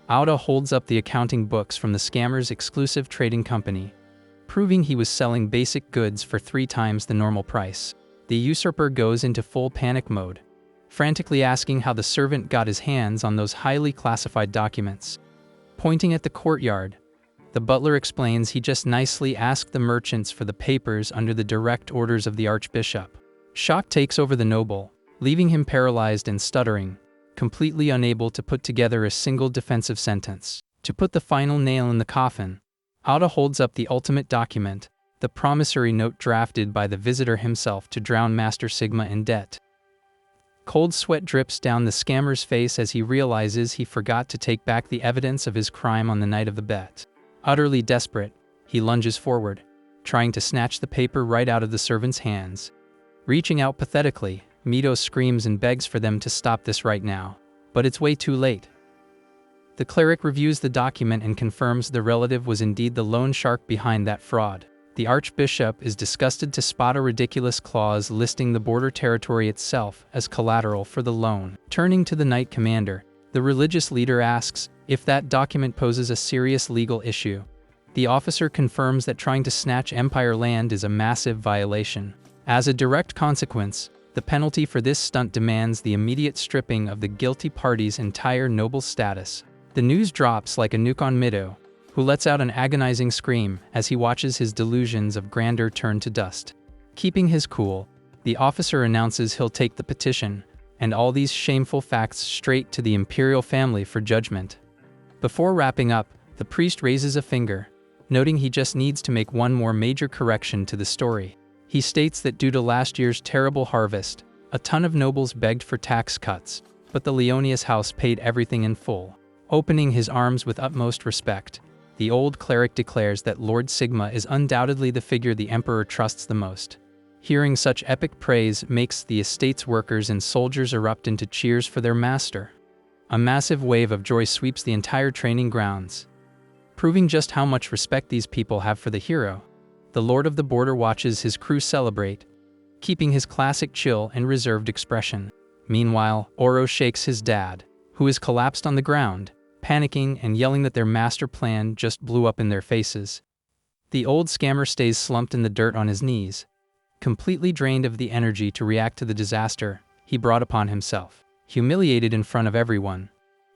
Auda holds up the accounting books from the scammer's exclusive trading company, proving he was selling basic goods for 3 times the normal price. The usurper goes into full panic mode, frantically asking how the servant got his hands on those highly classified documents. Pointing at the courtyard, the butler explains he just nicely asked the merchants for the papers under the direct orders of the Archbishop. Shock takes over the noble, leaving him paralyzed and stuttering, completely unable to put together a single defensive sentence. To put the final nail in the coffin, Auda holds up the ultimate document, the promissory note drafted by the visitor himself to drown Master Sigma in debt. Cold sweat drips down the scammer's face as he realizes he forgot to take back the evidence of his crime on the night of the bet. Utterly desperate, he lunges forward, trying to snatch the paper right out of the servant's hands. Reaching out pathetically, Mito screams and begs for them to stop this right now, but it's way too late. The cleric reviews the document and confirms the relative was indeed the loan shark behind that fraud. The Archbishop is disgusted to spot a ridiculous clause listing the border territory itself as collateral for the loan. Turning to the Knight Commander, the religious leader asks if that document poses a serious legal issue. The officer confirms that trying to snatch Empire land is a massive violation. As a direct consequence, the penalty for this stunt demands the immediate stripping of the guilty party's entire noble status. The news drops like a nuke on Mito, who lets out an agonizing scream as he watches his delusions of grandeur turn to dust. Keeping his cool, the officer announces he'll take the petition and all these shameful facts straight to the imperial family for judgment. Before wrapping up, the priest raises a finger, noting he just needs to make one more major correction to the story. He states that due to last year's terrible harvest, a ton of nobles begged for tax cuts, but the Leonius house paid everything in full. Opening his arms with utmost respect, the old cleric declares that Lord Sigma is undoubtedly the figure the emperor trusts the most. Hearing such epic praise makes the estate's workers and soldiers erupt into cheers for their master. A massive wave of joy sweeps the entire training grounds, proving just how much respect these people have for the hero. The Lord of the Border watches his crew celebrate, keeping his classic chill and reserved expression. Meanwhile, Oro shakes his dad, who is collapsed on the ground, panicking and yelling that their master plan just blew up in their faces. The old scammer stays slumped in the dirt on his knees, completely drained of the energy to react to the disaster he brought upon himself. Humiliated in front of everyone,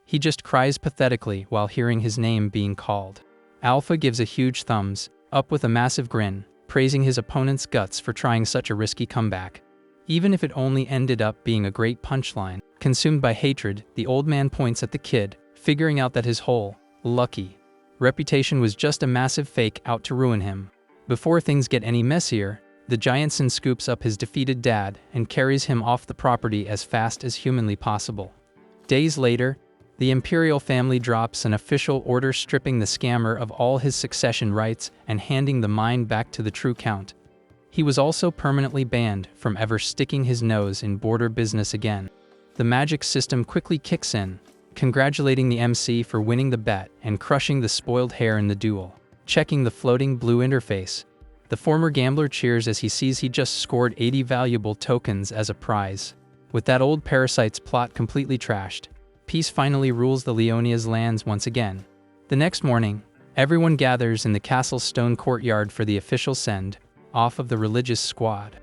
he just cries pathetically while hearing his name being called. Alpha gives a huge thumbs up with a massive grin, praising his opponent's guts for trying such a risky comeback. Even if it only ended up being a great punchline. Consumed by hatred, the old man points at the kid, figuring out that his whole lucky reputation was just a massive fake out to ruin him. Before things get any messier, the giantson scoops up his defeated dad and carries him off the property as fast as humanly possible. Days later, The imperial family drops an official order stripping the scammer of all his succession rights and handing the mine back to the true count. He was also permanently banned from ever sticking his nose in border business again. The magic system quickly kicks in, congratulating the MC for winning the bet and crushing the spoiled hare in the duel. Checking the floating blue interface, the former gambler cheers as he sees he just scored 80 valuable tokens as a prize. With that old parasite's plot completely trashed, peace finally rules the Leonia's lands once again. The next morning, everyone gathers in the castle's stone courtyard for the official send-off of the religious squad.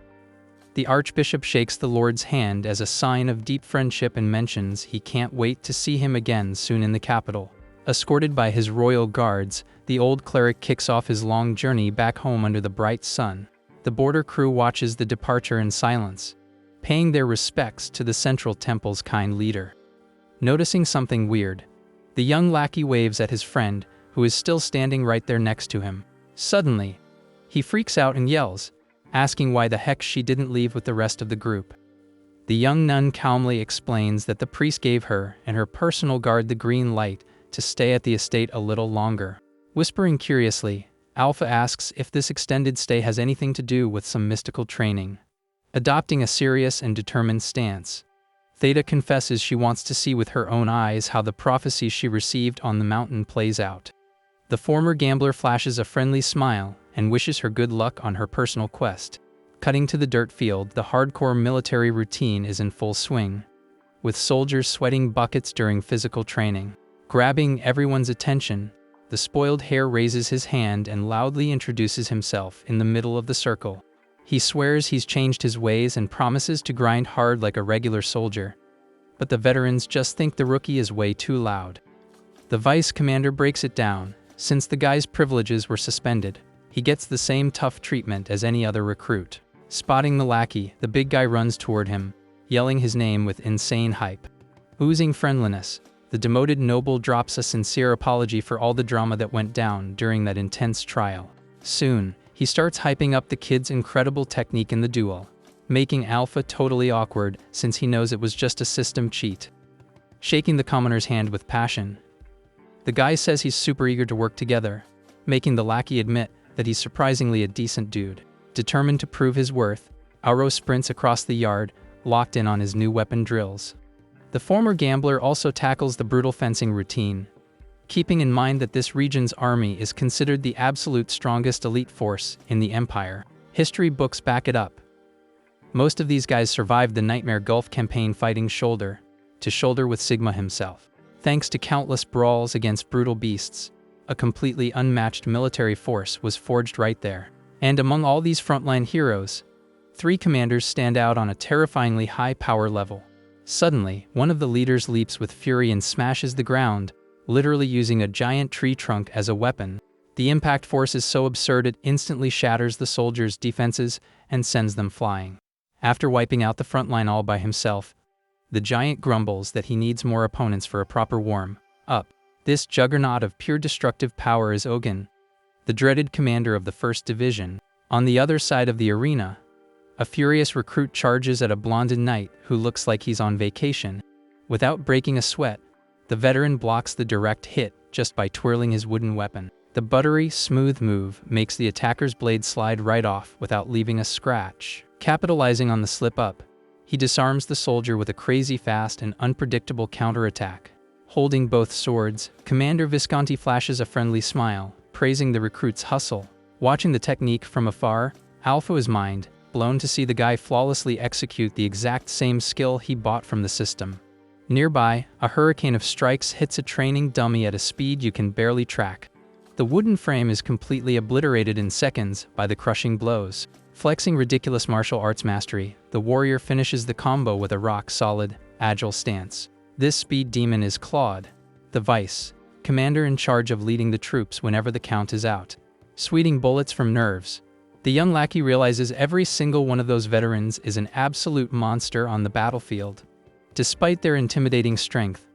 The Archbishop shakes the Lord's hand as a sign of deep friendship and mentions he can't wait to see him again soon in the capital. Escorted by his royal guards, the old cleric kicks off his long journey back home under the bright sun. The border crew watches the departure in silence, paying their respects to the central temple's kind leader. Noticing something weird, the young lackey waves at his friend, who is still standing right there next to him. Suddenly, he freaks out and yells, asking why the heck she didn't leave with the rest of the group. The young nun calmly explains that the priest gave her and her personal guard the green light to stay at the estate a little longer. Whispering curiously, Alpha asks if this extended stay has anything to do with some mystical training. Adopting a serious and determined stance, Theta confesses she wants to see with her own eyes how the prophecy she received on the mountain plays out. The former gambler flashes a friendly smile and wishes her good luck on her personal quest. Cutting to the dirt field, the hardcore military routine is in full swing, with soldiers sweating buckets during physical training. Grabbing everyone's attention, the spoiled hare raises his hand and loudly introduces himself in the middle of the circle. He swears he's changed his ways and promises to grind hard like a regular soldier. But the veterans just think the rookie is way too loud. The vice commander breaks it down. Since the guy's privileges were suspended, he gets the same tough treatment as any other recruit. Spotting the lackey, the big guy runs toward him, yelling his name with insane hype. Oozing friendliness, the demoted noble drops a sincere apology for all the drama that went down during that intense trial. Soon, he starts hyping up the kid's incredible technique in the duel, making Alpha totally awkward since he knows it was just a system cheat. Shaking the commoner's hand with passion, the guy says he's super eager to work together, making the lackey admit that he's surprisingly a decent dude. Determined to prove his worth, Auro sprints across the yard, locked in on his new weapon drills. The former gambler also tackles the brutal fencing routine, keeping in mind that this region's army is considered the absolute strongest elite force in the Empire. History books back it up. Most of these guys survived the Nightmare Gulf campaign fighting shoulder to shoulder with Sigma himself. Thanks to countless brawls against brutal beasts, a completely unmatched military force was forged right there. And among all these frontline heroes, 3 commanders stand out on a terrifyingly high power level. Suddenly, one of the leaders leaps with fury and smashes the ground, literally using a giant tree trunk as a weapon. The impact force is so absurd it instantly shatters the soldiers' defenses and sends them flying. After wiping out the front line all by himself, the giant grumbles that he needs more opponents for a proper warm-up. This juggernaut of pure destructive power is Ogun, the dreaded commander of the 1st Division. On the other side of the arena, a furious recruit charges at a blonded knight who looks like he's on vacation. Without breaking a sweat, the veteran blocks the direct hit just by twirling his wooden weapon. The buttery, smooth move makes the attacker's blade slide right off without leaving a scratch. Capitalizing on the slip-up, he disarms the soldier with a crazy fast and unpredictable counterattack. Holding both swords, Commander Visconti flashes a friendly smile, praising the recruit's hustle. Watching the technique from afar, Alpha is mind blown to see the guy flawlessly execute the exact same skill he bought from the system. Nearby, a hurricane of strikes hits a training dummy at a speed you can barely track. The wooden frame is completely obliterated in seconds by the crushing blows. Flexing ridiculous martial arts mastery, the warrior finishes the combo with a rock-solid, agile stance. This speed demon is Claude, the vice commander in charge of leading the troops whenever the count is out. Sweating bullets from nerves, the young lackey realizes every single one of those veterans is an absolute monster on the battlefield. Despite their intimidating strength,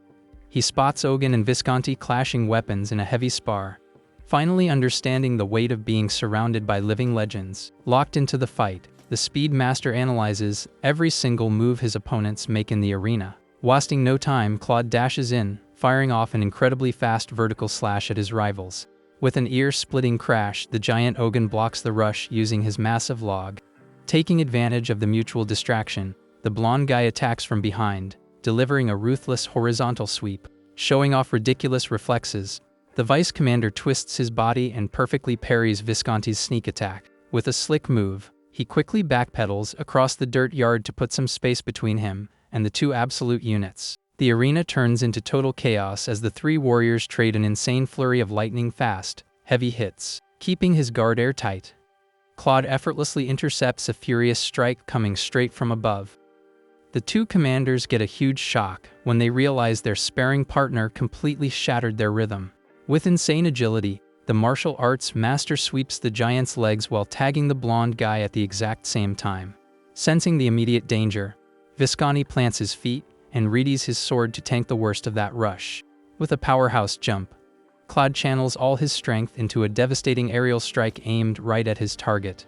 he spots Ogun and Visconti clashing weapons in a heavy spar, finally understanding the weight of being surrounded by living legends. Locked into the fight, the Speed Master analyzes every single move his opponents make in the arena. Wasting no time, Claude dashes in, firing off an incredibly fast vertical slash at his rivals. With an ear-splitting crash, the giant Ogun blocks the rush using his massive log. Taking advantage of the mutual distraction, the blonde guy attacks from behind, delivering a ruthless horizontal sweep. Showing off ridiculous reflexes, the vice commander twists his body and perfectly parries Visconti's sneak attack. With a slick move, he quickly backpedals across the dirt yard to put some space between him and the two absolute units. The arena turns into total chaos as the three warriors trade an insane flurry of lightning-fast, heavy hits. Keeping his guard airtight, Claude effortlessly intercepts a furious strike coming straight from above. The two commanders get a huge shock when they realize their sparring partner completely shattered their rhythm. With insane agility, the martial arts master sweeps the giant's legs while tagging the blonde guy at the exact same time. Sensing the immediate danger, Visconti plants his feet and readies his sword to tank the worst of that rush. With a powerhouse jump, Claude channels all his strength into a devastating aerial strike aimed right at his target.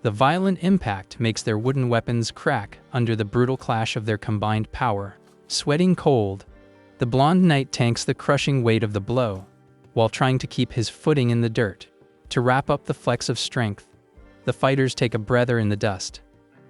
The violent impact makes their wooden weapons crack under the brutal clash of their combined power. Sweating cold, the blonde knight tanks the crushing weight of the blow, while trying to keep his footing in the dirt. To wrap up the flex of strength, the fighters take a breather in the dust,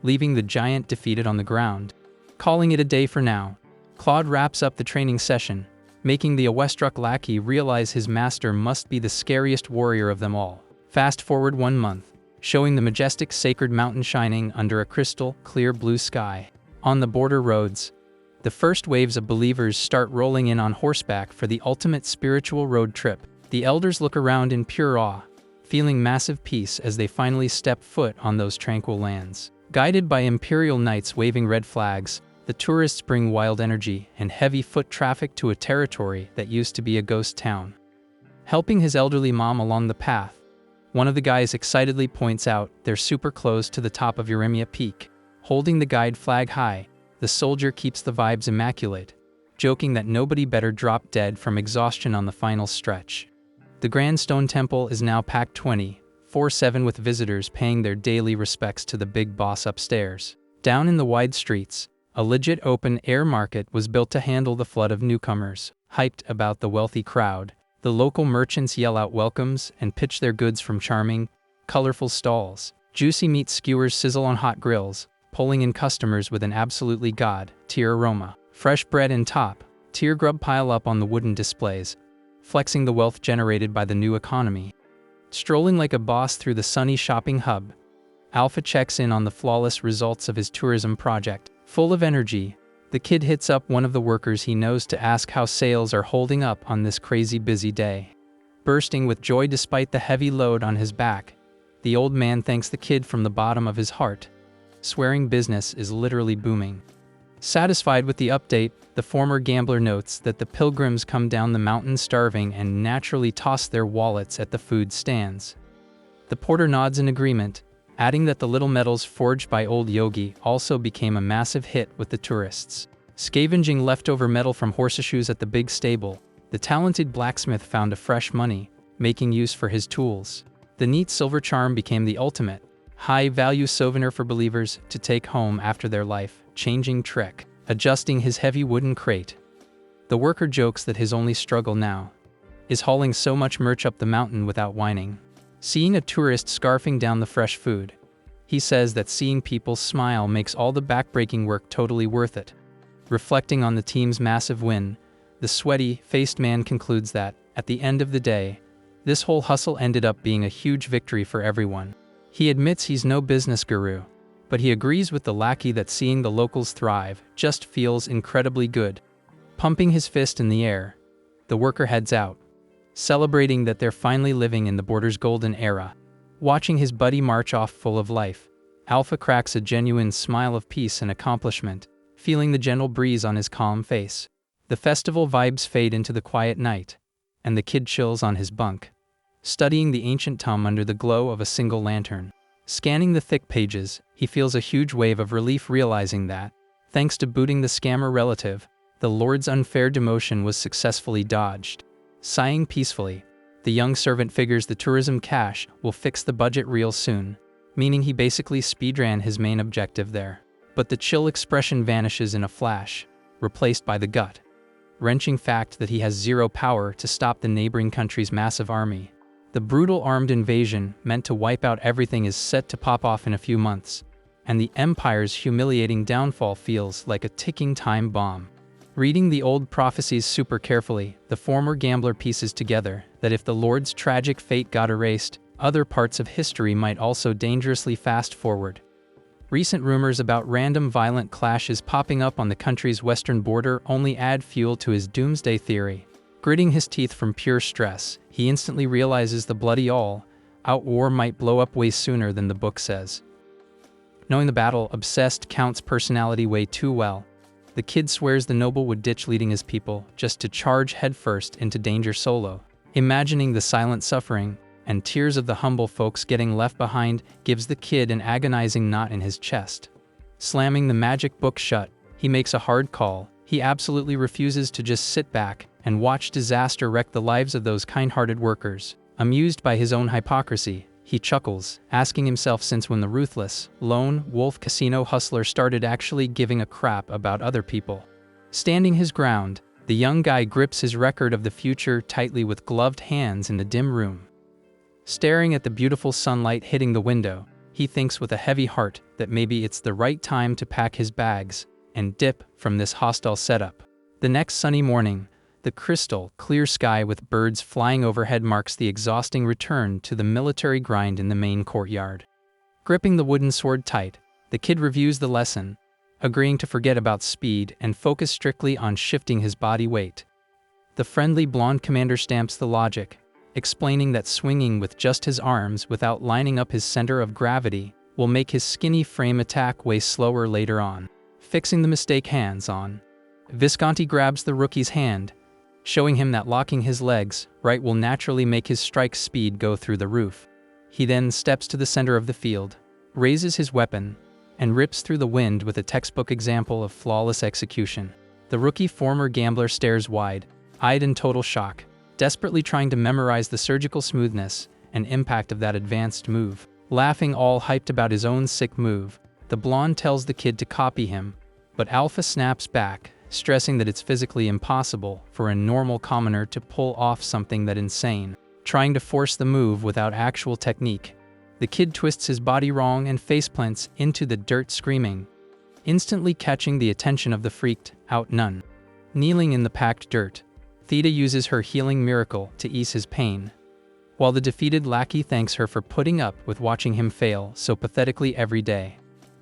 leaving the giant defeated on the ground. Calling it a day for now, Claude wraps up the training session, making the awestruck lackey realize his master must be the scariest warrior of them all. Fast forward 1 month, showing the majestic sacred mountain shining under a crystal clear blue sky. On the border roads, the first waves of believers start rolling in on horseback for the ultimate spiritual road trip. The elders look around in pure awe, feeling massive peace as they finally step foot on those tranquil lands. Guided by imperial knights waving red flags, the tourists bring wild energy and heavy foot traffic to a territory that used to be a ghost town. Helping his elderly mom along the path, one of the guys excitedly points out they're super close to the top of Uremia Peak. Holding the guide flag high, the soldier keeps the vibes immaculate, joking that nobody better drop dead from exhaustion on the final stretch. The Grand Stone Temple is now packed 24/7 with visitors paying their daily respects to the big boss upstairs. Down in the wide streets, a legit open-air market was built to handle the flood of newcomers. Hyped about the wealthy crowd, the local merchants yell out welcomes and pitch their goods from charming, colorful stalls. Juicy meat skewers sizzle on hot grills, pulling in customers with an absolutely god-tier aroma. Fresh bread and top-tier grub pile up on the wooden displays, flexing the wealth generated by the new economy. Strolling like a boss through the sunny shopping hub, Alpha checks in on the flawless results of his tourism project. Full of energy, the kid hits up one of the workers he knows to ask how sales are holding up on this crazy busy day. Bursting with joy despite the heavy load on his back, the old man thanks the kid from the bottom of his heart, swearing business is literally booming. Satisfied with the update, the former gambler notes that the pilgrims come down the mountain starving and naturally toss their wallets at the food stands. The porter nods in agreement, adding that the little medals forged by old Yogi also became a massive hit with the tourists. Scavenging leftover metal from horseshoes at the big stable, the talented blacksmith found a fresh money, making use for his tools. The neat silver charm became the ultimate, high-value souvenir for believers to take home after their life-changing trek. Adjusting his heavy wooden crate, the worker jokes that his only struggle now is hauling so much merch up the mountain without whining. Seeing a tourist scarfing down the fresh food, he says that seeing people smile makes all the backbreaking work totally worth it. Reflecting on the team's massive win, the sweaty-faced man concludes that, at the end of the day, this whole hustle ended up being a huge victory for everyone. He admits he's no business guru, but he agrees with the lackey that seeing the locals thrive just feels incredibly good. Pumping his fist in the air, the worker heads out, celebrating that they're finally living in the border's golden era. Watching his buddy march off full of life, Alpha cracks a genuine smile of peace and accomplishment, feeling the gentle breeze on his calm face. The festival vibes fade into the quiet night, and the kid chills on his bunk, studying the ancient tome under the glow of a single lantern. Scanning the thick pages, he feels a huge wave of relief realizing that, thanks to booting the scammer relative, the Lord's unfair demotion was successfully dodged. Sighing peacefully, the young servant figures the tourism cash will fix the budget real soon, meaning he basically speedran his main objective there. But the chill expression vanishes in a flash, replaced by the gut wrenching fact that he has zero power to stop the neighboring country's massive army. The brutal armed invasion, meant to wipe out everything, is set to pop off in a few months, and the Empire's humiliating downfall feels like a ticking time bomb. Reading the old prophecies super carefully, the former gambler pieces together that if the Lord's tragic fate got erased, other parts of history might also dangerously fast forward. Recent rumors about random violent clashes popping up on the country's western border only add fuel to his doomsday theory. Gritting his teeth from pure stress, he instantly realizes the bloody all-out war might blow up way sooner than the book says. Knowing the battle-obsessed Count's personality way too well, the kid swears the noble would ditch leading his people just to charge headfirst into danger solo. Imagining the silent suffering and tears of the humble folks getting left behind gives the kid an agonizing knot in his chest. Slamming the magic book shut, he makes a hard call. He absolutely refuses to just sit back and watch disaster wreck the lives of those kind-hearted workers. Amused by his own hypocrisy, he chuckles, asking himself since when the ruthless, lone wolf casino hustler started actually giving a crap about other people. Standing his ground, the young guy grips his record of the future tightly with gloved hands in the dim room. Staring at the beautiful sunlight hitting the window, he thinks with a heavy heart that maybe it's the right time to pack his bags and dip from this hostile setup. The next sunny morning, the crystal clear sky with birds flying overhead marks the exhausting return to the military grind in the main courtyard. Gripping the wooden sword tight, the kid reviews the lesson, agreeing to forget about speed and focus strictly on shifting his body weight. The friendly blonde commander stamps the logic, explaining that swinging with just his arms without lining up his center of gravity will make his skinny frame attack way slower later on. Fixing the mistake hands-on, Visconti grabs the rookie's hand, showing him that locking his legs right will naturally make his strike speed go through the roof. He then steps to the center of the field, raises his weapon, and rips through the wind with a textbook example of flawless execution. The rookie former gambler stares wide-eyed in total shock, desperately trying to memorize the surgical smoothness and impact of that advanced move. Laughing all hyped about his own sick move, the blonde tells the kid to copy him, but Alpha snaps back, stressing that it's physically impossible for a normal commoner to pull off something that insane. Trying to force the move without actual technique, the kid twists his body wrong and faceplants into the dirt screaming, instantly catching the attention of the freaked-out nun. Kneeling in the packed dirt, Theta uses her healing miracle to ease his pain, while the defeated lackey thanks her for putting up with watching him fail so pathetically every day.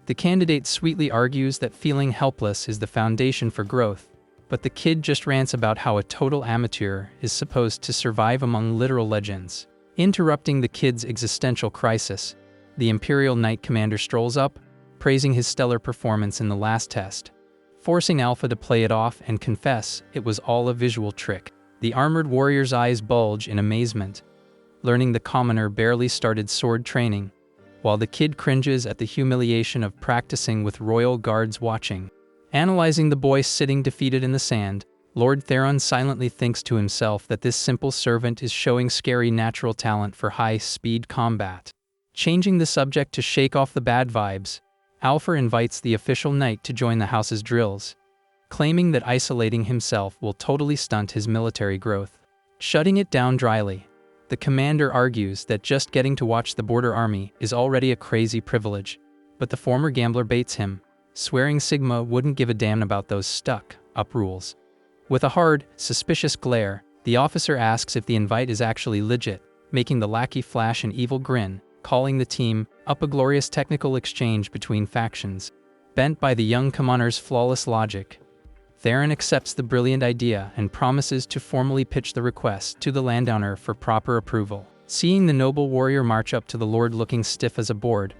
The candidate sweetly argues that feeling helpless is the foundation for growth, but the kid just rants about how a total amateur is supposed to survive among literal legends. Interrupting the kid's existential crisis, the Imperial Knight Commander strolls up, praising his stellar performance in the last test, forcing Alpha to play it off and confess it was all a visual trick. The armored warrior's eyes bulge in amazement, learning the commoner barely started sword training, while the kid cringes at the humiliation of practicing with royal guards watching. Analyzing the boy sitting defeated in the sand, Lord Theron silently thinks to himself that this simple servant is showing scary natural talent for high-speed combat. Changing the subject to shake off the bad vibes, Alpha invites the official knight to join the house's drills, claiming that isolating himself will totally stunt his military growth. Shutting it down dryly, the commander argues that just getting to watch the border army is already a crazy privilege, but the former gambler baits him, swearing Sigma wouldn't give a damn about those stuck-up rules. With a hard, suspicious glare, the officer asks if the invite is actually legit, making the lackey flash an evil grin, calling the team up a glorious technical exchange between factions. Bent by the young commoner's flawless logic, Theron accepts the brilliant idea and promises to formally pitch the request to the landowner for proper approval. Seeing the noble warrior march up to the lord looking stiff as a board,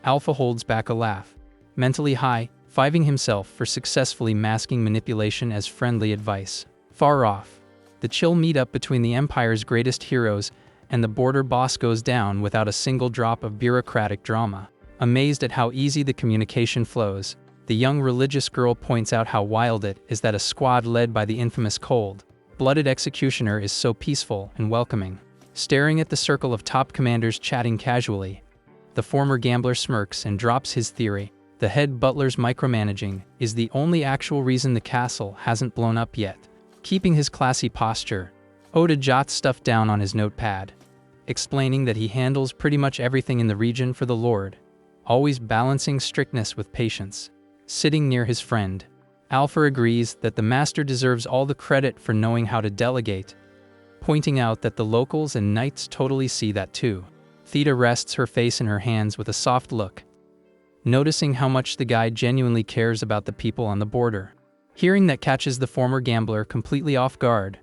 Alpha holds back a laugh, mentally high-fiving himself for successfully masking manipulation as friendly advice. Far off, the chill meetup between the Empire's greatest heroes and the border boss goes down without a single drop of bureaucratic drama. Amazed at how easy the communication flows, the young religious girl points out how wild it is that a squad led by the infamous cold-blooded executioner is so peaceful and welcoming. Staring at the circle of top commanders chatting casually, the former gambler smirks and drops his theory. The head butler's micromanaging is the only actual reason the castle hasn't blown up yet. Keeping his classy posture, Oda jots stuff down on his notepad, explaining that he handles pretty much everything in the region for the Lord, always balancing strictness with patience. Sitting near his friend, Alpha agrees that the master deserves all the credit for knowing how to delegate, pointing out that the locals and knights totally see that too. Theta rests her face in her hands with a soft look, noticing how much the guy genuinely cares about the people on the border. Hearing that catches the former gambler completely off guard,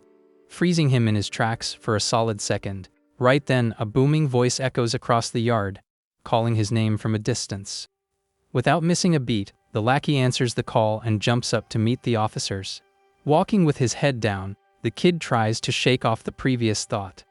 freezing him in his tracks for a solid second. Right then, a booming voice echoes across the yard, calling his name from a distance. Without missing a beat, the lackey answers the call and jumps up to meet the officers. Walking with his head down, the kid tries to shake off the previous thought,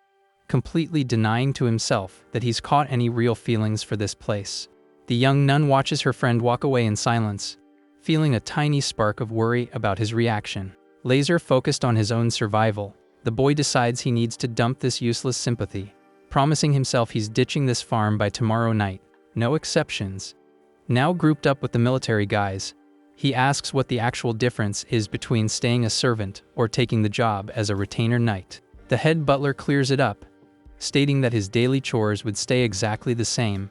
completely denying to himself that he's caught any real feelings for this place. The young nun watches her friend walk away in silence, feeling a tiny spark of worry about his reaction. Laser focused on his own survival, the boy decides he needs to dump this useless sympathy, promising himself he's ditching this farm by tomorrow night. No exceptions. Now grouped up with the military guys, he asks what the actual difference is between staying a servant or taking the job as a retainer knight. The head butler clears it up, stating that his daily chores would stay exactly the same,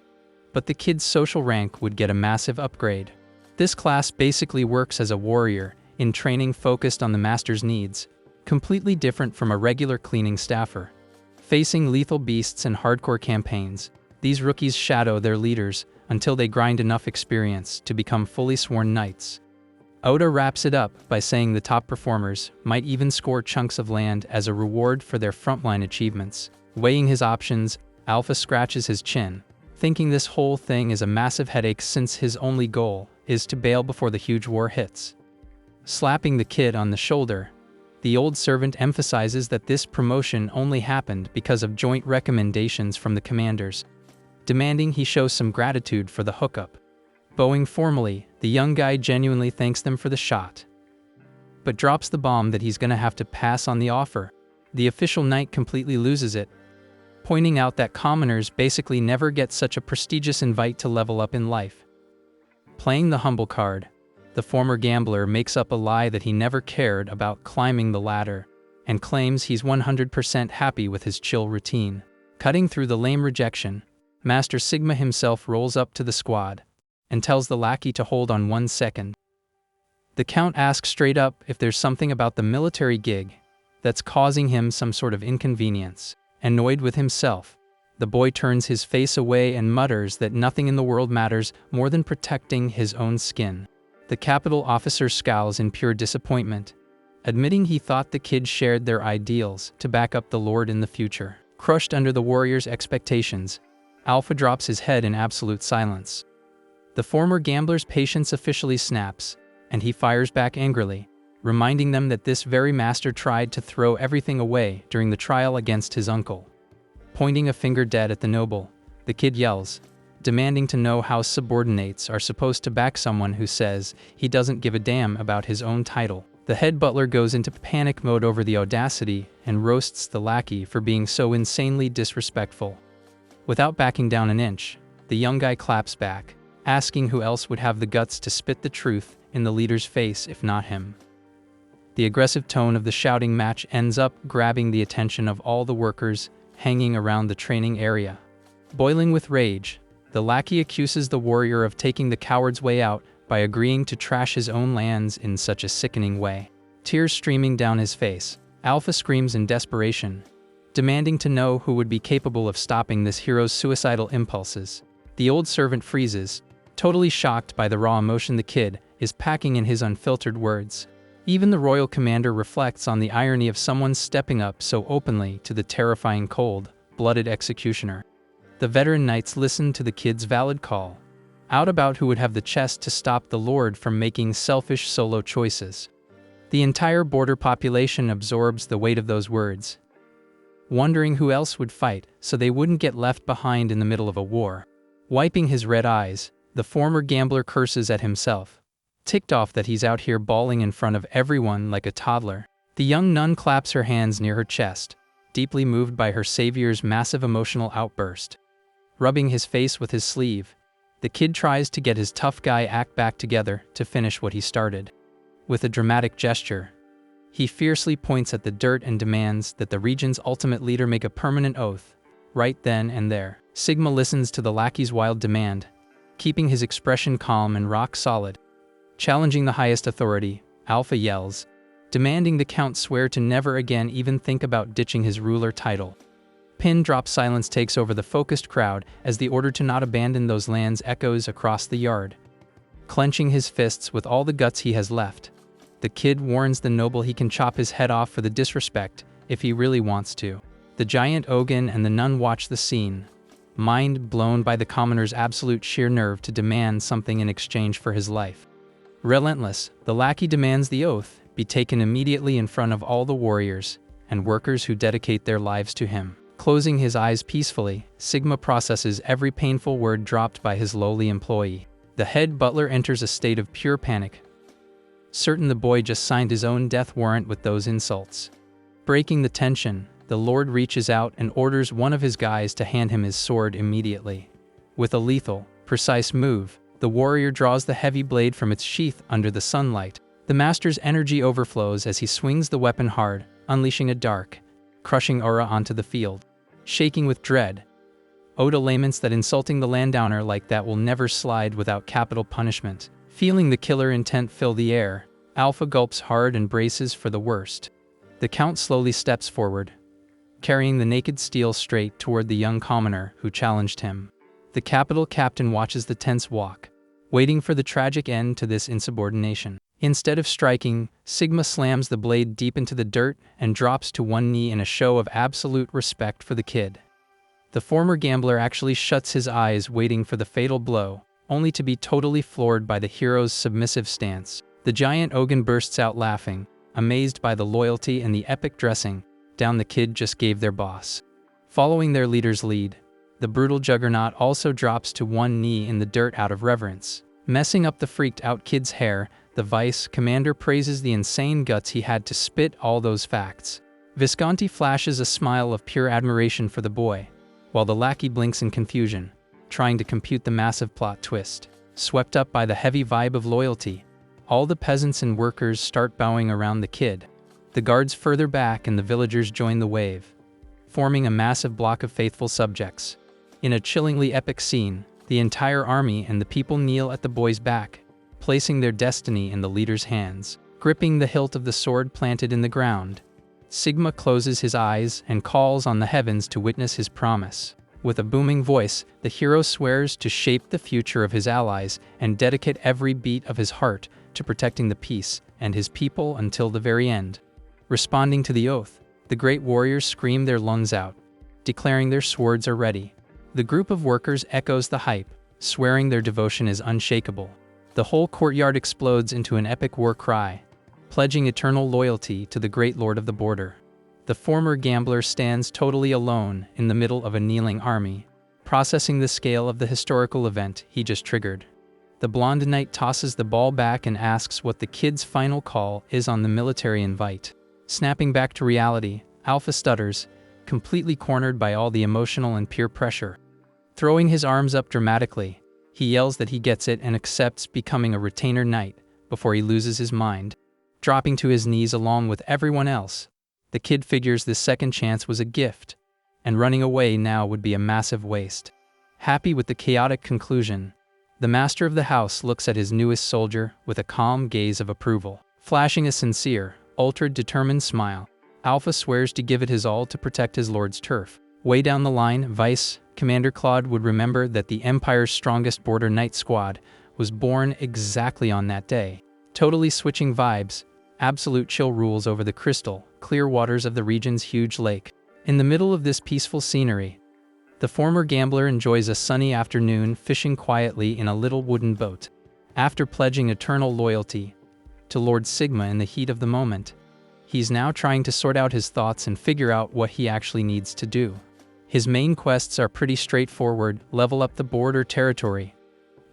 but the kid's social rank would get a massive upgrade. This class basically works as a warrior, in training focused on the master's needs, completely different from a regular cleaning staffer. Facing lethal beasts and hardcore campaigns, these rookies shadow their leaders until they grind enough experience to become fully sworn knights. Oda wraps it up by saying the top performers might even score chunks of land as a reward for their frontline achievements. Weighing his options, Alpha scratches his chin, thinking this whole thing is a massive headache since his only goal is to bail before the huge war hits. Slapping the kid on the shoulder, the old servant emphasizes that this promotion only happened because of joint recommendations from the commanders, demanding he show some gratitude for the hookup. Bowing formally, the young guy genuinely thanks them for the shot, but drops the bomb that he's gonna have to pass on the offer. The official knight completely loses it, pointing out that commoners basically never get such a prestigious invite to level up in life. Playing the humble card, the former gambler makes up a lie that he never cared about climbing the ladder, and claims he's 100% happy with his chill routine. Cutting through the lame rejection, Master Sigma himself rolls up to the squad, and tells the lackey to hold on 1 second. The Count asks straight up if there's something about the military gig that's causing him some sort of inconvenience. Annoyed with himself, the boy turns his face away and mutters that nothing in the world matters more than protecting his own skin. The capital officer scowls in pure disappointment, admitting he thought the kid shared their ideals to back up the Lord in the future. Crushed under the warrior's expectations, Alpha drops his head in absolute silence. The former gambler's patience officially snaps, and he fires back angrily, reminding them that this very master tried to throw everything away during the trial against his uncle. Pointing a finger dead at the noble, the kid yells, demanding to know how subordinates are supposed to back someone who says he doesn't give a damn about his own title. The head butler goes into panic mode over the audacity and roasts the lackey for being so insanely disrespectful. Without backing down an inch, the young guy claps back, asking who else would have the guts to spit the truth in the leader's face if not him. The aggressive tone of the shouting match ends up grabbing the attention of all the workers hanging around the training area. Boiling with rage, the lackey accuses the warrior of taking the coward's way out by agreeing to trash his own lands in such a sickening way. Tears streaming down his face, Alpha screams in desperation, demanding to know who would be capable of stopping this hero's suicidal impulses. The old servant freezes, totally shocked by the raw emotion the kid is packing in his unfiltered words. Even the royal commander reflects on the irony of someone stepping up so openly to the terrifying cold-blooded executioner. The veteran knights listen to the kid's valid call, out about who would have the chest to stop the Lord from making selfish solo choices. The entire border population absorbs the weight of those words, wondering who else would fight so they wouldn't get left behind in the middle of a war. Wiping his red eyes, the former gambler curses at himself, ticked off that he's out here bawling in front of everyone like a toddler. The young nun claps her hands near her chest, deeply moved by her savior's massive emotional outburst. Rubbing his face with his sleeve, the kid tries to get his tough guy act back together to finish what he started. With a dramatic gesture, He fiercely points at the dirt and demands that the region's ultimate leader make a permanent oath, right then and there. Sigma listens to the lackey's wild demand, keeping his expression calm and rock solid. Challenging the highest authority, Alpha yells, demanding the Count swear to never again even think about ditching his ruler title. Pin drop silence takes over the focused crowd as the order to not abandon those lands echoes across the yard. Clenching his fists with all the guts he has left, the kid warns the noble he can chop his head off for the disrespect if he really wants to. The giant Ogun and the nun watch the scene, mind blown by the commoner's absolute sheer nerve to demand something in exchange for his life. Relentless, the lackey demands the oath be taken immediately in front of all the warriors and workers who dedicate their lives to him. Closing his eyes peacefully, Sigma processes every painful word dropped by his lowly employee. The head butler enters a state of pure panic, certain the boy just signed his own death warrant with those insults. Breaking the tension, the Lord reaches out and orders one of his guys to hand him his sword immediately. With a lethal, precise move, the warrior draws the heavy blade from its sheath under the sunlight. The master's energy overflows as he swings the weapon hard, unleashing a dark, crushing aura onto the field. Shaking with dread, Oda laments that insulting the landowner like that will never slide without capital punishment. Feeling the killer intent fill the air, Alpha gulps hard and braces for the worst. The Count slowly steps forward, carrying the naked steel straight toward the young commoner who challenged him. The capital captain watches the tense walk, waiting for the tragic end to this insubordination. Instead of striking, Sigma slams the blade deep into the dirt and drops to one knee in a show of absolute respect for the kid. The former gambler actually shuts his eyes waiting for the fatal blow, only to be totally floored by the hero's submissive stance. The giant Ogun bursts out laughing, amazed by the loyalty and the epic dressing down the kid just gave their boss. Following their leader's lead, the brutal juggernaut also drops to one knee in the dirt out of reverence. Messing up the freaked-out kid's hair, the vice commander praises the insane guts he had to spit all those facts. Visconti flashes a smile of pure admiration for the boy, while the lackey blinks in confusion, trying to compute the massive plot twist. Swept up by the heavy vibe of loyalty, all the peasants and workers start bowing around the kid. The guards further back and the villagers join the wave, forming a massive block of faithful subjects. In a chillingly epic scene, the entire army and the people kneel at the boy's back, placing their destiny in the leader's hands. Gripping the hilt of the sword planted in the ground, Sigma closes his eyes and calls on the heavens to witness his promise. With a booming voice, the hero swears to shape the future of his allies and dedicate every beat of his heart to protecting the peace and his people until the very end. Responding to the oath, the great warriors scream their lungs out, declaring their swords are ready. The group of workers echoes the hype, swearing their devotion is unshakable. The whole courtyard explodes into an epic war cry, pledging eternal loyalty to the great lord of the border. The former gambler stands totally alone in the middle of a kneeling army, processing the scale of the historical event he just triggered. The blonde knight tosses the ball back and asks what the kid's final call is on the military invite. Snapping back to reality, Alpha stutters, completely cornered by all the emotional and peer pressure. Throwing his arms up dramatically, he yells that he gets it and accepts becoming a retainer knight before he loses his mind. Dropping to his knees along with everyone else, the kid figures this second chance was a gift, and running away now would be a massive waste. Happy with the chaotic conclusion, the master of the house looks at his newest soldier with a calm gaze of approval. Flashing a sincere, ultra-determined smile, Alpha swears to give it his all to protect his lord's turf. Way down the line, Vice Commander Claude would remember that the Empire's strongest border knight squad was born exactly on that day. Totally switching vibes, absolute chill rules over the crystal, clear waters of the region's huge lake. In the middle of this peaceful scenery, the former gambler enjoys a sunny afternoon fishing quietly in a little wooden boat. After pledging eternal loyalty to Lord Sigma in the heat of the moment, he's now trying to sort out his thoughts and figure out what he actually needs to do. His main quests are pretty straightforward: level up the border territory,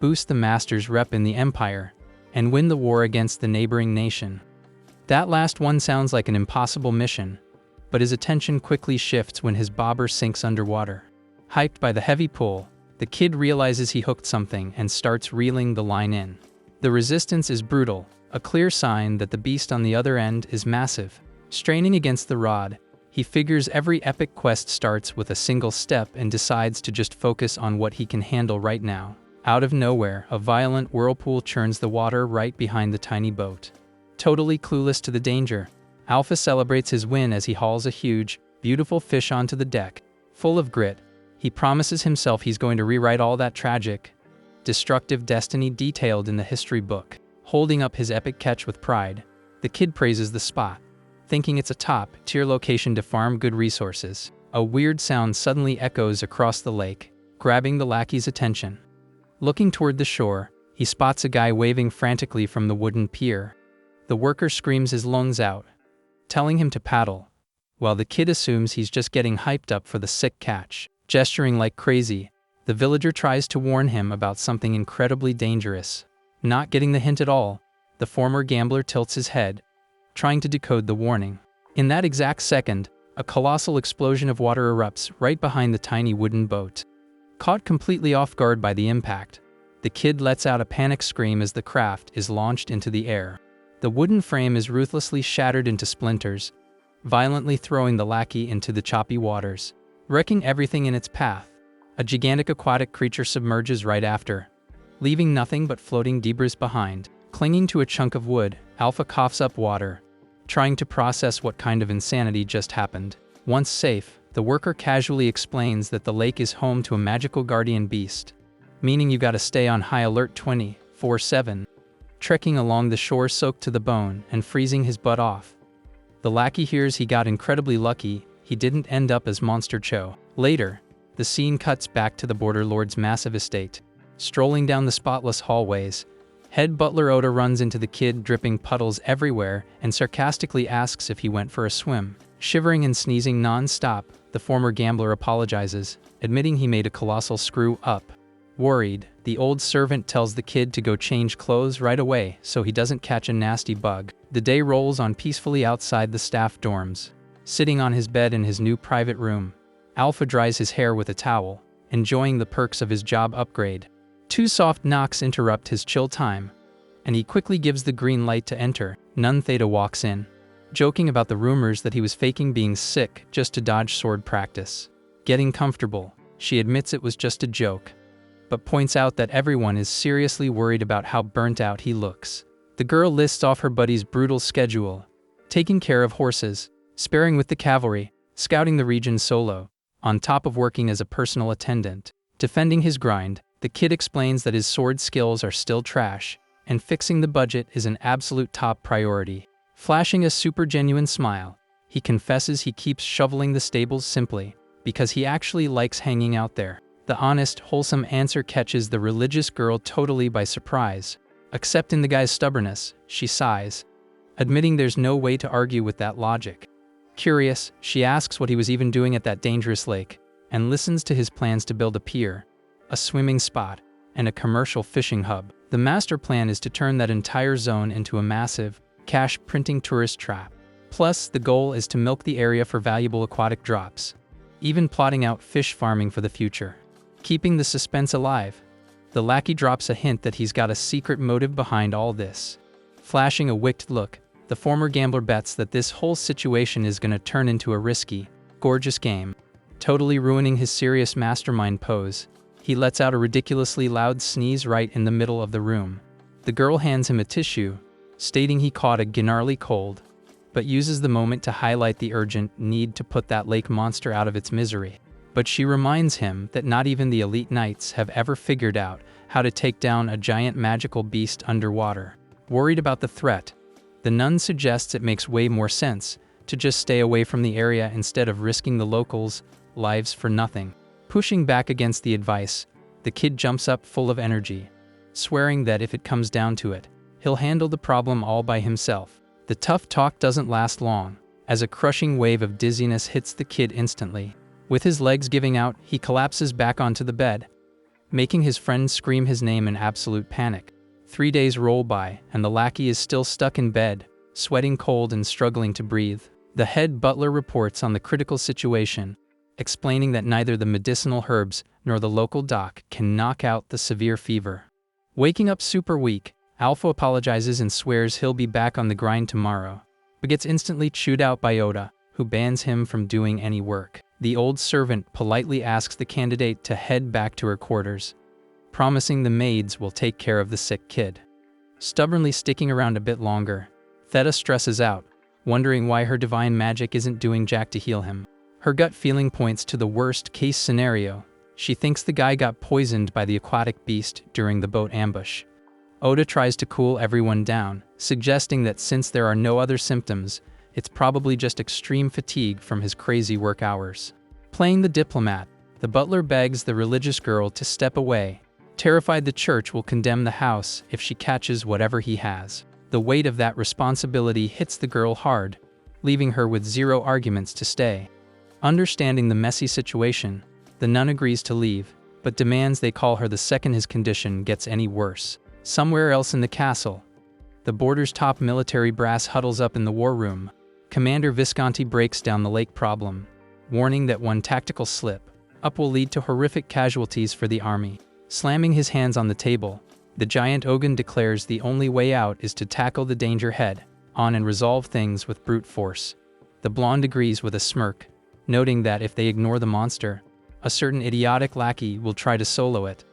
boost the master's rep in the Empire, and win the war against the neighboring nation. That last one sounds like an impossible mission, but his attention quickly shifts when his bobber sinks underwater. Hyped by the heavy pull, the kid realizes he hooked something and starts reeling the line in. The resistance is brutal, a clear sign that the beast on the other end is massive. Straining against the rod, he figures every epic quest starts with a single step and decides to just focus on what he can handle right now. Out of nowhere, a violent whirlpool churns the water right behind the tiny boat. Totally clueless to the danger, Alpha celebrates his win as he hauls a huge, beautiful fish onto the deck. Full of grit, he promises himself he's going to rewrite all that tragic, destructive destiny detailed in the history book. Holding up his epic catch with pride, the kid praises the spot, thinking it's a top-tier location to farm good resources. A weird sound suddenly echoes across the lake, grabbing the lackey's attention. Looking toward the shore, he spots a guy waving frantically from the wooden pier. The worker screams his lungs out, telling him to paddle, while the kid assumes he's just getting hyped up for the sick catch. Gesturing like crazy, the villager tries to warn him about something incredibly dangerous. Not getting the hint at all, the former gambler tilts his head, trying to decode the warning. In that exact second, a colossal explosion of water erupts right behind the tiny wooden boat. Caught completely off guard by the impact, the kid lets out a panic scream as the craft is launched into the air. The wooden frame is ruthlessly shattered into splinters, violently throwing the lackey into the choppy waters, wrecking everything in its path. A gigantic aquatic creature submerges right after, leaving nothing but floating debris behind. Clinging to a chunk of wood, Alpha coughs up water, trying to process what kind of insanity just happened. Once safe, the worker casually explains that the lake is home to a magical guardian beast, meaning you gotta stay on high alert 24/7. Trekking along the shore soaked to the bone and freezing his butt off. The lackey hears he got incredibly lucky he didn't end up as Monster Cho. Later, the scene cuts back to the border lord's massive estate. Strolling down the spotless hallways, head butler Oda runs into the kid dripping puddles everywhere and sarcastically asks if he went for a swim. Shivering and sneezing non-stop, the former gambler apologizes, admitting he made a colossal screw-up. Worried, the old servant tells the kid to go change clothes right away so he doesn't catch a nasty bug. The day rolls on peacefully outside the staff dorms. Sitting on his bed in his new private room, Alpha dries his hair with a towel, enjoying the perks of his job upgrade. Two soft knocks interrupt his chill time, and he quickly gives the green light to enter. Nun Theta walks in, joking about the rumors that he was faking being sick just to dodge sword practice. Getting comfortable, she admits it was just a joke, but points out that everyone is seriously worried about how burnt out he looks. The girl lists off her buddy's brutal schedule, taking care of horses, sparring with the cavalry, scouting the region solo, on top of working as a personal attendant. Defending his grind, the kid explains that his sword skills are still trash, and fixing the budget is an absolute top priority. Flashing a super genuine smile, he confesses he keeps shoveling the stables simply because he actually likes hanging out there. The honest, wholesome answer catches the religious girl totally by surprise. Accepting the guy's stubbornness, she sighs, admitting there's no way to argue with that logic. Curious, she asks what he was even doing at that dangerous lake, and listens to his plans to build a pier, a swimming spot, and a commercial fishing hub. The master plan is to turn that entire zone into a massive, cash-printing tourist trap. Plus, the goal is to milk the area for valuable aquatic drops, even plotting out fish farming for the future. Keeping the suspense alive, the lackey drops a hint that he's got a secret motive behind all this. Flashing a wicked look, the former gambler bets that this whole situation is gonna turn into a risky, gorgeous game, totally ruining his serious mastermind pose. He lets out a ridiculously loud sneeze right in the middle of the room. The girl hands him a tissue, stating he caught a gnarly cold, but uses the moment to highlight the urgent need to put that lake monster out of its misery. But she reminds him that not even the elite knights have ever figured out how to take down a giant magical beast underwater. Worried about the threat, the nun suggests it makes way more sense to just stay away from the area instead of risking the locals' lives for nothing. Pushing back against the advice, the kid jumps up full of energy, swearing that if it comes down to it, he'll handle the problem all by himself. The tough talk doesn't last long, as a crushing wave of dizziness hits the kid instantly. With his legs giving out, he collapses back onto the bed, making his friend scream his name in absolute panic. 3 days roll by, and the lackey is still stuck in bed, sweating cold and struggling to breathe. The head butler reports on the critical situation, explaining that neither the medicinal herbs nor the local doc can knock out the severe fever. Waking up super weak, Alpha apologizes and swears he'll be back on the grind tomorrow, but gets instantly chewed out by Oda, who bans him from doing any work. The old servant politely asks the candidate to head back to her quarters, promising the maids will take care of the sick kid. Stubbornly sticking around a bit longer, Theta stresses out, wondering why her divine magic isn't doing jack to heal him. Her gut feeling points to the worst-case scenario. She thinks the guy got poisoned by the aquatic beast during the boat ambush. Oda tries to cool everyone down, suggesting that since there are no other symptoms, it's probably just extreme fatigue from his crazy work hours. Playing the diplomat, the butler begs the religious girl to step away, terrified the church will condemn the house if she catches whatever he has. The weight of that responsibility hits the girl hard, leaving her with zero arguments to stay. Understanding the messy situation, the nun agrees to leave, but demands they call her the second his condition gets any worse. Somewhere else in the castle, the border's top military brass huddles up in the war room. Commander Visconti breaks down the lake problem, warning that one tactical slip-up will lead to horrific casualties for the army. Slamming his hands on the table, the giant Ogun declares the only way out is to tackle the danger head-on and resolve things with brute force. The blonde agrees with a smirk, noting that if they ignore the monster, a certain idiotic lackey will try to solo it,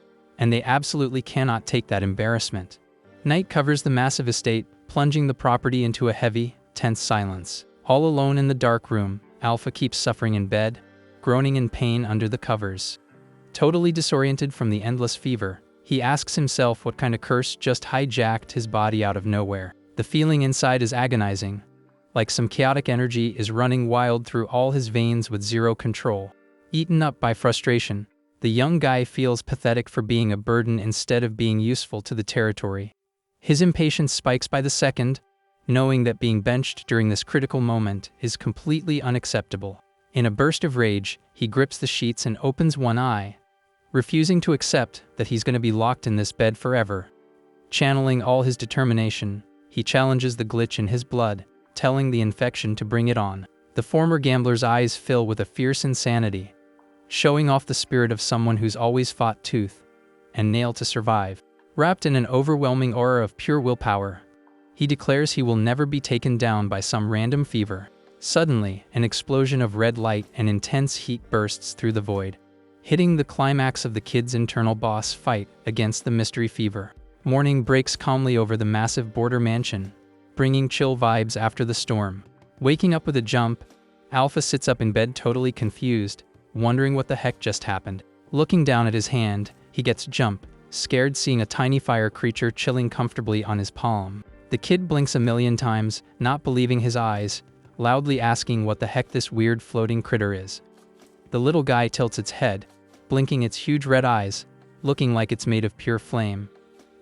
and they absolutely cannot take that embarrassment. Night covers the massive estate, plunging the property into a heavy, tense silence. All alone in the dark room, Alpha keeps suffering in bed, groaning in pain under the covers. Totally disoriented from the endless fever, he asks himself what kind of curse just hijacked his body out of nowhere. The feeling inside is agonizing, like some chaotic energy is running wild through all his veins with zero control. Eaten up by frustration, the young guy feels pathetic for being a burden instead of being useful to the territory. His impatience spikes by the second, knowing that being benched during this critical moment is completely unacceptable. In a burst of rage, he grips the sheets and opens one eye, refusing to accept that he's going to be locked in this bed forever. Channeling all his determination, he challenges the glitch in his blood, telling the infection to bring it on. The former gambler's eyes fill with a fierce insanity, showing off the spirit of someone who's always fought tooth and nail to survive. Wrapped in an overwhelming aura of pure willpower, he declares he will never be taken down by some random fever. Suddenly, an explosion of red light and intense heat bursts through the void, hitting the climax of the kid's internal boss fight against the mystery fever. Morning breaks calmly over the massive border mansion, bringing chill vibes after the storm. Waking up with a jump, Alpha sits up in bed totally confused, wondering what the heck just happened. Looking down at his hand, he gets jump-scared seeing a tiny fire creature chilling comfortably on his palm. The kid blinks a million times, not believing his eyes, loudly asking what the heck this weird floating critter is. The little guy tilts its head, blinking its huge red eyes, looking like it's made of pure flame.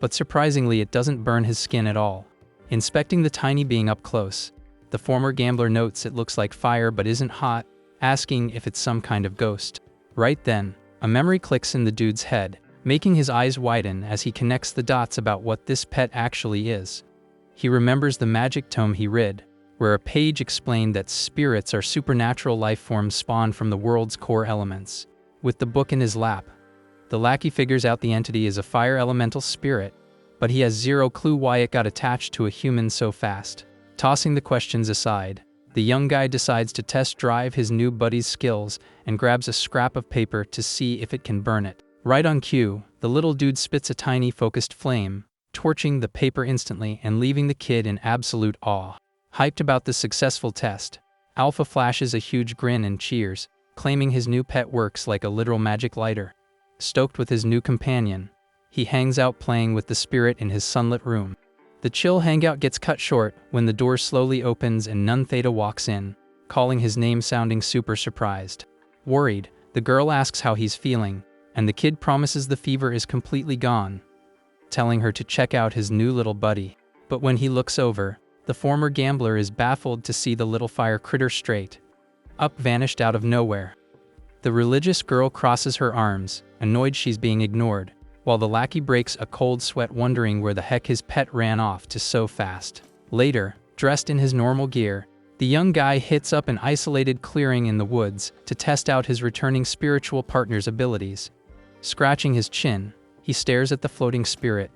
But surprisingly, it doesn't burn his skin at all. Inspecting the tiny being up close, the former gambler notes it looks like fire but isn't hot, asking if it's some kind of ghost. Right then, a memory clicks in the dude's head, making his eyes widen as he connects the dots about what this pet actually is. He remembers the magic tome he read, where a page explained that spirits are supernatural life forms spawned from the world's core elements. With the book in his lap, the lackey figures out the entity is a fire elemental spirit, but he has zero clue why it got attached to a human so fast. Tossing the questions aside, the young guy decides to test drive his new buddy's skills and grabs a scrap of paper to see if it can burn it. Right on cue, the little dude spits a tiny focused flame, torching the paper instantly and leaving the kid in absolute awe. Hyped about the successful test, Alpha flashes a huge grin and cheers, claiming his new pet works like a literal magic lighter. Stoked with his new companion, he hangs out playing with the spirit in his sunlit room. The chill hangout gets cut short when the door slowly opens and Nun Theta walks in, calling his name sounding super surprised. Worried, the girl asks how he's feeling, and the kid promises the fever is completely gone, telling her to check out his new little buddy. But when he looks over, the former gambler is baffled to see the little fire critter straight up vanished out of nowhere. The religious girl crosses her arms, annoyed she's being ignored, while the lackey breaks a cold sweat wondering where the heck his pet ran off to so fast. Later, dressed in his normal gear, the young guy hits up an isolated clearing in the woods to test out his returning spiritual partner's abilities. Scratching his chin, he stares at the floating spirit,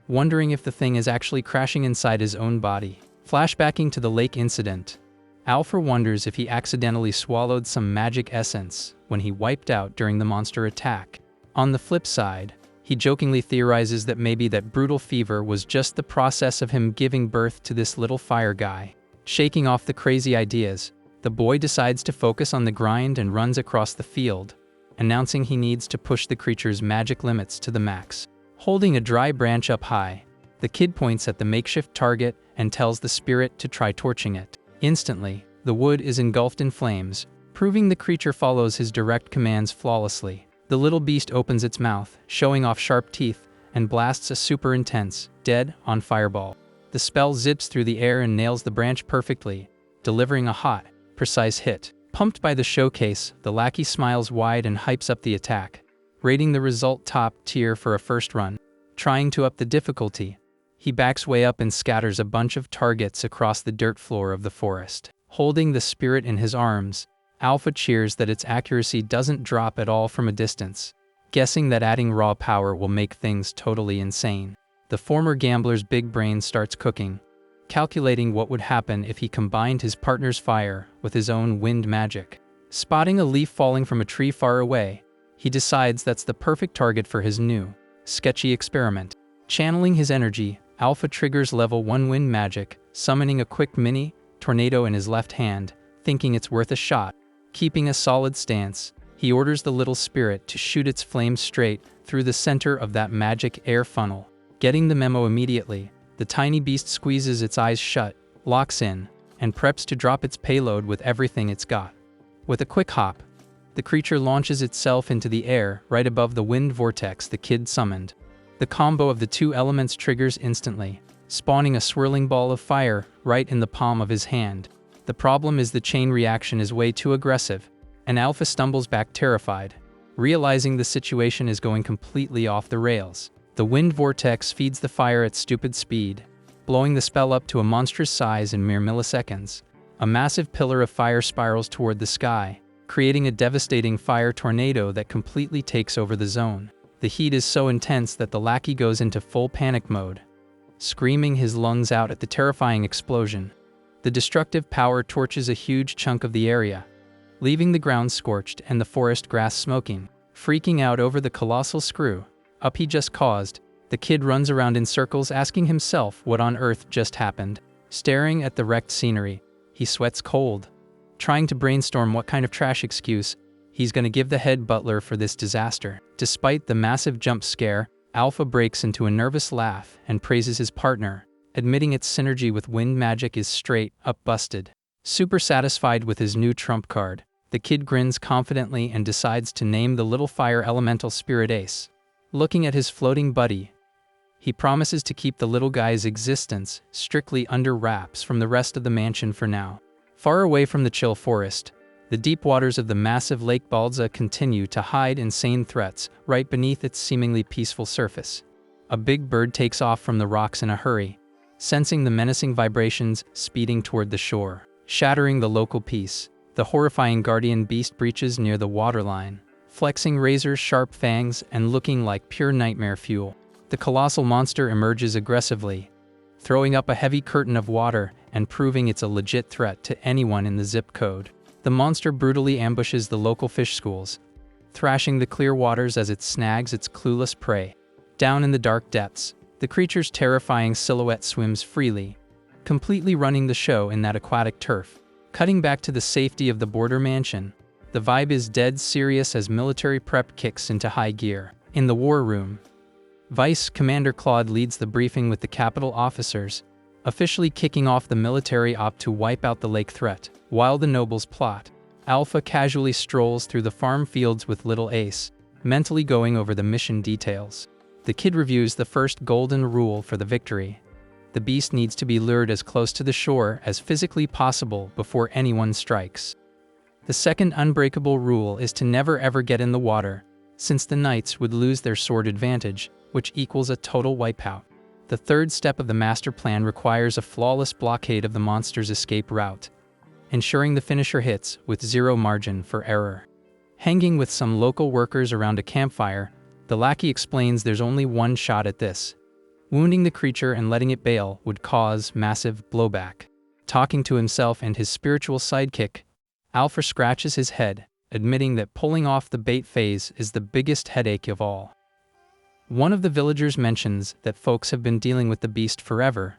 wondering if the thing is actually crashing inside his own body. Flashbacking to the lake incident, Alpha wonders if he accidentally swallowed some magic essence when he wiped out during the monster attack. On the flip side, he jokingly theorizes that maybe that brutal fever was just the process of him giving birth to this little fire guy. Shaking off the crazy ideas, the boy decides to focus on the grind and runs across the field, announcing he needs to push the creature's magic limits to the max. Holding a dry branch up high, the kid points at the makeshift target and tells the spirit to try torching it. Instantly, the wood is engulfed in flames, proving the creature follows his direct commands flawlessly. The little beast opens its mouth, showing off sharp teeth, and blasts a super intense, dead-on fireball. The spell zips through the air and nails the branch perfectly, delivering a hot, precise hit. Pumped by the showcase, the lackey smiles wide and hypes up the attack, rating the result top tier for a first run. Trying to up the difficulty, he backs way up and scatters a bunch of targets across the dirt floor of the forest. Holding the spirit in his arms, Alpha cheers that its accuracy doesn't drop at all from a distance, guessing that adding raw power will make things totally insane. The former gambler's big brain starts cooking, calculating what would happen if he combined his partner's fire with his own wind magic. Spotting a leaf falling from a tree far away, he decides that's the perfect target for his new, sketchy experiment. Channeling his energy, Alpha triggers level 1 wind magic, summoning a quick mini tornado in his left hand, thinking it's worth a shot. Keeping a solid stance, he orders the little spirit to shoot its flames straight through the center of that magic air funnel. Getting the memo immediately, the tiny beast squeezes its eyes shut, locks in, and preps to drop its payload with everything it's got. With a quick hop, the creature launches itself into the air right above the wind vortex the kid summoned. The combo of the two elements triggers instantly, spawning a swirling ball of fire right in the palm of his hand. The problem is the chain reaction is way too aggressive, and Alpha stumbles back terrified, realizing the situation is going completely off the rails. The wind vortex feeds the fire at stupid speed, blowing the spell up to a monstrous size in mere milliseconds. A massive pillar of fire spirals toward the sky, creating a devastating fire tornado that completely takes over the zone. The heat is so intense that the lackey goes into full panic mode, screaming his lungs out at the terrifying explosion. The destructive power torches a huge chunk of the area, leaving the ground scorched and the forest grass smoking. Freaking out over the colossal screw-up he just caused, the kid runs around in circles asking himself what on earth just happened. Staring at the wrecked scenery, he sweats cold, trying to brainstorm what kind of trash excuse he's gonna give the head butler for this disaster. Despite the massive jump scare, Alpha breaks into a nervous laugh and praises his partner, admitting its synergy with wind magic is straight up busted. Super satisfied with his new trump card, the kid grins confidently and decides to name the little fire elemental spirit Ace. Looking at his floating buddy, he promises to keep the little guy's existence strictly under wraps from the rest of the mansion for now. Far away from the chill forest, the deep waters of the massive Lake Balza continue to hide insane threats right beneath its seemingly peaceful surface. A big bird takes off from the rocks in a hurry, sensing the menacing vibrations speeding toward the shore. Shattering the local peace, the horrifying guardian beast breaches near the waterline, flexing razor-sharp fangs and looking like pure nightmare fuel. The colossal monster emerges aggressively, throwing up a heavy curtain of water and proving it's a legit threat to anyone in the zip code. The monster brutally ambushes the local fish schools, thrashing the clear waters as it snags its clueless prey. Down in the dark depths, the creature's terrifying silhouette swims freely, completely running the show in that aquatic turf. Cutting back to the safety of the border mansion, the vibe is dead serious as military prep kicks into high gear. In the war room, Vice Commander Claude leads the briefing with the capital officers, officially kicking off the military op to wipe out the lake threat. While the nobles plot, Alpha casually strolls through the farm fields with little Ace, mentally going over the mission details. The kid reviews the first golden rule for the victory. The beast needs to be lured as close to the shore as physically possible before anyone strikes. The second unbreakable rule is to never ever get in the water, since the knights would lose their sword advantage, which equals a total wipeout. The third step of the master plan requires a flawless blockade of the monster's escape route, ensuring the finisher hits with zero margin for error. Hanging with some local workers around a campfire, the lackey explains there's only one shot at this. Wounding the creature and letting it bail would cause massive blowback. Talking to himself and his spiritual sidekick, Alpha scratches his head, admitting that pulling off the bait phase is the biggest headache of all. One of the villagers mentions that folks have been dealing with the beast forever,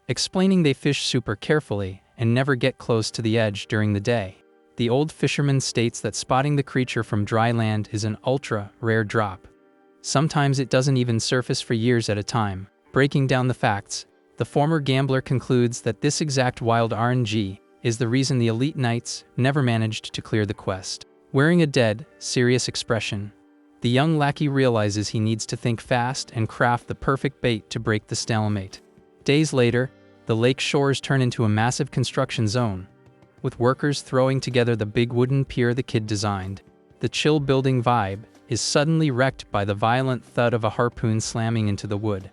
explaining they fish super carefully and never get close to the edge during the day. The old fisherman states that spotting the creature from dry land is an ultra-rare drop. Sometimes it doesn't even surface for years at a time. Breaking down the facts, the former gambler concludes that this exact wild RNG is the reason the elite knights never managed to clear the quest. Wearing a dead, serious expression, the young lackey realizes he needs to think fast and craft the perfect bait to break the stalemate. Days later, the lake shores turn into a massive construction zone, with workers throwing together the big wooden pier the kid designed. The chill building vibe is suddenly wrecked by the violent thud of a harpoon slamming into the wood,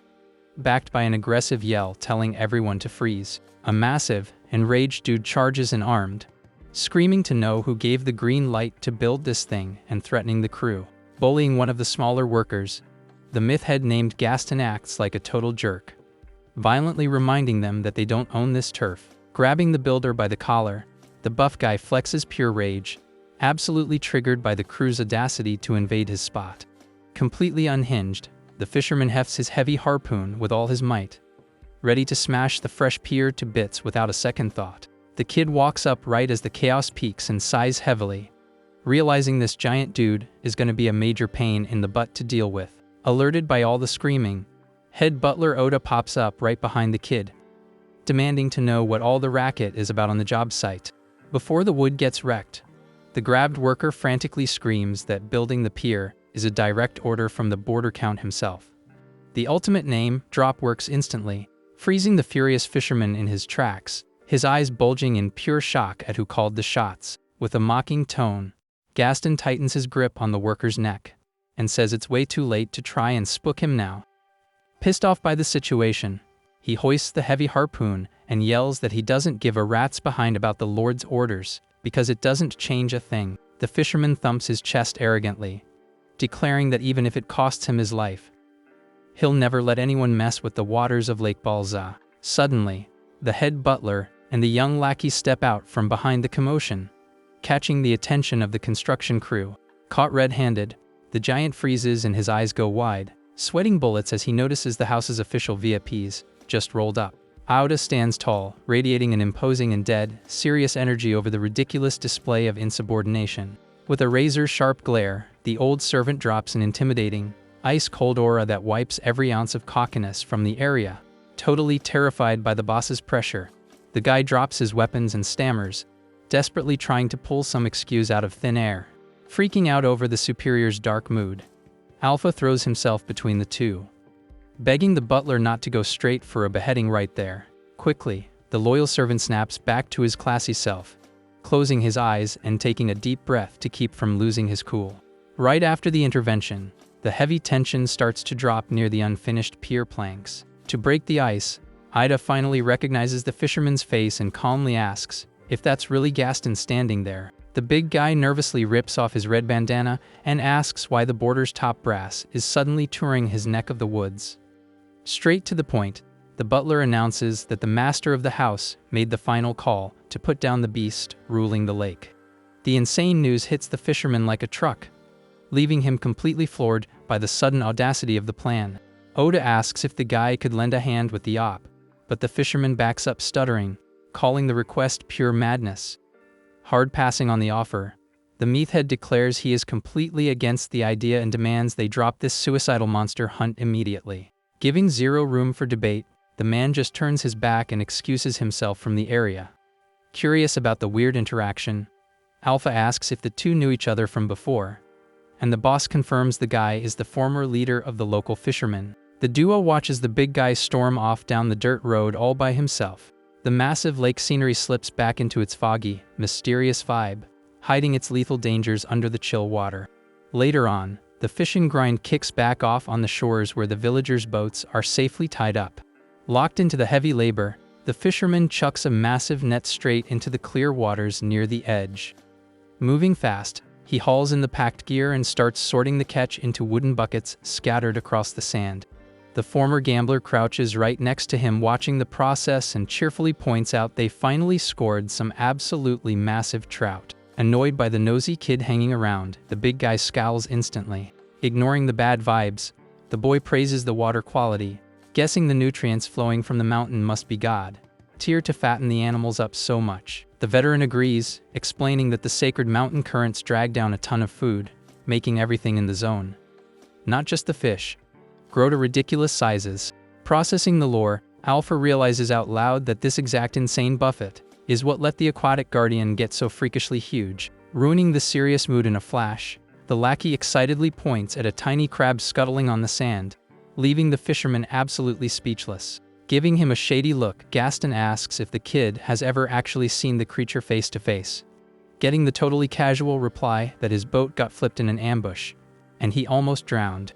backed by an aggressive yell telling everyone to freeze. A massive, enraged dude charges in armed, screaming to know who gave the green light to build this thing and threatening the crew. Bullying one of the smaller workers, the myth head named Gaston acts like a total jerk, violently reminding them that they don't own this turf. Grabbing the builder by the collar, the buff guy flexes pure rage, absolutely triggered by the crew's audacity to invade his spot. Completely unhinged, the fisherman hefts his heavy harpoon with all his might, ready to smash the fresh pier to bits without a second thought. The kid walks up right as the chaos peaks and sighs heavily, realizing this giant dude is going to be a major pain in the butt to deal with. Alerted by all the screaming, head butler Oda pops up right behind the kid, demanding to know what all the racket is about on the job site. Before the wood gets wrecked, the grabbed worker frantically screams that building the pier is a direct order from the border count himself. The ultimate name drop works instantly, freezing the furious fisherman in his tracks, his eyes bulging in pure shock at who called the shots. With a mocking tone, Gaston tightens his grip on the worker's neck and says it's way too late to try and spook him now. Pissed off by the situation, he hoists the heavy harpoon and yells that he doesn't give a rat's behind about the Lord's orders because it doesn't change a thing. The fisherman thumps his chest arrogantly, declaring that even if it costs him his life, he'll never let anyone mess with the waters of Lake Balza. Suddenly, the head butler and the young lackey step out from behind the commotion, catching the attention of the construction crew. Caught red-handed, the giant freezes and his eyes go wide, sweating bullets as he notices the house's official VIPs just rolled up. Oda stands tall, radiating an imposing and dead, serious energy over the ridiculous display of insubordination. With a razor-sharp glare, the old servant drops an intimidating, ice-cold aura that wipes every ounce of cockiness from the area. Totally terrified by the boss's pressure, the guy drops his weapons and stammers, desperately trying to pull some excuse out of thin air. Freaking out over the superior's dark mood, Alpha throws himself between the two, begging the butler not to go straight for a beheading right there. Quickly, the loyal servant snaps back to his classy self, closing his eyes and taking a deep breath to keep from losing his cool. Right after the intervention, the heavy tension starts to drop near the unfinished pier planks. To break the ice, Ida finally recognizes the fisherman's face and calmly asks if that's really Gaston standing there. The big guy nervously rips off his red bandana and asks why the border's top brass is suddenly touring his neck of the woods. Straight to the point, the butler announces that the master of the house made the final call to put down the beast ruling the lake. The insane news hits the fisherman like a truck, leaving him completely floored by the sudden audacity of the plan. Oda asks if the guy could lend a hand with the op, but the fisherman backs up stuttering, calling the request pure madness. Hard passing on the offer, the meathead declares he is completely against the idea and demands they drop this suicidal monster hunt immediately. Giving zero room for debate, the man just turns his back and excuses himself from the area. Curious about the weird interaction, Alpha asks if the two knew each other from before, and the boss confirms the guy is the former leader of the local fishermen. The duo watches the big guy storm off down the dirt road all by himself. The massive lake scenery slips back into its foggy, mysterious vibe, hiding its lethal dangers under the chill water. Later on, the fishing grind kicks back off on the shores where the villagers' boats are safely tied up. Locked into the heavy labor, the fisherman chucks a massive net straight into the clear waters near the edge. Moving fast, he hauls in the packed gear and starts sorting the catch into wooden buckets scattered across the sand. The former gambler crouches right next to him watching the process and cheerfully points out they finally scored some absolutely massive trout. Annoyed by the nosy kid hanging around, the big guy scowls instantly. Ignoring the bad vibes, the boy praises the water quality, guessing the nutrients flowing from the mountain must be God tier to fatten the animals up so much. The veteran agrees, explaining that the sacred mountain currents drag down a ton of food, making everything in the zone, not just the fish, grow to ridiculous sizes. Processing the lore, Alpha realizes out loud that this exact insane buffet is what let the aquatic guardian get so freakishly huge. Ruining the serious mood in a flash, the lackey excitedly points at a tiny crab scuttling on the sand, leaving the fisherman absolutely speechless. Giving him a shady look, Gaston asks if the kid has ever actually seen the creature face to face, getting the totally casual reply that his boat got flipped in an ambush, and he almost drowned.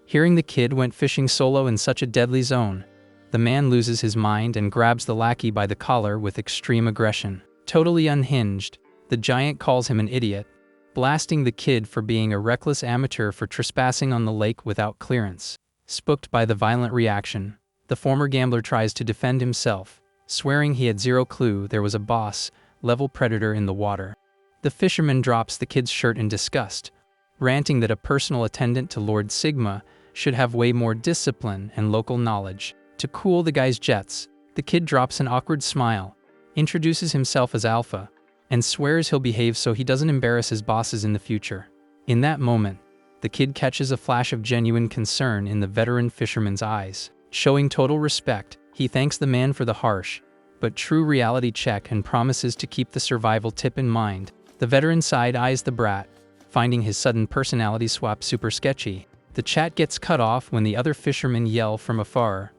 Hearing the kid went fishing solo in such a deadly zone, the man loses his mind and grabs the lackey by the collar with extreme aggression. Totally unhinged, the giant calls him an idiot, blasting the kid for being a reckless amateur for trespassing on the lake without clearance. Spooked by the violent reaction, the former gambler tries to defend himself, swearing he had zero clue there was a boss-level predator in the water. The fisherman drops the kid's shirt in disgust, ranting that a personal attendant to Lord Sigma should have way more discipline and local knowledge. To cool the guy's jets, the kid drops an awkward smile, introduces himself as Alpha, and swears he'll behave so he doesn't embarrass his bosses in the future. In that moment, the kid catches a flash of genuine concern in the veteran fisherman's eyes. Showing total respect, he thanks the man for the harsh, but true reality check and promises to keep the survival tip in mind. The veteran side-eyes the brat, finding his sudden personality swap super sketchy. The chat gets cut off when the other fishermen yell from afar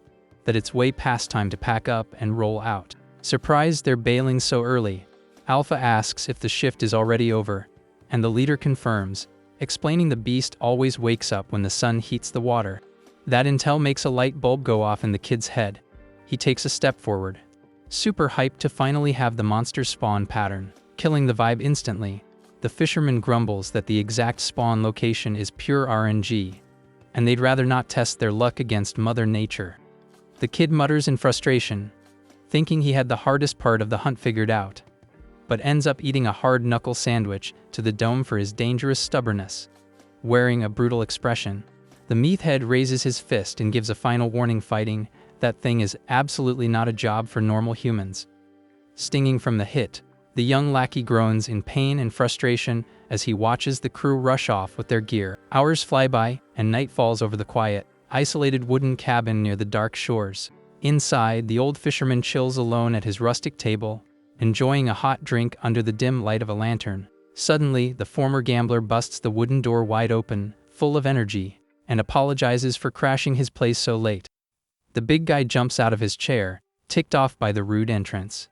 that it's way past time to pack up and roll out. Surprised they're bailing so early, Alpha asks if the shift is already over, and the leader confirms, explaining the beast always wakes up when the sun heats the water. That intel makes a light bulb go off in the kid's head. He takes a step forward, super hyped to finally have the monster spawn pattern. Killing the vibe instantly, the fisherman grumbles that the exact spawn location is pure RNG, and they'd rather not test their luck against Mother Nature. The kid mutters in frustration, thinking he had the hardest part of the hunt figured out, but ends up eating a hard knuckle sandwich to the dome for his dangerous stubbornness. Wearing a brutal expression, the meathead raises his fist and gives a final warning, fighting that thing is absolutely not a job for normal humans. Stinging from the hit, the young lackey groans in pain and frustration as he watches the crew rush off with their gear. Hours fly by, and night falls over the quiet, isolated wooden cabin near the dark shores. Inside, the old fisherman chills alone at his rustic table, enjoying a hot drink under the dim light of a lantern. Suddenly, the former gambler busts the wooden door wide open, full of energy, and apologizes for crashing his place so late. The big guy jumps out of his chair, ticked off by the rude entrance.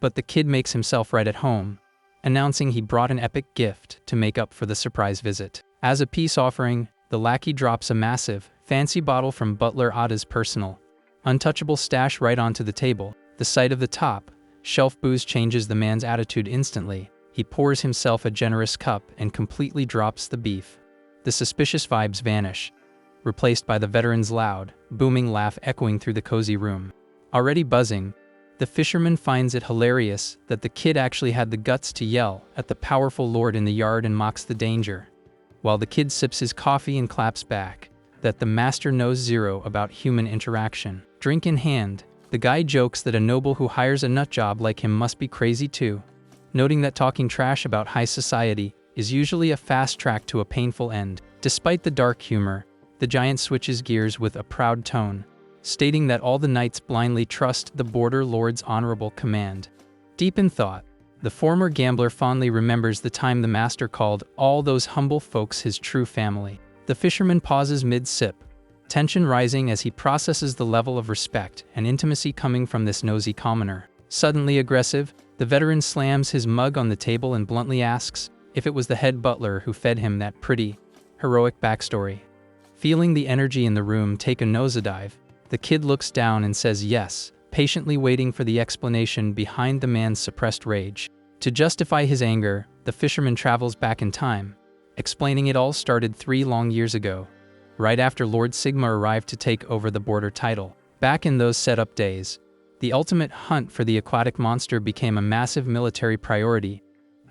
But the kid makes himself right at home, announcing he brought an epic gift to make up for the surprise visit. As a peace offering, the lackey drops a massive, fancy bottle from Butler Ada's personal, untouchable stash right onto the table. The sight of the top shelf booze changes the man's attitude instantly. He pours himself a generous cup and completely drops the beef. The suspicious vibes vanish, replaced by the veteran's loud, booming laugh echoing through the cozy room. Already buzzing, the fisherman finds it hilarious that the kid actually had the guts to yell at the powerful lord in the yard and mocks the danger, while the kid sips his coffee and claps back that the master knows zero about human interaction. Drink in hand, the guy jokes that a noble who hires a nutjob like him must be crazy too, noting that talking trash about high society is usually a fast track to a painful end. Despite the dark humor, the giant switches gears with a proud tone, stating that all the knights blindly trust the border lord's honorable command. Deep in thought, the former gambler fondly remembers the time the master called all those humble folks his true family. The fisherman pauses mid-sip, tension rising as he processes the level of respect and intimacy coming from this nosy commoner. Suddenly aggressive, the veteran slams his mug on the table and bluntly asks if it was the head butler who fed him that pretty, heroic backstory. Feeling the energy in the room take a nosedive, the kid looks down and says yes, patiently waiting for the explanation behind the man's suppressed rage. To justify his anger, the fisherman travels back in time, explaining it all started 3 long years ago, right after Lord Sigma arrived to take over the border title. Back in those setup days, the ultimate hunt for the aquatic monster became a massive military priority,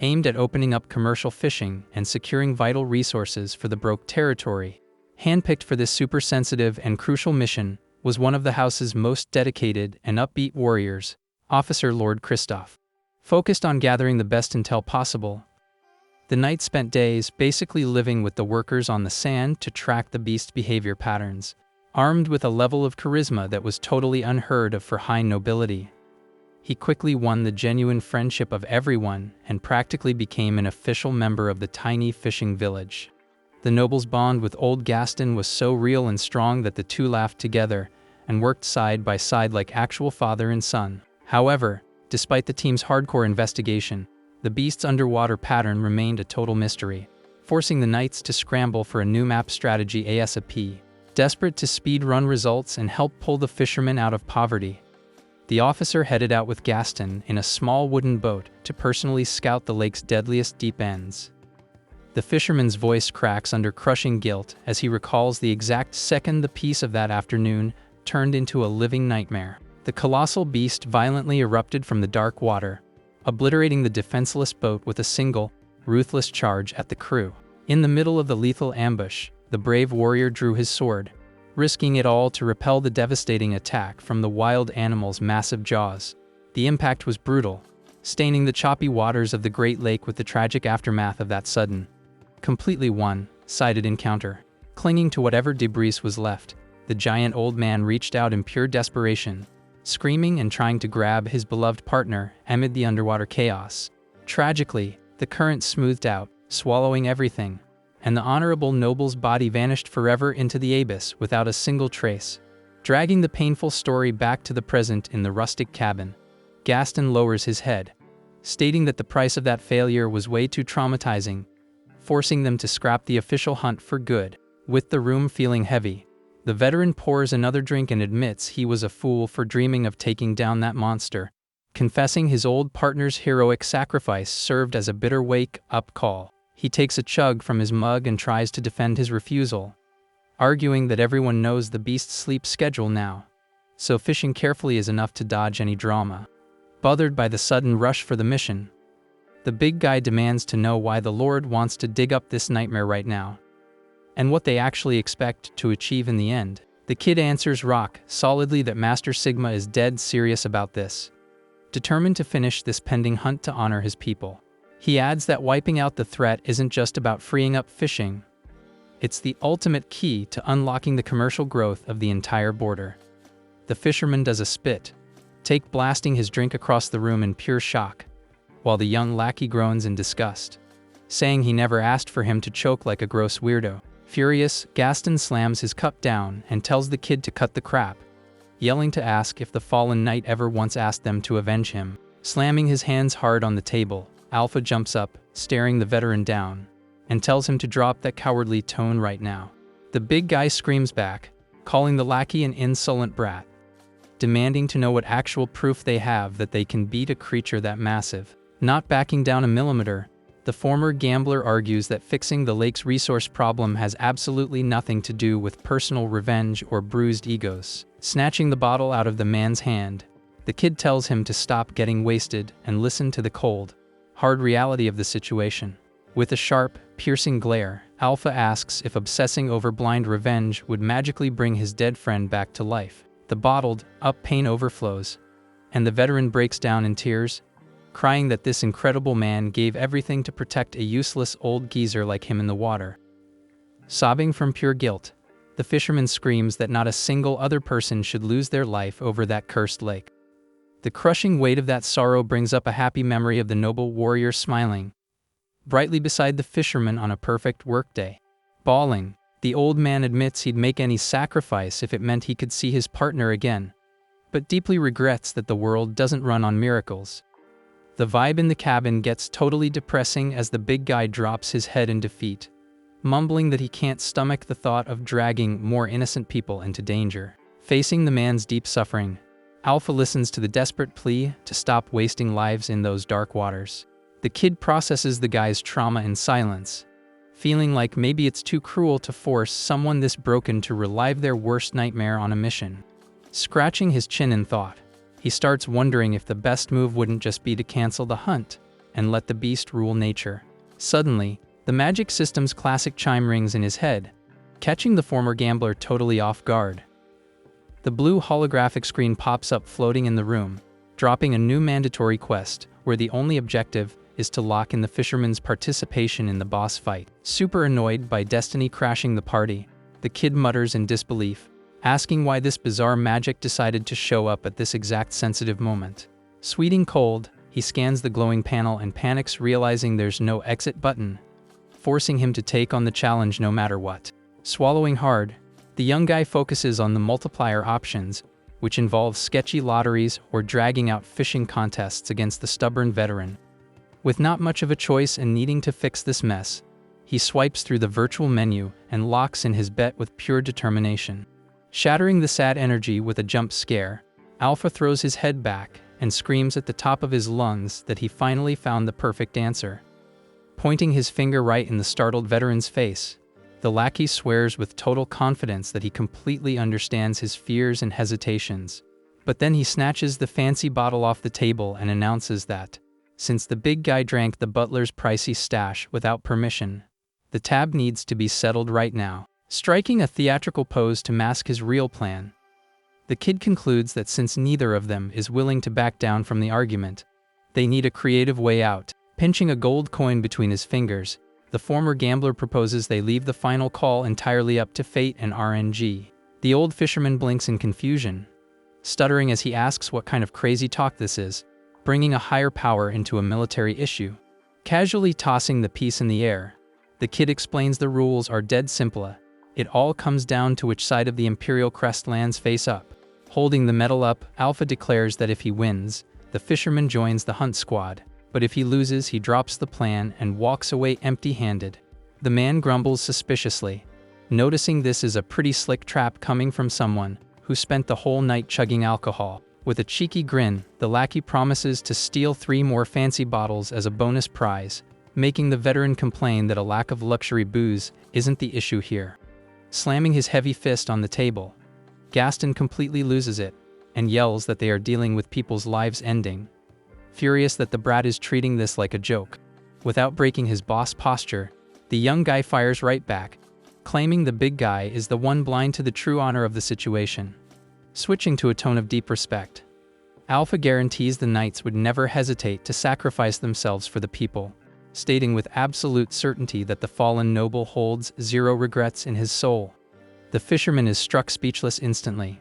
aimed at opening up commercial fishing and securing vital resources for the Broke territory. Handpicked for this super sensitive and crucial mission was one of the house's most dedicated and upbeat warriors, Officer Lord Kristoff. Focused on gathering the best intel possible, the knight spent days basically living with the workers on the sand to track the beast's behavior patterns, armed with a level of charisma that was totally unheard of for high nobility. He quickly won the genuine friendship of everyone and practically became an official member of the tiny fishing village. The noble's bond with old Gaston was so real and strong that the two laughed together and worked side by side like actual father and son. However, despite the team's hardcore investigation, the beast's underwater pattern remained a total mystery, forcing the knights to scramble for a new map strategy ASAP. Desperate to speed-run results and help pull the fishermen out of poverty, the officer headed out with Gaston in a small wooden boat to personally scout the lake's deadliest deep ends. The fisherman's voice cracks under crushing guilt as he recalls the exact second the peace of that afternoon turned into a living nightmare. The colossal beast violently erupted from the dark water, obliterating the defenseless boat with a single, ruthless charge at the crew. In the middle of the lethal ambush, the brave warrior drew his sword, risking it all to repel the devastating attack from the wild animal's massive jaws. The impact was brutal, staining the choppy waters of the Great Lake with the tragic aftermath of that sudden, completely one-sided encounter. Clinging to whatever debris was left, the giant old man reached out in pure desperation, screaming and trying to grab his beloved partner amid the underwater chaos. Tragically, the current smoothed out, swallowing everything, and the honorable noble's body vanished forever into the abyss without a single trace. Dragging the painful story back to the present in the rustic cabin, Gaston lowers his head, stating that the price of that failure was way too traumatizing, forcing them to scrap the official hunt for good. With the room feeling heavy, the veteran pours another drink and admits he was a fool for dreaming of taking down that monster, confessing his old partner's heroic sacrifice served as a bitter wake-up call. He takes a chug from his mug and tries to defend his refusal, arguing that everyone knows the beast's sleep schedule now, so fishing carefully is enough to dodge any drama. Bothered by the sudden rush for the mission, the big guy demands to know why the Lord wants to dig up this nightmare right now, and what they actually expect to achieve in the end. The kid answers rock solidly that Master Sigma is dead serious about this, determined to finish this pending hunt to honor his people. He adds that wiping out the threat isn't just about freeing up fishing. It's the ultimate key to unlocking the commercial growth of the entire border. The fisherman does a spit, take blasting his drink across the room in pure shock, while the young lackey groans in disgust, saying he never asked for him to choke like a gross weirdo. Furious, Gaston slams his cup down and tells the kid to cut the crap, yelling to ask if the fallen knight ever once asked them to avenge him. Slamming his hands hard on the table, Alpha jumps up, staring the veteran down, and tells him to drop that cowardly tone right now. The big guy screams back, calling the lackey an insolent brat, demanding to know what actual proof they have that they can beat a creature that massive. Not backing down a millimeter, the former gambler argues that fixing the lake's resource problem has absolutely nothing to do with personal revenge or bruised egos. Snatching the bottle out of the man's hand, the kid tells him to stop getting wasted and listen to the cold, hard reality of the situation. With a sharp, piercing glare, Alpha asks if obsessing over blind revenge would magically bring his dead friend back to life. The bottled-up pain overflows, and the veteran breaks down in tears, crying that this incredible man gave everything to protect a useless old geezer like him in the water. Sobbing from pure guilt, the fisherman screams that not a single other person should lose their life over that cursed lake. The crushing weight of that sorrow brings up a happy memory of the noble warrior smiling brightly beside the fisherman on a perfect workday. Bawling, the old man admits he'd make any sacrifice if it meant he could see his partner again, but deeply regrets that the world doesn't run on miracles. The vibe in the cabin gets totally depressing as the big guy drops his head in defeat, mumbling that he can't stomach the thought of dragging more innocent people into danger. Facing the man's deep suffering, Alpha listens to the desperate plea to stop wasting lives in those dark waters. The kid processes the guy's trauma in silence, feeling like maybe it's too cruel to force someone this broken to relive their worst nightmare on a mission. Scratching his chin in thought, he starts wondering if the best move wouldn't just be to cancel the hunt and let the beast rule nature. Suddenly, the magic system's classic chime rings in his head, catching the former gambler totally off guard. The blue holographic screen pops up floating in the room, dropping a new mandatory quest where the only objective is to lock in the fisherman's participation in the boss fight. Super annoyed by destiny crashing the party, the kid mutters in disbelief, asking why this bizarre magic decided to show up at this exact sensitive moment. Sweating cold, he scans the glowing panel and panics, realizing there's no exit button, forcing him to take on the challenge no matter what. Swallowing hard, the young guy focuses on the multiplier options, which involve sketchy lotteries or dragging out fishing contests against the stubborn veteran. With not much of a choice and needing to fix this mess, he swipes through the virtual menu and locks in his bet with pure determination. Shattering the sad energy with a jump scare, Alpha throws his head back and screams at the top of his lungs that he finally found the perfect answer. Pointing his finger right in the startled veteran's face, the lackey swears with total confidence that he completely understands his fears and hesitations. But then he snatches the fancy bottle off the table and announces that, since the big guy drank the butler's pricey stash without permission, the tab needs to be settled right now. Striking a theatrical pose to mask his real plan, the kid concludes that since neither of them is willing to back down from the argument, they need a creative way out. Pinching a gold coin between his fingers, the former gambler proposes they leave the final call entirely up to fate and RNG. The old fisherman blinks in confusion, stuttering as he asks what kind of crazy talk this is, bringing a higher power into a military issue. Casually tossing the piece in the air, the kid explains the rules are dead simple. It all comes down to which side of the Imperial crest lands face up. Holding the medal up, Alpha declares that if he wins, the fisherman joins the hunt squad, but if he loses, he drops the plan and walks away empty-handed. The man grumbles suspiciously, noticing this is a pretty slick trap coming from someone who spent the whole night chugging alcohol. With a cheeky grin, the lackey promises to steal 3 more fancy bottles as a bonus prize, making the veteran complain that a lack of luxury booze isn't the issue here. Slamming his heavy fist on the table, Gaston completely loses it and yells that they are dealing with people's lives ending, furious that the brat is treating this like a joke. Without breaking his boss posture, the young guy fires right back, claiming the big guy is the one blind to the true honor of the situation. Switching to a tone of deep respect, Alpha guarantees the knights would never hesitate to sacrifice themselves for the people, stating with absolute certainty that the fallen noble holds 0 regrets in his soul. The fisherman is struck speechless instantly,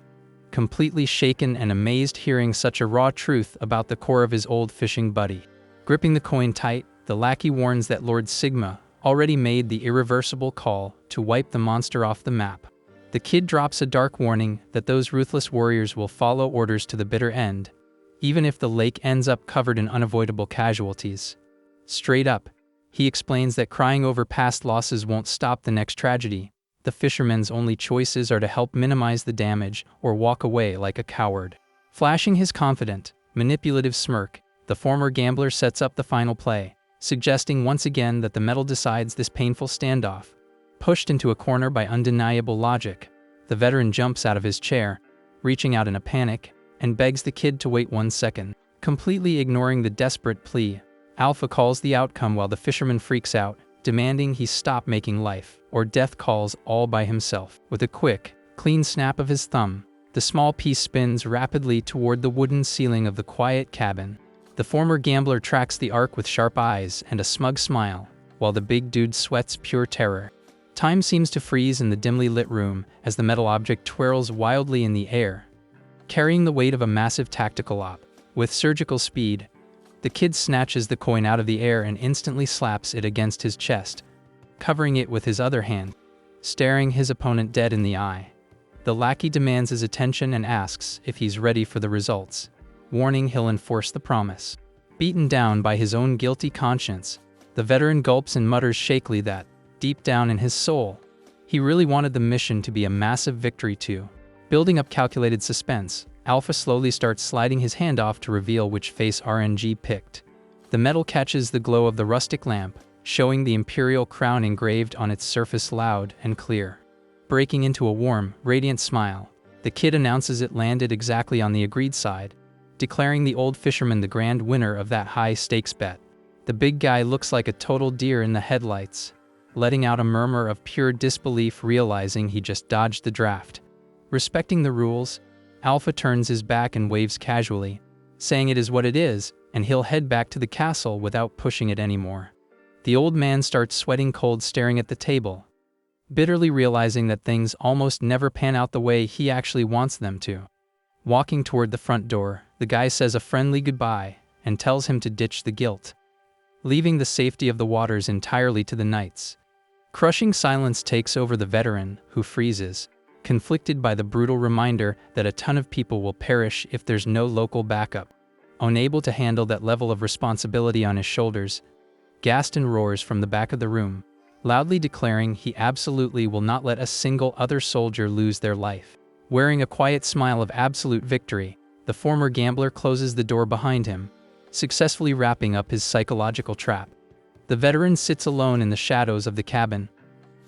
completely shaken and amazed hearing such a raw truth about the core of his old fishing buddy. Gripping the coin tight, the lackey warns that Lord Sigma already made the irreversible call to wipe the monster off the map. The kid drops a dark warning that those ruthless warriors will follow orders to the bitter end, even if the lake ends up covered in unavoidable casualties. Straight up, he explains that crying over past losses won't stop the next tragedy. The fisherman's only choices are to help minimize the damage or walk away like a coward. Flashing his confident, manipulative smirk, the former gambler sets up the final play, suggesting once again that the medal decides this painful standoff. Pushed into a corner by undeniable logic, the veteran jumps out of his chair, reaching out in a panic, and begs the kid to wait 1 second. Completely ignoring the desperate plea, Alpha calls the outcome while the fisherman freaks out, demanding he stop making life or death calls all by himself. With a quick, clean snap of his thumb, the small piece spins rapidly toward the wooden ceiling of the quiet cabin. The former gambler tracks the arc with sharp eyes and a smug smile, while the big dude sweats pure terror. Time seems to freeze in the dimly lit room as the metal object twirls wildly in the air, carrying the weight of a massive tactical op. With surgical speed, the kid snatches the coin out of the air and instantly slaps it against his chest, covering it with his other hand. Staring his opponent dead in the eye, the lackey demands his attention and asks if he's ready for the results, warning he'll enforce the promise. Beaten down by his own guilty conscience, the veteran gulps and mutters shakily that, deep down in his soul, he really wanted the mission to be a massive victory too. Building up calculated suspense, Alpha slowly starts sliding his hand off to reveal which face RNG picked. The metal catches the glow of the rustic lamp, showing the imperial crown engraved on its surface loud and clear. Breaking into a warm, radiant smile, the kid announces it landed exactly on the agreed side, declaring the old fisherman the grand winner of that high-stakes bet. The big guy looks like a total deer in the headlights, letting out a murmur of pure disbelief, realizing he just dodged the draft. Respecting the rules, Alpha turns his back and waves casually, saying it is what it is, and he'll head back to the castle without pushing it anymore. The old man starts sweating cold, staring at the table, bitterly realizing that things almost never pan out the way he actually wants them to. Walking toward the front door, the guy says a friendly goodbye and tells him to ditch the guilt, leaving the safety of the waters entirely to the knights. Crushing silence takes over the veteran, who freezes, conflicted by the brutal reminder that a ton of people will perish if there's no local backup. Unable to handle that level of responsibility on his shoulders, Gaston roars from the back of the room, loudly declaring he absolutely will not let a single other soldier lose their life. Wearing a quiet smile of absolute victory, the former gambler closes the door behind him, successfully wrapping up his psychological trap. The veteran sits alone in the shadows of the cabin,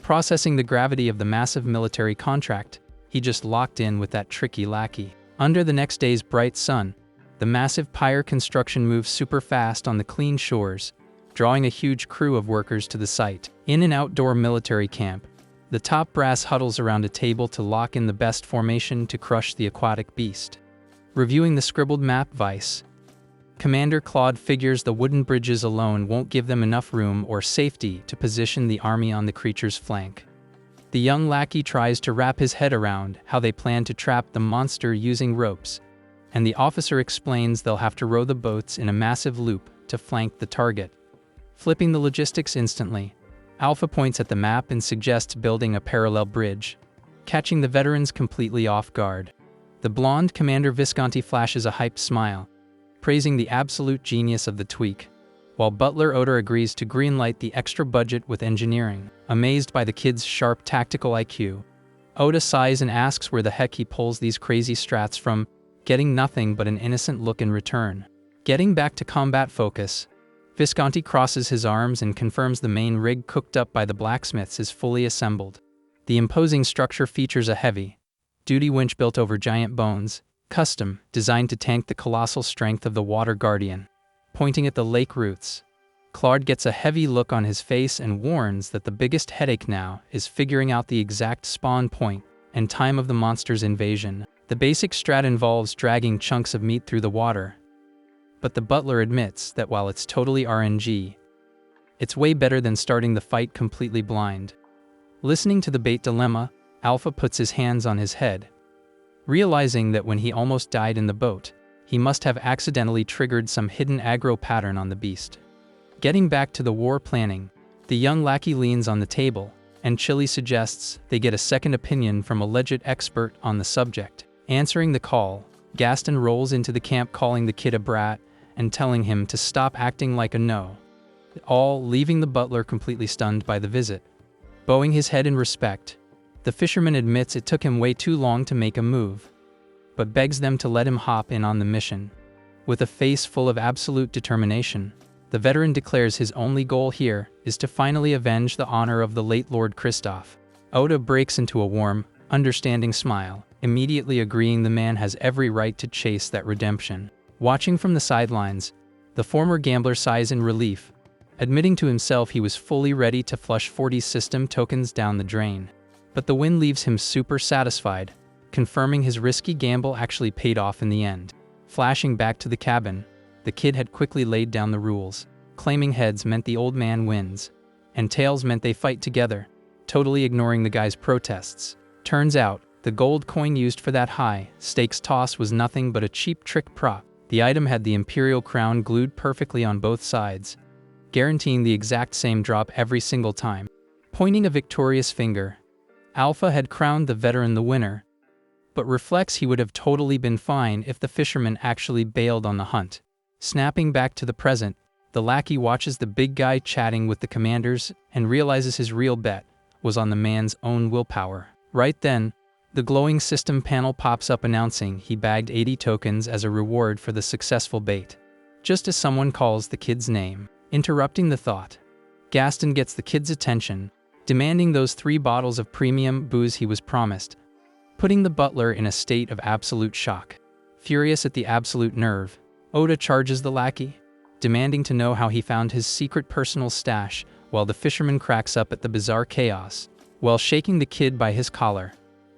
processing the gravity of the massive military contract he just locked in with that tricky lackey. Under the next day's bright sun, the massive pier construction moves super fast on the clean shores, drawing a huge crew of workers to the site. In an outdoor military camp, the top brass huddles around a table to lock in the best formation to crush the aquatic beast. Reviewing the scribbled map, Vice Commander Claude figures the wooden bridges alone won't give them enough room or safety to position the army on the creature's flank. The young lackey tries to wrap his head around how they plan to trap the monster using ropes, and the officer explains they'll have to row the boats in a massive loop to flank the target. Flipping the logistics instantly, Alpha points at the map and suggests building a parallel bridge, catching the veterans completely off guard. The blonde Commander Visconti flashes a hyped smile, praising the absolute genius of the tweak, while Butler Oda agrees to greenlight the extra budget with engineering. Amazed by the kid's sharp tactical IQ, Oda sighs and asks where the heck he pulls these crazy strats from, getting nothing but an innocent look in return. Getting back to combat focus, Visconti crosses his arms and confirms the main rig cooked up by the blacksmiths is fully assembled. The imposing structure features a heavy-duty winch built over giant bones, custom, designed to tank the colossal strength of the Water Guardian. Pointing at the lake roots, Claude gets a heavy look on his face and warns that the biggest headache now is figuring out the exact spawn point and time of the monster's invasion. The basic strat involves dragging chunks of meat through the water, but the butler admits that while it's totally RNG, it's way better than starting the fight completely blind. Listening to the bait dilemma, Alpha puts his hands on his head, realizing that when he almost died in the boat, he must have accidentally triggered some hidden aggro pattern on the beast. Getting back to the war planning, the young lackey leans on the table, and Chili suggests they get a second opinion from a legit expert on the subject. Answering the call, Gaston rolls into the camp calling the kid a brat and telling him to stop acting like a no, all leaving the butler completely stunned by the visit. Bowing his head in respect, the fisherman admits it took him way too long to make a move, but begs them to let him hop in on the mission. With a face full of absolute determination, the veteran declares his only goal here is to finally avenge the honor of the late Lord Kristoff. Oda breaks into a warm, understanding smile, immediately agreeing the man has every right to chase that redemption. Watching from the sidelines, the former gambler sighs in relief, admitting to himself he was fully ready to flush 40 system tokens down the drain. But the win leaves him super satisfied, confirming his risky gamble actually paid off in the end. Flashing back to the cabin, the kid had quickly laid down the rules, claiming heads meant the old man wins, and tails meant they fight together, totally ignoring the guy's protests. Turns out, the gold coin used for that high-stakes toss was nothing but a cheap trick prop. The item had the imperial crown glued perfectly on both sides, guaranteeing the exact same drop every single time. Pointing a victorious finger, Alpha had crowned the veteran the winner, but reflects he would have totally been fine if the fisherman actually bailed on the hunt. Snapping back to the present, the lackey watches the big guy chatting with the commanders and realizes his real bet was on the man's own willpower. Right then, the glowing system panel pops up announcing he bagged 80 tokens as a reward for the successful bait. Just as someone calls the kid's name, interrupting the thought, Gaston gets the kid's attention, demanding those 3 bottles of premium booze he was promised, putting the butler in a state of absolute shock. Furious at the absolute nerve, Oda charges the lackey, demanding to know how he found his secret personal stash, while the fisherman cracks up at the bizarre chaos. While shaking the kid by his collar,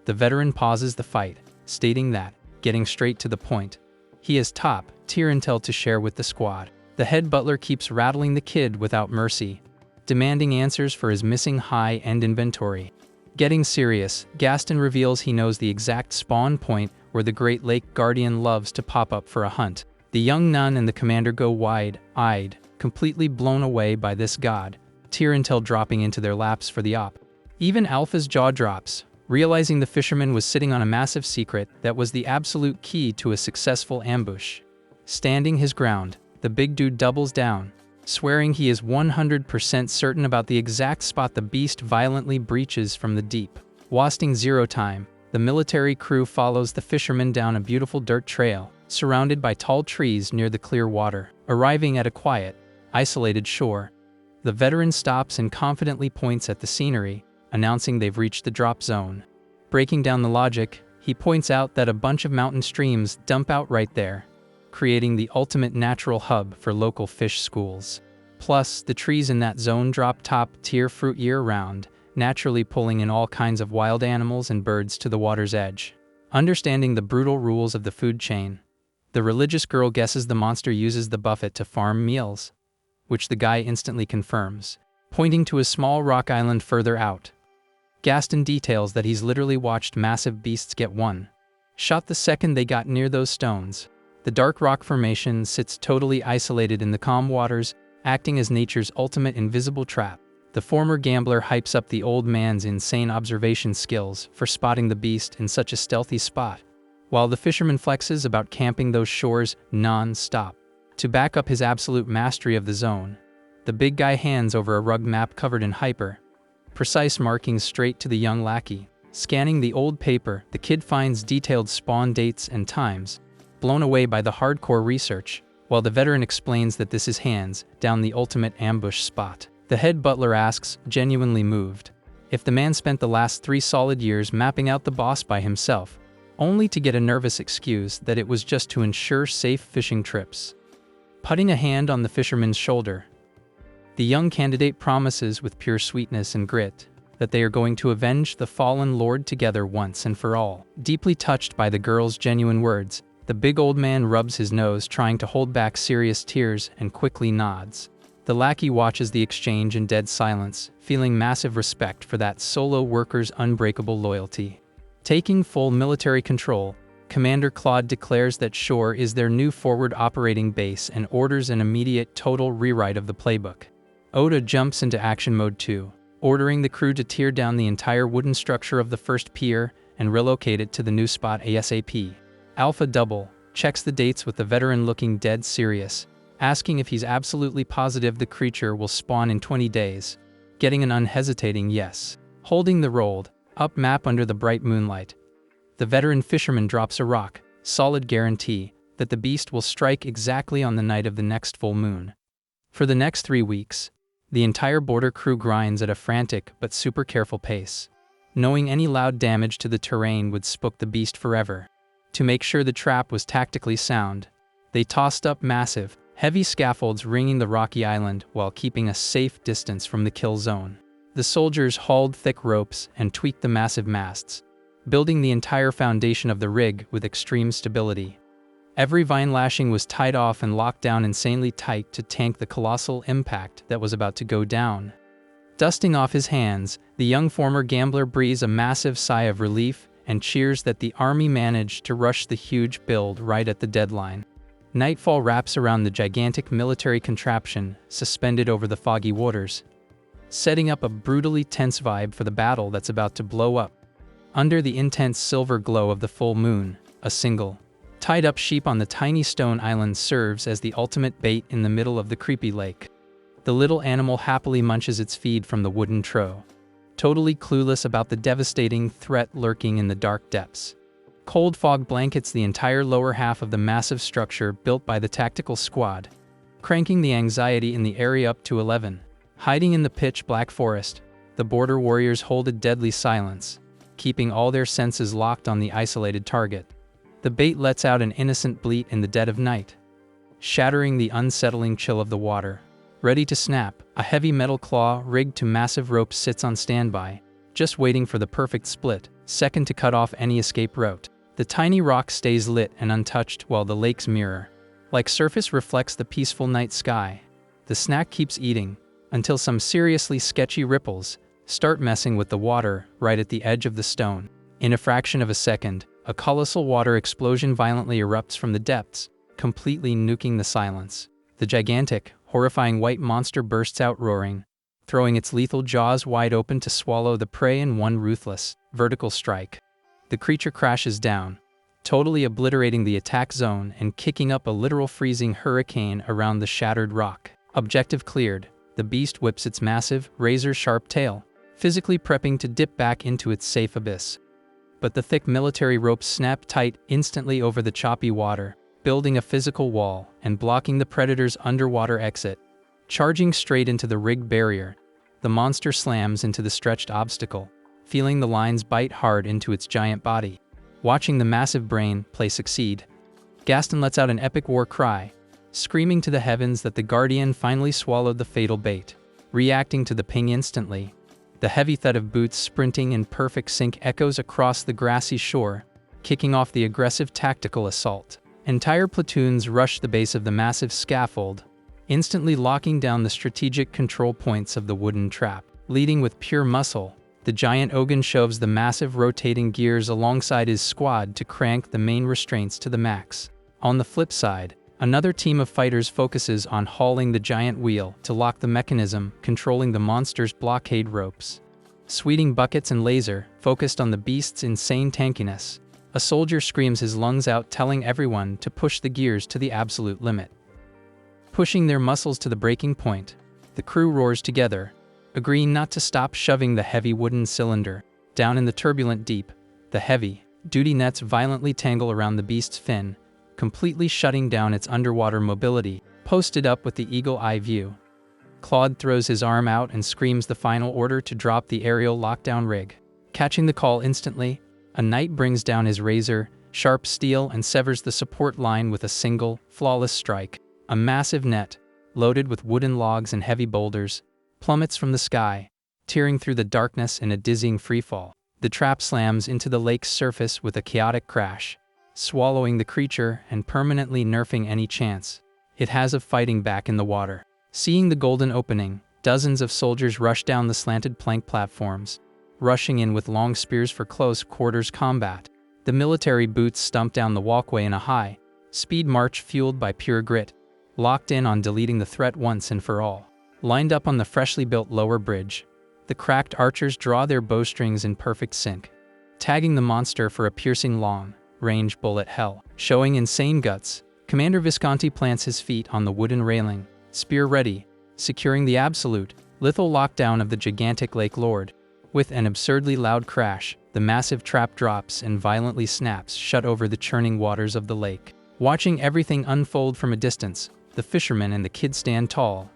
the veteran pauses the fight, stating that, getting straight to the point, he has top-tier intel to share with the squad. The head butler keeps rattling the kid without mercy, demanding answers for his missing high-end inventory. Getting serious, Gaston reveals he knows the exact spawn point where the Great Lake Guardian loves to pop up for a hunt. The young nun and the commander go wide-eyed, completely blown away by this god-tier intel dropping into their laps for the op. Even Alpha's jaw drops, realizing the fisherman was sitting on a massive secret that was the absolute key to a successful ambush. Standing his ground, the big dude doubles down, swearing he is 100% certain about the exact spot the beast violently breaches from the deep. Wasting zero time, the military crew follows the fisherman down a beautiful dirt trail, surrounded by tall trees near the clear water. Arriving at a quiet, isolated shore, the veteran stops and confidently points at the scenery, announcing they've reached the drop zone. Breaking down the logic, he points out that a bunch of mountain streams dump out right there, creating the ultimate natural hub for local fish schools. Plus, the trees in that zone drop top-tier fruit year-round, naturally pulling in all kinds of wild animals and birds to the water's edge. Understanding the brutal rules of the food chain, the religious girl guesses the monster uses the buffet to farm meals, which the guy instantly confirms, pointing to a small rock island further out. Gaston details that he's literally watched massive beasts get one shot the second they got near those stones. The dark rock formation sits totally isolated in the calm waters, acting as nature's ultimate invisible trap. The former gambler hypes up the old man's insane observation skills for spotting the beast in such a stealthy spot, while the fisherman flexes about camping those shores non-stop. To back up his absolute mastery of the zone, the big guy hands over a rug map covered in precise markings straight to the young lackey. Scanning the old paper, the kid finds detailed spawn dates and times, blown away by the hardcore research, while the veteran explains that this is hands down the ultimate ambush spot. The head butler asks, genuinely moved, if the man spent the last 3 solid years mapping out the boss by himself, only to get a nervous excuse that it was just to ensure safe fishing trips. Putting a hand on the fisherman's shoulder, the young candidate promises with pure sweetness and grit that they are going to avenge the fallen lord together once and for all. Deeply touched by the girl's genuine words, the big old man rubs his nose trying to hold back serious tears and quickly nods. The lackey watches the exchange in dead silence, feeling massive respect for that solo worker's unbreakable loyalty. Taking full military control, Commander Claude declares that shore is their new forward operating base and orders an immediate total rewrite of the playbook. Oda jumps into action mode too, ordering the crew to tear down the entire wooden structure of the first pier and relocate it to the new spot ASAP. Alpha Double checks the dates with the veteran looking dead serious, asking if he's absolutely positive the creature will spawn in 20 days, getting an unhesitating yes. Holding the rolled up map under the bright moonlight, the veteran fisherman drops a rock, solid guarantee that the beast will strike exactly on the night of the next full moon. For the next 3 weeks, the entire border crew grinds at a frantic but super careful pace, knowing any loud damage to the terrain would spook the beast forever. To make sure the trap was tactically sound, they tossed up massive, heavy scaffolds ringing the rocky island while keeping a safe distance from the kill zone. The soldiers hauled thick ropes and tweaked the massive masts, building the entire foundation of the rig with extreme stability. Every vine lashing was tied off and locked down insanely tight to tank the colossal impact that was about to go down. Dusting off his hands, the young former gambler breathes a massive sigh of relief and cheers that the army managed to rush the huge build right at the deadline. Nightfall wraps around the gigantic military contraption suspended over the foggy waters, setting up a brutally tense vibe for the battle that's about to blow up. Under the intense silver glow of the full moon, a single, tied-up sheep on the tiny stone island serves as the ultimate bait in the middle of the creepy lake. The little animal happily munches its feed from the wooden trough, totally clueless about the devastating threat lurking in the dark depths. Cold fog blankets the entire lower half of the massive structure built by the tactical squad, cranking the anxiety in the area up to 11. Hiding in the pitch-black forest, the border warriors hold a deadly silence, keeping all their senses locked on the isolated target. The bait lets out an innocent bleat in the dead of night, shattering the unsettling chill of the water. Ready to snap, a heavy metal claw rigged to massive ropes sits on standby, just waiting for the perfect split second to cut off any escape route. The tiny rock stays lit and untouched while the lake's mirror, like surface, reflects the peaceful night sky. The snack keeps eating until some seriously sketchy ripples start messing with the water right at the edge of the stone. In a fraction of a second, a colossal water explosion violently erupts from the depths, completely nuking the silence. The gigantic, horrifying white monster bursts out roaring, throwing its lethal jaws wide open to swallow the prey in one ruthless, vertical strike. The creature crashes down, totally obliterating the attack zone and kicking up a literal freezing hurricane around the shattered rock. Objective cleared, the beast whips its massive, razor-sharp tail, physically prepping to dip back into its safe abyss. But the thick military ropes snap tight instantly over the choppy water, building a physical wall and blocking the predator's underwater exit. Charging straight into the rigged barrier, the monster slams into the stretched obstacle, feeling the lines bite hard into its giant body. Watching the massive brain play succeed, Gaston lets out an epic war cry, screaming to the heavens that the Guardian finally swallowed the fatal bait. Reacting to the ping instantly, the heavy thud of boots sprinting in perfect sync echoes across the grassy shore, kicking off the aggressive tactical assault. Entire platoons rush the base of the massive scaffold, instantly locking down the strategic control points of the wooden trap. Leading with pure muscle, the giant Ogun shoves the massive rotating gears alongside his squad to crank the main restraints to the max. On the flip side, another team of fighters focuses on hauling the giant wheel to lock the mechanism controlling the monster's blockade ropes. Sweating buckets and laser focused on the beast's insane tankiness, a soldier screams his lungs out, telling everyone to push the gears to the absolute limit. Pushing their muscles to the breaking point, the crew roars together, agreeing not to stop shoving the heavy wooden cylinder. Down in the turbulent deep, the heavy-duty nets violently tangle around the beast's fin, completely shutting down its underwater mobility. Posted up with the eagle-eye view, Claude throws his arm out and screams the final order to drop the aerial lockdown rig. Catching the call instantly, a knight brings down his razor-sharp steel and severs the support line with a single, flawless strike. A massive net, loaded with wooden logs and heavy boulders, plummets from the sky, tearing through the darkness in a dizzying freefall. The trap slams into the lake's surface with a chaotic crash, swallowing the creature and permanently nerfing any chance it has of fighting back in the water. Seeing the golden opening, dozens of soldiers rush down the slanted plank platforms, rushing in with long spears for close quarters combat. The military boots stump down the walkway in a high-speed march fueled by pure grit, locked in on deleting the threat once and for all. Lined up on the freshly built lower bridge, the cracked archers draw their bowstrings in perfect sync, tagging the monster for a piercing long-range bullet hell. Showing insane guts, Commander Visconti plants his feet on the wooden railing, spear ready, securing the absolute, lethal lockdown of the gigantic Lake Lord. With an absurdly loud crash, the massive trap drops and violently snaps shut over the churning waters of the lake. Watching everything unfold from a distance, the fishermen and the kid stand tall,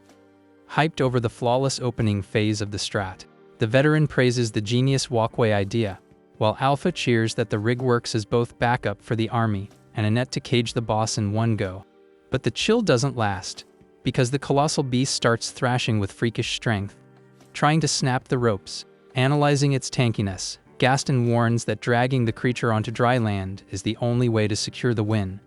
hyped over the flawless opening phase of the strat. The veteran praises the genius walkway idea, while Alpha cheers that the rig works as both backup for the army and a net to cage the boss in one go. But the chill doesn't last, because the colossal beast starts thrashing with freakish strength, trying to snap the ropes. Analyzing its tankiness, Gaston warns that dragging the creature onto dry land is the only way to secure the win,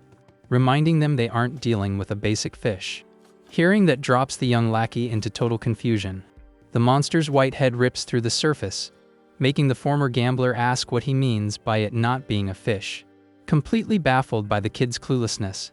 reminding them they aren't dealing with a basic fish. Hearing that drops the young lackey into total confusion. The monster's white head rips through the surface, making the former gambler ask what he means by it not being a fish. Completely baffled by the kid's cluelessness,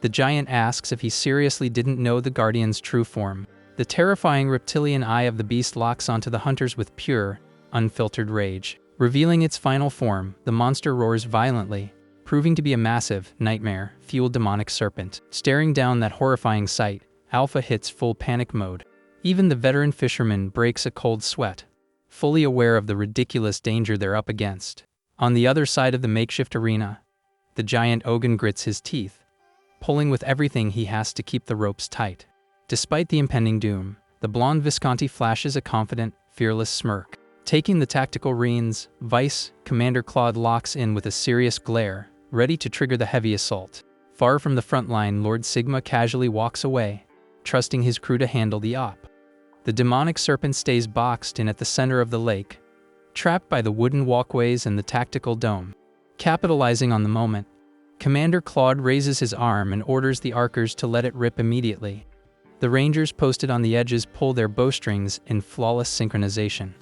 the giant asks if he seriously didn't know the Guardian's true form. The terrifying reptilian eye of the beast locks onto the hunters with pure, unfiltered rage. Revealing its final form, the monster roars violently, proving to be a massive, nightmare-fueled demonic serpent. Staring down that horrifying sight, Alpha hits full panic mode. Even the veteran fisherman breaks a cold sweat, fully aware of the ridiculous danger they're up against. On the other side of the makeshift arena, the giant Ogun grits his teeth, pulling with everything he has to keep the ropes tight. Despite the impending doom, The blonde Visconti flashes a confident, fearless smirk. Taking the tactical reins, Vice Commander Claude locks in with a serious glare, ready to trigger the heavy assault. Far from the front line, Lord Sigma casually walks away, trusting his crew to handle the op. The demonic serpent stays boxed in at the center of the lake, trapped by the wooden walkways and the tactical dome. Capitalizing on the moment, Commander Claude raises his arm and orders the archers to let it rip immediately. The rangers posted on the edges pull their bowstrings in flawless synchronization.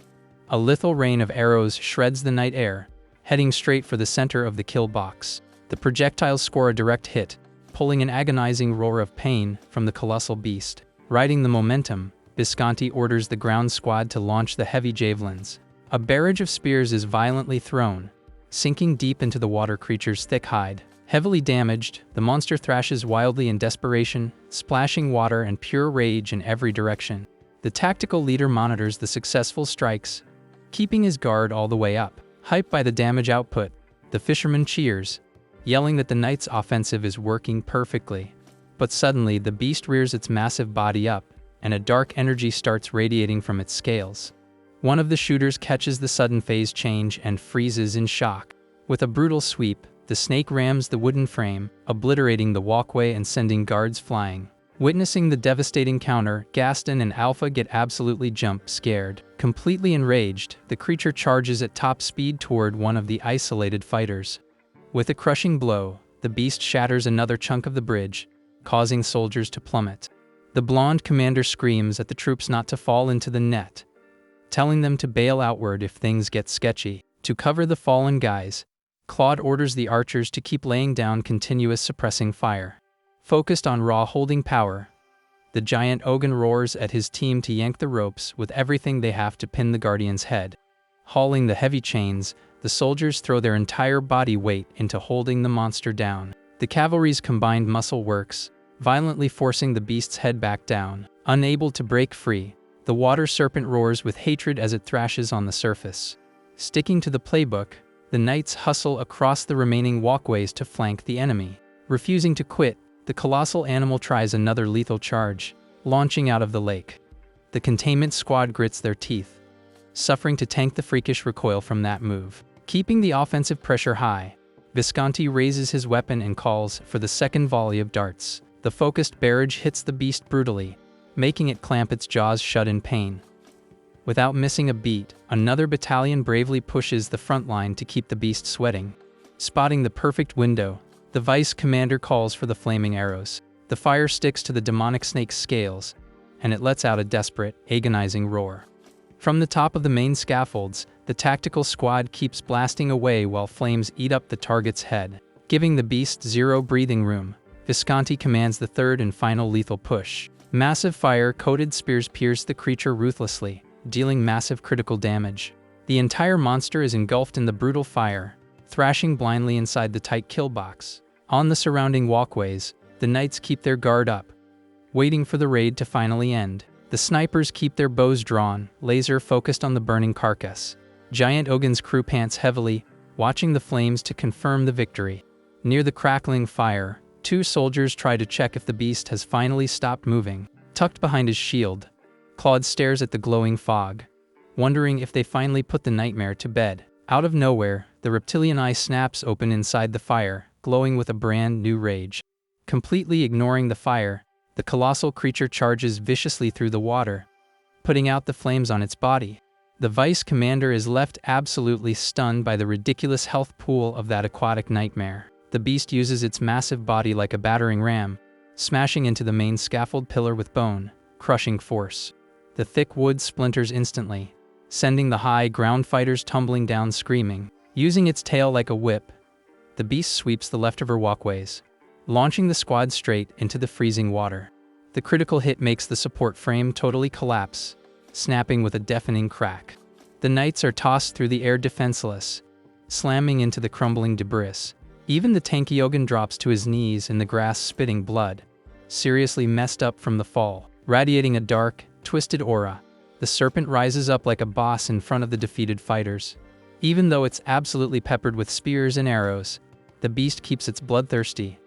A lethal rain of arrows shreds the night air, heading straight for the center of the kill box. The projectiles score a direct hit, pulling an agonizing roar of pain from the colossal beast. Riding the momentum, Visconti orders the ground squad to launch the heavy javelins. A barrage of spears is violently thrown, sinking deep into the water creature's thick hide. Heavily damaged, the monster thrashes wildly in desperation, splashing water and pure rage in every direction. The tactical leader monitors the successful strikes, keeping his guard all the way up. Hyped by the damage output, the fisherman cheers, yelling that the knight's offensive is working perfectly. But suddenly, the beast rears its massive body up, and a dark energy starts radiating from its scales. One of the shooters catches the sudden phase change and freezes in shock. With a brutal sweep, the snake rams the wooden frame, obliterating the walkway and sending guards flying. Witnessing the devastating counter, Gaston and Alpha get absolutely jump-scared. Completely enraged, the creature charges at top speed toward one of the isolated fighters. With a crushing blow, the beast shatters another chunk of the bridge, causing soldiers to plummet. The blonde commander screams at the troops not to fall into the net, telling them to bail outward if things get sketchy. To cover the fallen guys, Claude orders the archers to keep laying down continuous suppressing fire. Focused on raw holding power, the giant Ogun roars at his team to yank the ropes with everything they have to pin the guardian's head. Hauling the heavy chains, the soldiers throw their entire body weight into holding the monster down. The cavalry's combined muscle works, violently forcing the beast's head back down. Unable to break free, the water serpent roars with hatred as it thrashes on the surface. Sticking to the playbook, the knights hustle across the remaining walkways to flank the enemy. Refusing to quit, the colossal animal tries another lethal charge, launching out of the lake. The containment squad grits their teeth, suffering to tank the freakish recoil from that move. Keeping the offensive pressure high, Visconti raises his weapon and calls for the second volley of darts. The focused barrage hits the beast brutally, making it clamp its jaws shut in pain. Without missing a beat, another battalion bravely pushes the front line to keep the beast sweating. Spotting the perfect window, the vice commander calls for the flaming arrows. The fire sticks to the demonic snake's scales, and it lets out a desperate, agonizing roar. From the top of the main scaffolds, the tactical squad keeps blasting away while flames eat up the target's head. Giving the beast zero breathing room, Visconti commands the third and final lethal push. Massive fire-coated spears pierce the creature ruthlessly, dealing massive critical damage. The entire monster is engulfed in the brutal fire, thrashing blindly inside the tight kill box. On the surrounding walkways, the knights keep their guard up, waiting for the raid to finally end. The snipers keep their bows drawn, laser focused on the burning carcass. Giant Ogun's crew pants heavily, watching the flames to confirm the victory. Near the crackling fire, two soldiers try to check if the beast has finally stopped moving. Tucked behind his shield, Claude stares at the glowing fog, wondering if they finally put the nightmare to bed. Out of nowhere, the reptilian eye snaps open inside the fire, glowing with a brand new rage. Completely ignoring the fire, the colossal creature charges viciously through the water, putting out the flames on its body. The vice commander is left absolutely stunned by the ridiculous health pool of that aquatic nightmare. The beast uses its massive body like a battering ram, smashing into the main scaffold pillar with bone-crushing force. The thick wood splinters instantly, sending the high ground fighters tumbling down screaming. Using its tail like a whip, the beast sweeps the leftover walkways, launching the squad straight into the freezing water. The critical hit makes the support frame totally collapse, snapping with a deafening crack. The knights are tossed through the air defenseless, slamming into the crumbling debris. Even the tanky Ogun drops to his knees in the grass spitting blood, seriously messed up from the fall. Radiating a dark, twisted aura, the serpent rises up like a boss in front of the defeated fighters. Even though it's absolutely peppered with spears and arrows, the beast keeps its bloodthirsty,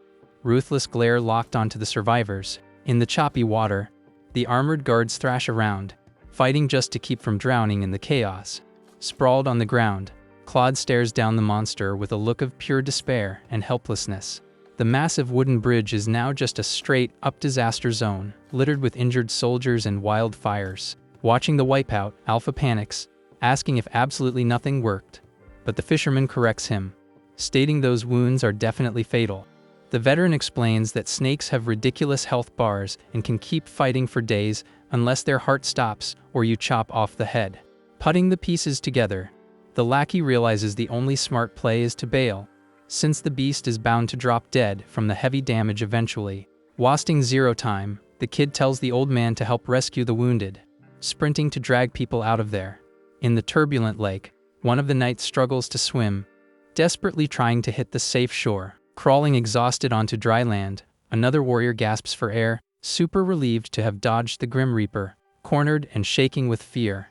ruthless glare locked onto the survivors. In the choppy water, The armored guards thrash around, fighting just to keep from drowning in the chaos. Sprawled on the ground, Claude stares down the monster with a look of pure despair and helplessness. The massive wooden bridge is now just a straight-up disaster zone, littered with injured soldiers and wildfires. Watching the wipeout, Alpha panics, asking if absolutely nothing worked. But the fisherman corrects him, stating those wounds are definitely fatal. The veteran explains that snakes have ridiculous health bars and can keep fighting for days unless their heart stops or you chop off the head. Putting the pieces together, the lackey realizes the only smart play is to bail, since the beast is bound to drop dead from the heavy damage eventually. Wasting zero time, the kid tells the old man to help rescue the wounded, sprinting to drag people out of there. In the turbulent lake, one of the knights struggles to swim, desperately trying to hit the safe shore. Crawling exhausted onto dry land, another warrior gasps for air, super relieved to have dodged the Grim Reaper, cornered and shaking with fear.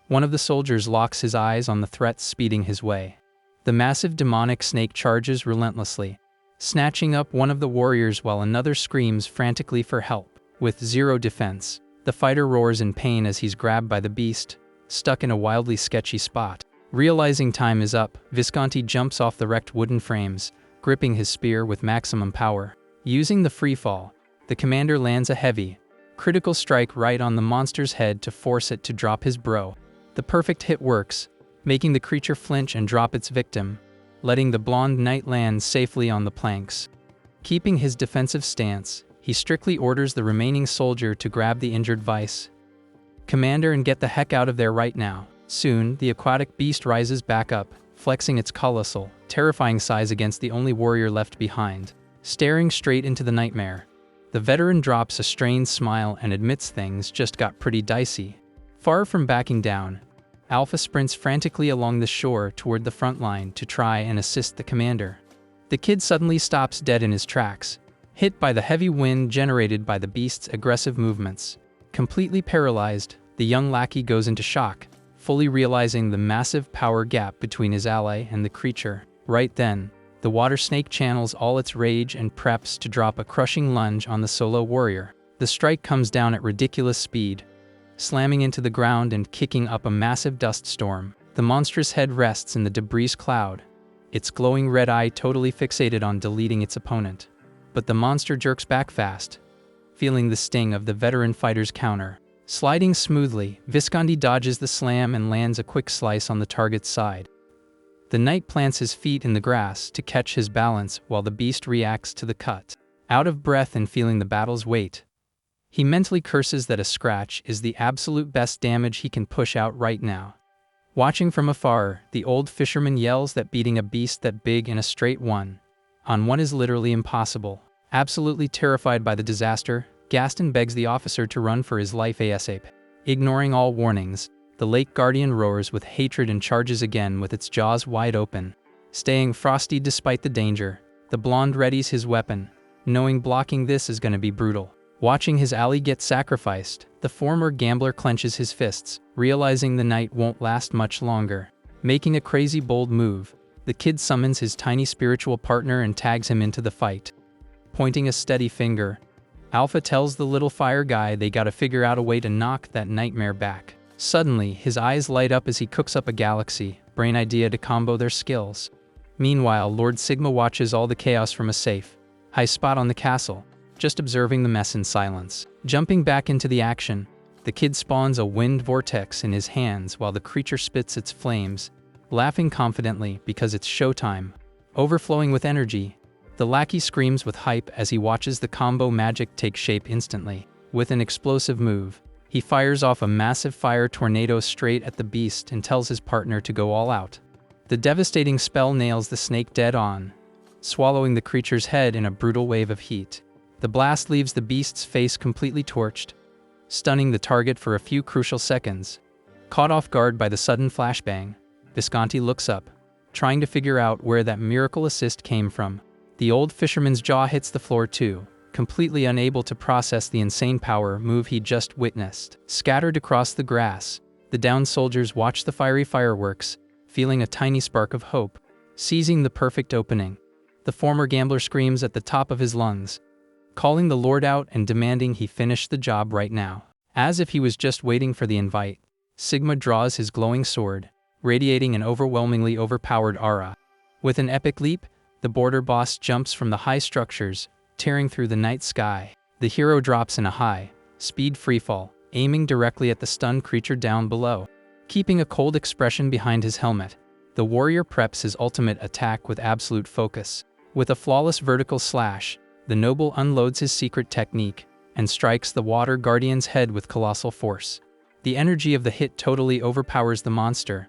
One of the soldiers locks his eyes on the threats speeding his way. The massive demonic snake charges relentlessly, snatching up one of the warriors while another screams frantically for help. With zero defense, the fighter roars in pain as he's grabbed by the beast, stuck in a wildly sketchy spot. Realizing time is up, Visconti jumps off the wrecked wooden frames, gripping his spear with maximum power. Using the freefall, the commander lands a heavy, critical strike right on the monster's head to force it to drop his bro. The perfect hit works, making the creature flinch and drop its victim, letting the blonde knight land safely on the planks. Keeping his defensive stance, he strictly orders the remaining soldier to grab the injured vice. Commander, and get the heck out of there right now. Soon, the aquatic beast rises back up, flexing its colossal, terrifying size against the only warrior left behind. Staring straight into the nightmare, the veteran drops a strained smile and admits things just got pretty dicey. Far from backing down, Alpha sprints frantically along the shore toward the front line to try and assist the commander. The kid suddenly stops dead in his tracks, hit by the heavy wind generated by the beast's aggressive movements. Completely paralyzed, the young lackey goes into shock, fully realizing the massive power gap between his ally and the creature. Right then, the water snake channels all its rage and preps to drop a crushing lunge on the solo warrior. The strike comes down at ridiculous speed, slamming into the ground and kicking up a massive dust storm. The monstrous head rests in the debris cloud, its glowing red eye totally fixated on deleting its opponent. But the monster jerks back fast, feeling the sting of the veteran fighter's counter. Sliding smoothly, Visconti dodges the slam and lands a quick slice on the target's side. The knight plants his feet in the grass to catch his balance while the beast reacts to the cut. Out of breath and feeling the battle's weight, he mentally curses that a scratch is the absolute best damage he can push out right now. Watching from afar, the old fisherman yells that beating a beast that big in a straight one-on-one is literally impossible. Absolutely terrified by the disaster, Gaston begs the officer to run for his life ASAP. Ignoring all warnings, the lake guardian roars with hatred and charges again with its jaws wide open. Staying frosty despite the danger, the blonde readies his weapon, knowing blocking this is going to be brutal. Watching his ally get sacrificed, the former gambler clenches his fists, realizing the night won't last much longer. Making a crazy bold move, the kid summons his tiny spiritual partner and tags him into the fight. Pointing a steady finger, Alpha tells the little fire guy they gotta figure out a way to knock that nightmare back. Suddenly, his eyes light up as he cooks up a galaxy brain idea to combo their skills. Meanwhile, Lord Sigma watches all the chaos from a safe, high spot on the castle, just observing the mess in silence. Jumping back into the action, the kid spawns a wind vortex in his hands while the creature spits its flames, laughing confidently because it's showtime. Overflowing with energy, the lackey screams with hype as he watches the combo magic take shape instantly. With an explosive move, he fires off a massive fire tornado straight at the beast and tells his partner to go all out. The devastating spell nails the snake dead on, swallowing the creature's head in a brutal wave of heat. The blast leaves the beast's face completely torched, stunning the target for a few crucial seconds. Caught off guard by the sudden flashbang, Visconti looks up, trying to figure out where that miracle assist came from. The old fisherman's jaw hits the floor too, completely unable to process the insane power move he just witnessed. Scattered across the grass, the downed soldiers watch the fiery fireworks, feeling a tiny spark of hope. Seizing the perfect opening, the former gambler screams at the top of his lungs, calling the lord out and demanding he finish the job right now. As if he was just waiting for the invite, Sigma draws his glowing sword, radiating an overwhelmingly overpowered aura. With an epic leap, the border boss jumps from the high structures, tearing through the night sky. The hero drops in a high-speed freefall, aiming directly at the stunned creature down below. Keeping a cold expression behind his helmet, the warrior preps his ultimate attack with absolute focus. With a flawless vertical slash, the noble unloads his secret technique and strikes the water guardian's head with colossal force. The energy of the hit totally overpowers the monster,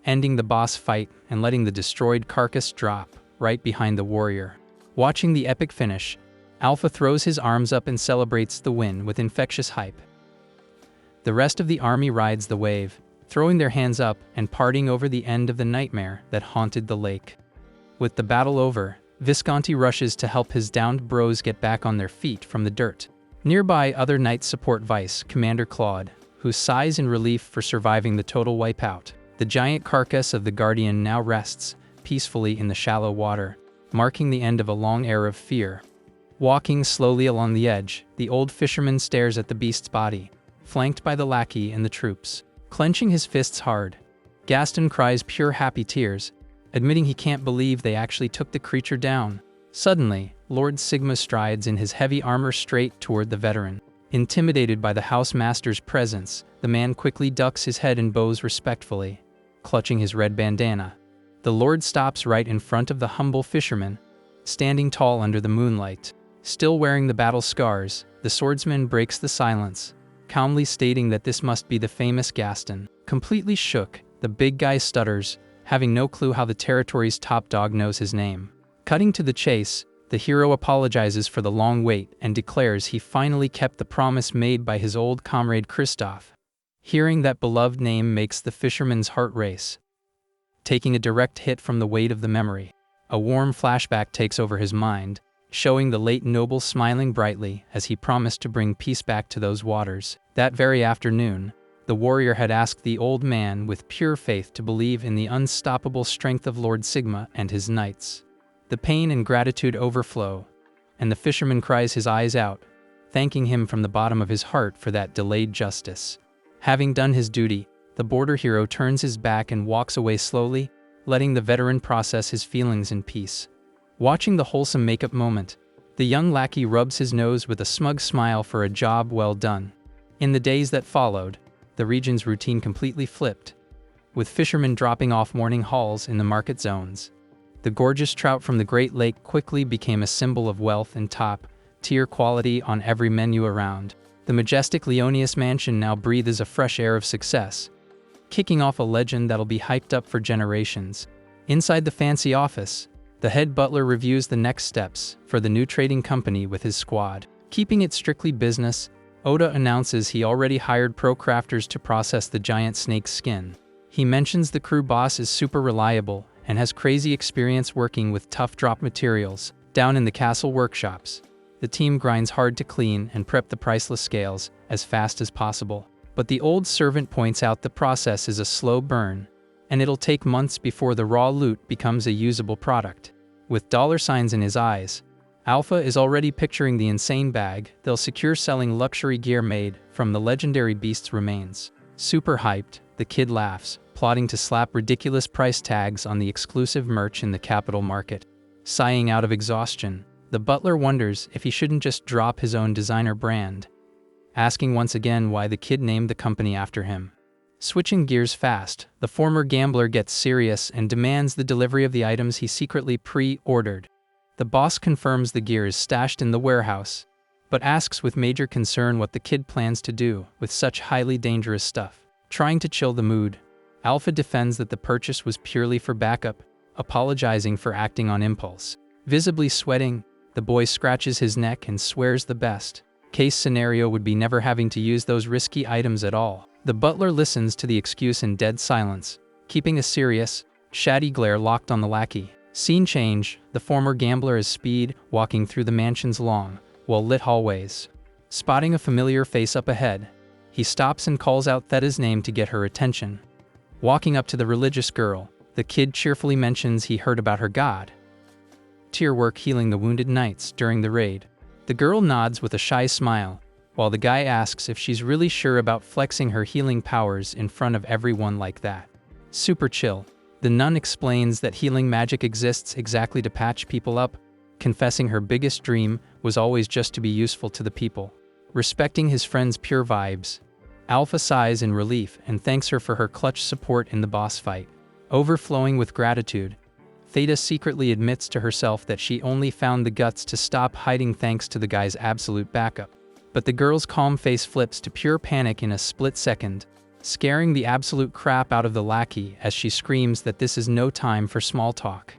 ending the boss fight and letting the destroyed carcass drop right behind the warrior. Watching the epic finish, Alpha throws his arms up and celebrates the win with infectious hype. The rest of the army rides the wave, throwing their hands up and partying over the end of the nightmare that haunted the lake. With the battle over, Visconti rushes to help his downed bros get back on their feet from the dirt. Nearby, other knights support Vice Commander Claude, who sighs in relief for surviving the total wipeout. The giant carcass of the Guardian now rests peacefully in the shallow water, marking the end of a long era of fear. Walking slowly along the edge, the old fisherman stares at the beast's body, flanked by the lackey and the troops. Clenching his fists hard, Gaston cries pure happy tears, admitting he can't believe they actually took the creature down. Suddenly, Lord Sigma strides in his heavy armor straight toward the veteran. Intimidated by the house master's presence, the man quickly ducks his head and bows respectfully, clutching his red bandana. The lord stops right in front of the humble fisherman, standing tall under the moonlight. Still wearing the battle scars, the swordsman breaks the silence, calmly stating that this must be the famous Gaston. Completely shook, the big guy stutters, having no clue how the territory's top dog knows his name. Cutting to the chase, the hero apologizes for the long wait and declares he finally kept the promise made by his old comrade Christoph. Hearing that beloved name makes the fisherman's heart race, taking a direct hit from the weight of the memory. A warm flashback takes over his mind, showing the late noble smiling brightly as he promised to bring peace back to those waters. That very afternoon, the warrior had asked the old man with pure faith to believe in the unstoppable strength of Lord Sigma and his knights. The pain and gratitude overflow, and the fisherman cries his eyes out, thanking him from the bottom of his heart for that delayed justice. Having done his duty, the border hero turns his back and walks away slowly, letting the veteran process his feelings in peace. Watching the wholesome makeup moment, the young lackey rubs his nose with a smug smile for a job well done. In the days that followed, the region's routine completely flipped, with fishermen dropping off morning hauls in the market zones. The gorgeous trout from the Great Lake quickly became a symbol of wealth and top-tier quality on every menu around. The majestic Leonius mansion now breathes a fresh air of success, kicking off a legend that'll be hyped up for generations. Inside the fancy office, the head butler reviews the next steps for the new trading company with his squad. Keeping it strictly business, Oda announces he already hired pro crafters to process the giant snake's skin. He mentions the crew boss is super reliable and has crazy experience working with tough drop materials. Down in the castle workshops, the team grinds hard to clean and prep the priceless scales as fast as possible. But the old servant points out the process is a slow burn, and it'll take months before the raw loot becomes a usable product. With dollar signs in his eyes, Alpha is already picturing the insane bag they'll secure selling luxury gear made from the legendary beast's remains. Super hyped, the kid laughs, plotting to slap ridiculous price tags on the exclusive merch in the capital market. Sighing out of exhaustion, the butler wonders if he shouldn't just drop his own designer brand, asking once again why the kid named the company after him. Switching gears fast, the former gambler gets serious and demands the delivery of the items he secretly pre-ordered. The boss confirms the gear is stashed in the warehouse, but asks with major concern what the kid plans to do with such highly dangerous stuff. Trying to chill the mood, Alpha defends that the purchase was purely for backup, apologizing for acting on impulse. Visibly sweating, the boy scratches his neck and swears the best case scenario would be never having to use those risky items at all. The butler listens to the excuse in dead silence, keeping a serious, shady glare locked on the lackey. Scene change, the former gambler is speed walking through the mansion's long, well-lit hallways. Spotting a familiar face up ahead, he stops and calls out Theda's name to get her attention. Walking up to the religious girl, the kid cheerfully mentions he heard about her god tier work healing the wounded knights during the raid. The girl nods with a shy smile, while the guy asks if she's really sure about flexing her healing powers in front of everyone like that. Super chill. The nun explains that healing magic exists exactly to patch people up, confessing her biggest dream was always just to be useful to the people. Respecting his friend's pure vibes, Alpha sighs in relief and thanks her for her clutch support in the boss fight. Overflowing with gratitude, Theta secretly admits to herself that she only found the guts to stop hiding thanks to the guy's absolute backup. But the girl's calm face flips to pure panic in a split second, scaring the absolute crap out of the lackey as she screams that this is no time for small talk.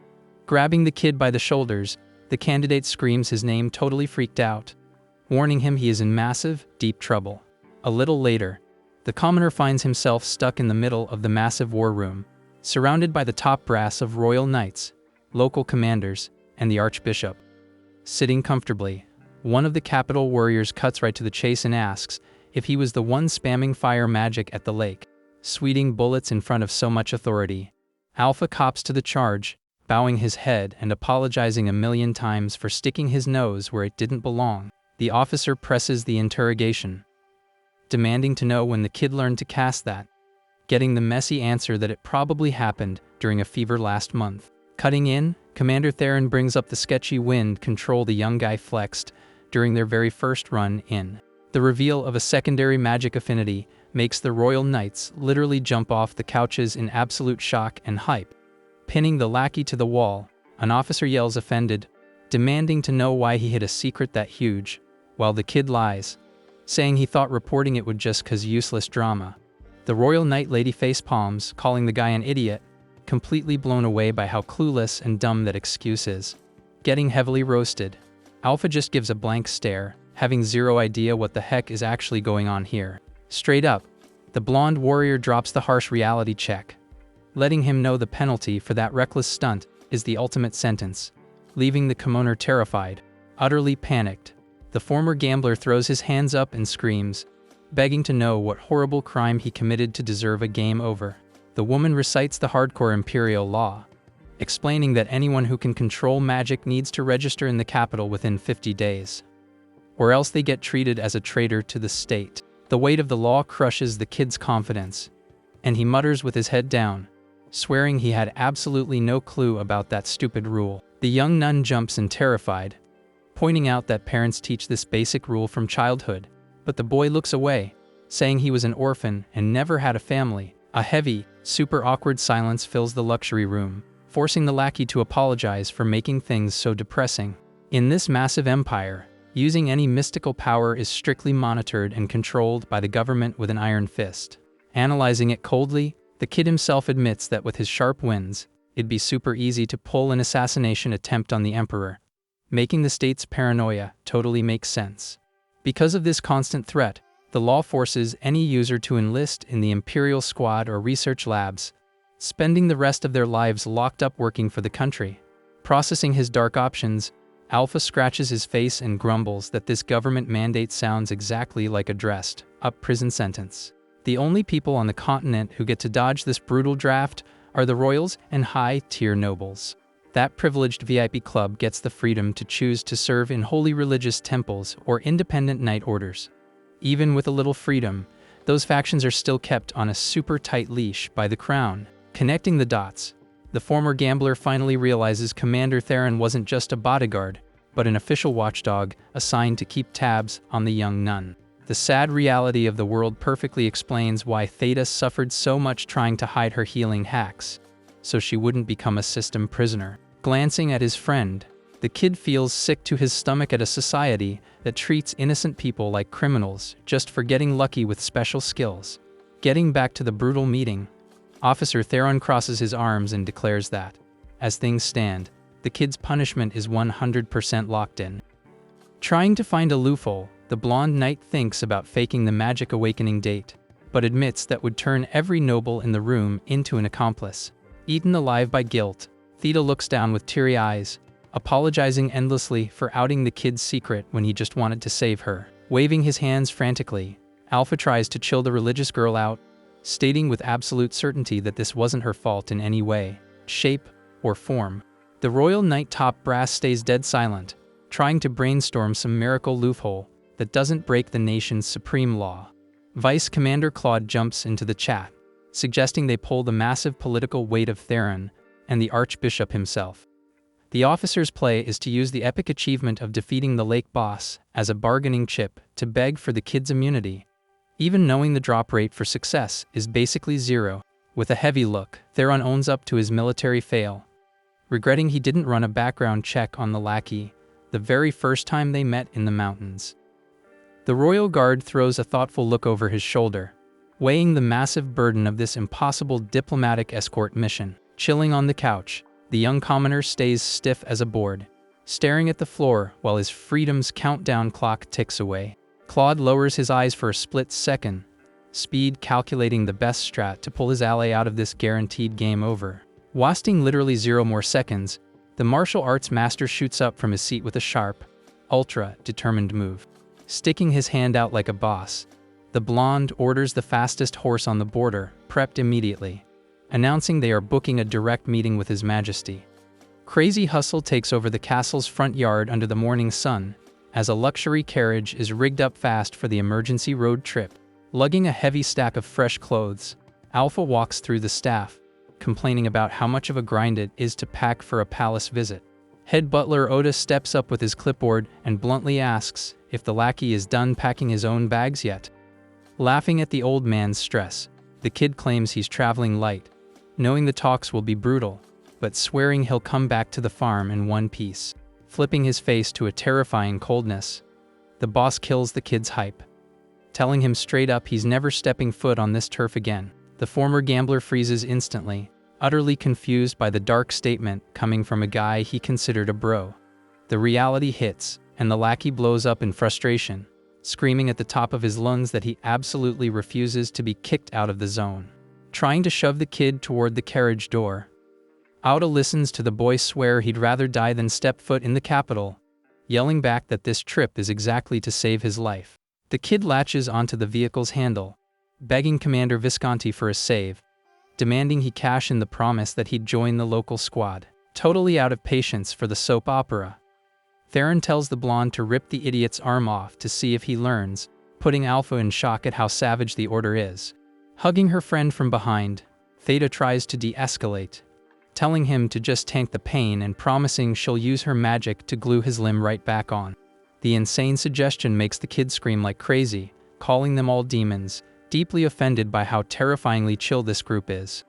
Grabbing the kid by the shoulders, the candidate screams his name, totally freaked out, warning him he is in massive, deep trouble. A little later, the commoner finds himself stuck in the middle of the massive war room, surrounded by the top brass of royal knights, local commanders, and the archbishop. Sitting comfortably, one of the capital warriors cuts right to the chase and asks if he was the one spamming fire magic at the lake, sweating bullets in front of so much authority. Alpha cops to the charge, bowing his head and apologizing a million times for sticking his nose where it didn't belong. The officer presses the interrogation, demanding to know when the kid learned to cast that, getting the messy answer that it probably happened during a fever last month. Cutting in, Commander Theron brings up the sketchy wind control the young guy flexed during their very first run in. The reveal of a secondary magic affinity makes the Royal Knights literally jump off the couches in absolute shock and hype. Pinning the lackey to the wall, an officer yells offended, demanding to know why he hid a secret that huge, while the kid lies, saying he thought reporting it would just cause useless drama. The Royal Knight lady face palms, calling the guy an idiot, completely blown away by how clueless and dumb that excuse is. Getting heavily roasted, Alpha just gives a blank stare, having zero idea what the heck is actually going on here. Straight up, the blonde warrior drops the harsh reality check, letting him know the penalty for that reckless stunt is the ultimate sentence, leaving the commoner terrified, utterly panicked. The former gambler throws his hands up and screams, begging to know what horrible crime he committed to deserve a game over. The woman recites the hardcore imperial law, explaining that anyone who can control magic needs to register in the capital within 50 days, or else they get treated as a traitor to the state. The weight of the law crushes the kid's confidence, and he mutters with his head down, swearing he had absolutely no clue about that stupid rule. The young nun jumps in terrified, pointing out that parents teach this basic rule from childhood, but the boy looks away, saying he was an orphan and never had a family. A heavy, super awkward silence fills the luxury room, forcing the lackey to apologize for making things so depressing. In this massive empire, using any mystical power is strictly monitored and controlled by the government with an iron fist. Analyzing it coldly, the kid himself admits that with his sharp winds, it'd be super easy to pull an assassination attempt on the emperor, making the state's paranoia totally make sense. Because of this constant threat, the law forces any user to enlist in the Imperial Squad or research labs, spending the rest of their lives locked up working for the country. Processing his dark options, Alpha scratches his face and grumbles that this government mandate sounds exactly like a dressed-up prison sentence. The only people on the continent who get to dodge this brutal draft are the royals and high-tier nobles. That privileged VIP club gets the freedom to choose to serve in holy religious temples or independent knight orders. Even with a little freedom, those factions are still kept on a super tight leash by the crown. Connecting the dots, the former gambler finally realizes Commander Theron wasn't just a bodyguard, but an official watchdog assigned to keep tabs on the young nun. The sad reality of the world perfectly explains why Theta suffered so much trying to hide her healing hacks, so she wouldn't become a system prisoner. Glancing at his friend, the kid feels sick to his stomach at a society that treats innocent people like criminals just for getting lucky with special skills. Getting back to the brutal meeting, Officer Theron crosses his arms and declares that, as things stand, the kid's punishment is 100% locked in. Trying to find a loophole, the blonde knight thinks about faking the magic awakening date, but admits that would turn every noble in the room into an accomplice. Eaten alive by guilt, Theta looks down with teary eyes, apologizing endlessly for outing the kid's secret when he just wanted to save her. Waving his hands frantically, Alpha tries to chill the religious girl out, stating with absolute certainty that this wasn't her fault in any way, shape, or form. The Royal Knight top brass stays dead silent, trying to brainstorm some miracle loophole that doesn't break the nation's supreme law. Vice Commander Claude jumps into the chat, suggesting they pull the massive political weight of Theron and the Archbishop himself. The officer's play is to use the epic achievement of defeating the lake boss as a bargaining chip to beg for the kids' immunity. Even knowing the drop rate for success is basically zero. With a heavy look, Theron owns up to his military fail, regretting he didn't run a background check on the lackey the very first time they met in the mountains. The royal guard throws a thoughtful look over his shoulder, weighing the massive burden of this impossible diplomatic escort mission. Chilling on the couch, the young commoner stays stiff as a board, staring at the floor while his freedom's countdown clock ticks away. Claude lowers his eyes for a split second, speed calculating the best strat to pull his ally out of this guaranteed game over. Wasting literally 0 more seconds, the martial arts master shoots up from his seat with a sharp, ultra-determined move. Sticking his hand out like a boss, the blonde orders the fastest horse on the border, prepped immediately, announcing they are booking a direct meeting with His Majesty. Crazy hustle takes over the castle's front yard under the morning sun, as a luxury carriage is rigged up fast for the emergency road trip. Lugging a heavy stack of fresh clothes, Alpha walks through the staff, complaining about how much of a grind it is to pack for a palace visit. Head butler Oda steps up with his clipboard and bluntly asks if the lackey is done packing his own bags yet. Laughing at the old man's stress, the kid claims he's traveling light, knowing the talks will be brutal, but swearing he'll come back to the farm in one piece. Flipping his face to a terrifying coldness, the boss kills the kid's hype, telling him straight up he's never stepping foot on this turf again. The former gambler freezes instantly, utterly confused by the dark statement coming from a guy he considered a bro. The reality hits, and the lackey blows up in frustration, screaming at the top of his lungs that he absolutely refuses to be kicked out of the zone. Trying to shove the kid toward the carriage door, Oda listens to the boy swear he'd rather die than step foot in the capital, yelling back that this trip is exactly to save his life. The kid latches onto the vehicle's handle, begging Commander Visconti for a save, demanding he cash in the promise that he'd join the local squad. Totally out of patience for the soap opera, Theron tells the blonde to rip the idiot's arm off to see if he learns, putting Alpha in shock at how savage the order is. Hugging her friend from behind, Theta tries to de-escalate, telling him to just tank the pain and promising she'll use her magic to glue his limb right back on. The insane suggestion makes the kid scream like crazy, calling them all demons, deeply offended by how terrifyingly chill this group is.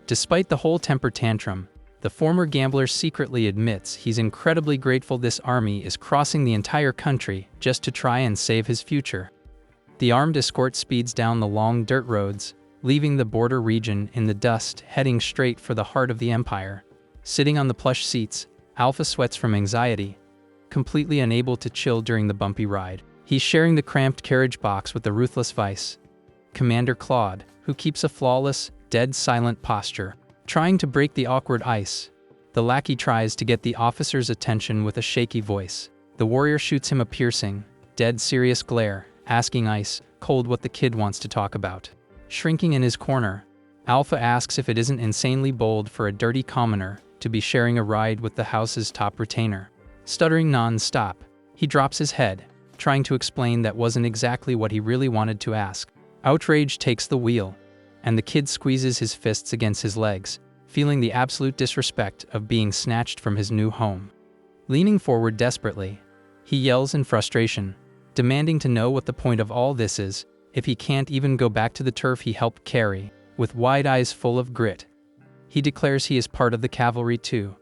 Despite the whole temper tantrum, the former gambler secretly admits he's incredibly grateful this army is crossing the entire country just to try and save his future. The armed escort speeds down the long dirt roads, leaving the border region in the dust, heading straight for the heart of the Empire. Sitting on the plush seats, Alpha sweats from anxiety, completely unable to chill during the bumpy ride. He's sharing the cramped carriage box with the ruthless Vice Commander Claude, who keeps a flawless, dead silent posture. Trying to break the awkward ice, the lackey tries to get the officer's attention with a shaky voice. The warrior shoots him a piercing, dead serious glare, asking ice cold what the kid wants to talk about. Shrinking in his corner, Alpha asks if it isn't insanely bold for a dirty commoner to be sharing a ride with the house's top retainer. Stuttering non-stop, he drops his head, trying to explain that wasn't exactly what he really wanted to ask. Outrage takes the wheel, and the kid squeezes his fists against his legs, feeling the absolute disrespect of being snatched from his new home. Leaning forward desperately, he yells in frustration, demanding to know what the point of all this is, if he can't even go back to the turf he helped carry. With wide eyes full of grit, he declares he is part of the cavalry too,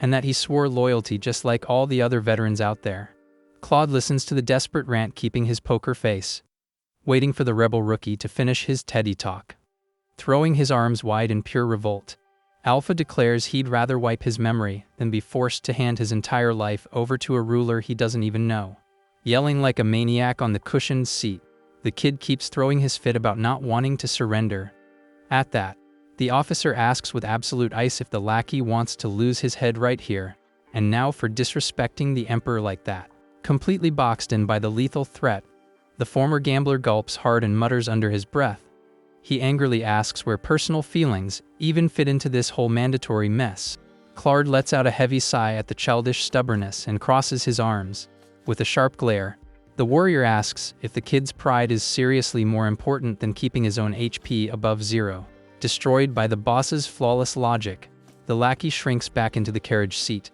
and that he swore loyalty just like all the other veterans out there. Claude listens to the desperate rant, keeping his poker face, waiting for the rebel rookie to finish his Teddy talk. Throwing his arms wide in pure revolt, Alpha declares he'd rather wipe his memory than be forced to hand his entire life over to a ruler he doesn't even know. Yelling like a maniac on the cushioned seat, the kid keeps throwing his fit about not wanting to surrender. At that, the officer asks with absolute ice if the lackey wants to lose his head right here, and now for disrespecting the emperor like that. Completely boxed in by the lethal threat, the former gambler gulps hard and mutters under his breath. He angrily asks where personal feelings even fit into this whole mandatory mess. Claude lets out a heavy sigh at the childish stubbornness and crosses his arms. With a sharp glare, the warrior asks if the kid's pride is seriously more important than keeping his own HP above zero. Destroyed by the boss's flawless logic, the lackey shrinks back into the carriage seat.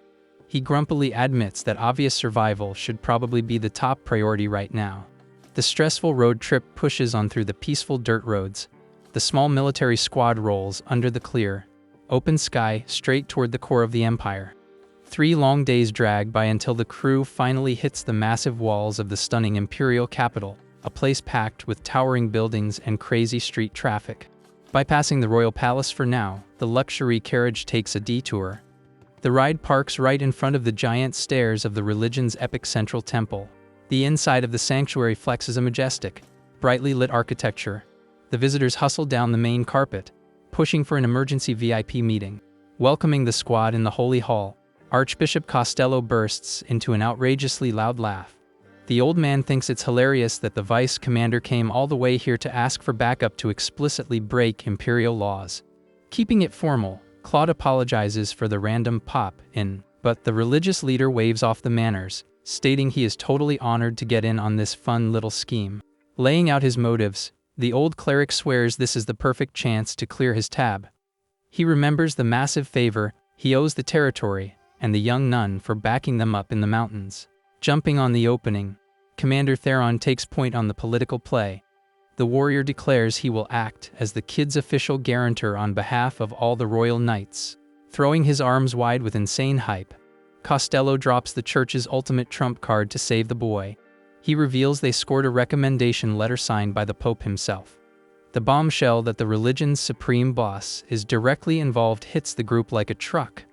He grumpily admits that obvious survival should probably be the top priority right now. The stressful road trip pushes on through the peaceful dirt roads. The small military squad rolls under the clear, open sky straight toward the core of the Empire. 3 long days drag by until the crew finally hits the massive walls of the stunning imperial capital, a place packed with towering buildings and crazy street traffic. Bypassing the royal palace for now, the luxury carriage takes a detour. The ride parks right in front of the giant stairs of the religion's epic central temple. The inside of the sanctuary flexes a majestic, brightly lit architecture. The visitors hustle down the main carpet, pushing for an emergency VIP meeting. Welcoming the squad in the holy hall, Archbishop Costello bursts into an outrageously loud laugh. The old man thinks it's hilarious that the vice commander came all the way here to ask for backup to explicitly break imperial laws. Keeping it formal, Claude apologizes for the random pop-in, but the religious leader waves off the manners, stating he is totally honored to get in on this fun little scheme. Laying out his motives, the old cleric swears this is the perfect chance to clear his tab. He remembers the massive favor he owes the territory and the young nun for backing them up in the mountains. Jumping on the opening, Commander Theron takes point on the political play. The warrior declares he will act as the kid's official guarantor on behalf of all the royal knights. Throwing his arms wide with insane hype, Costello drops the church's ultimate trump card to save the boy. He reveals they scored a recommendation letter signed by the Pope himself. The bombshell that the religion's supreme boss is directly involved hits the group like a truck.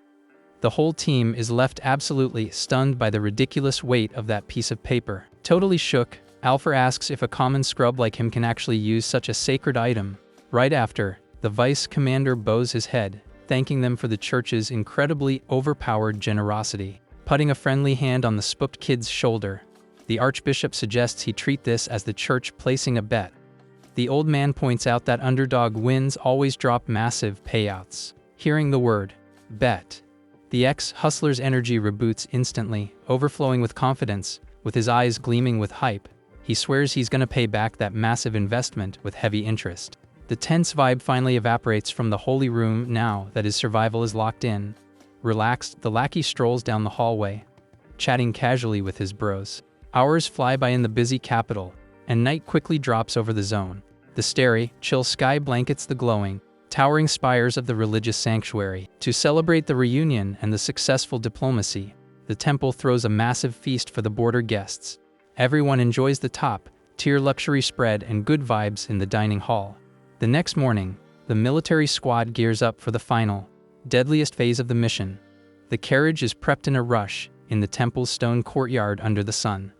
The whole team is left absolutely stunned by the ridiculous weight of that piece of paper. Totally shook, Alpha asks if a common scrub like him can actually use such a sacred item. Right after, the vice commander bows his head, thanking them for the church's incredibly overpowered generosity. Putting a friendly hand on the spooked kid's shoulder, the archbishop suggests he treat this as the church placing a bet. The old man points out that underdog wins always drop massive payouts. Hearing the word bet, the ex-hustler's energy reboots instantly, overflowing with confidence. With his eyes gleaming with hype, he swears he's gonna pay back that massive investment with heavy interest. The tense vibe finally evaporates from the holy room now that his survival is locked in. Relaxed, the lackey strolls down the hallway, chatting casually with his bros. Hours fly by in the busy capital, and night quickly drops over the zone. The starry, chill sky blankets the glowing, towering spires of the religious sanctuary. To celebrate the reunion and the successful diplomacy, the temple throws a massive feast for the border guests. Everyone enjoys the top-tier luxury spread and good vibes in the dining hall. The next morning, the military squad gears up for the final, deadliest phase of the mission. The carriage is prepped in a rush in the temple's stone courtyard under the sun.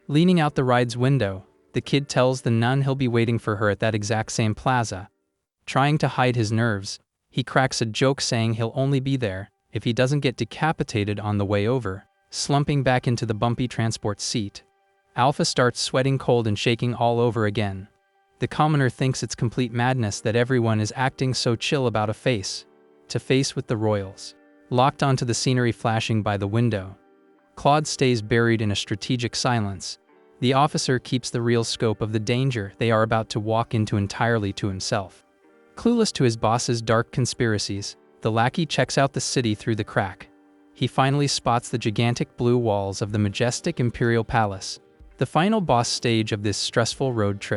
Leaning out the ride's window, the kid tells the nun he'll be waiting for her at that exact same plaza. Trying to hide his nerves, he cracks a joke saying he'll only be there if he doesn't get decapitated on the way over. Slumping back into the bumpy transport seat, Alpha starts sweating cold and shaking all over again. The commoner thinks it's complete madness that everyone is acting so chill about a face-to-face with the royals. Locked onto the scenery flashing by the window, Claude stays buried in a strategic silence. The officer keeps the real scope of the danger they are about to walk into entirely to himself. Clueless to his boss's dark conspiracies, the lackey checks out the city through the crack. He finally spots the gigantic blue walls of the majestic imperial palace, the final boss stage of this stressful road trip.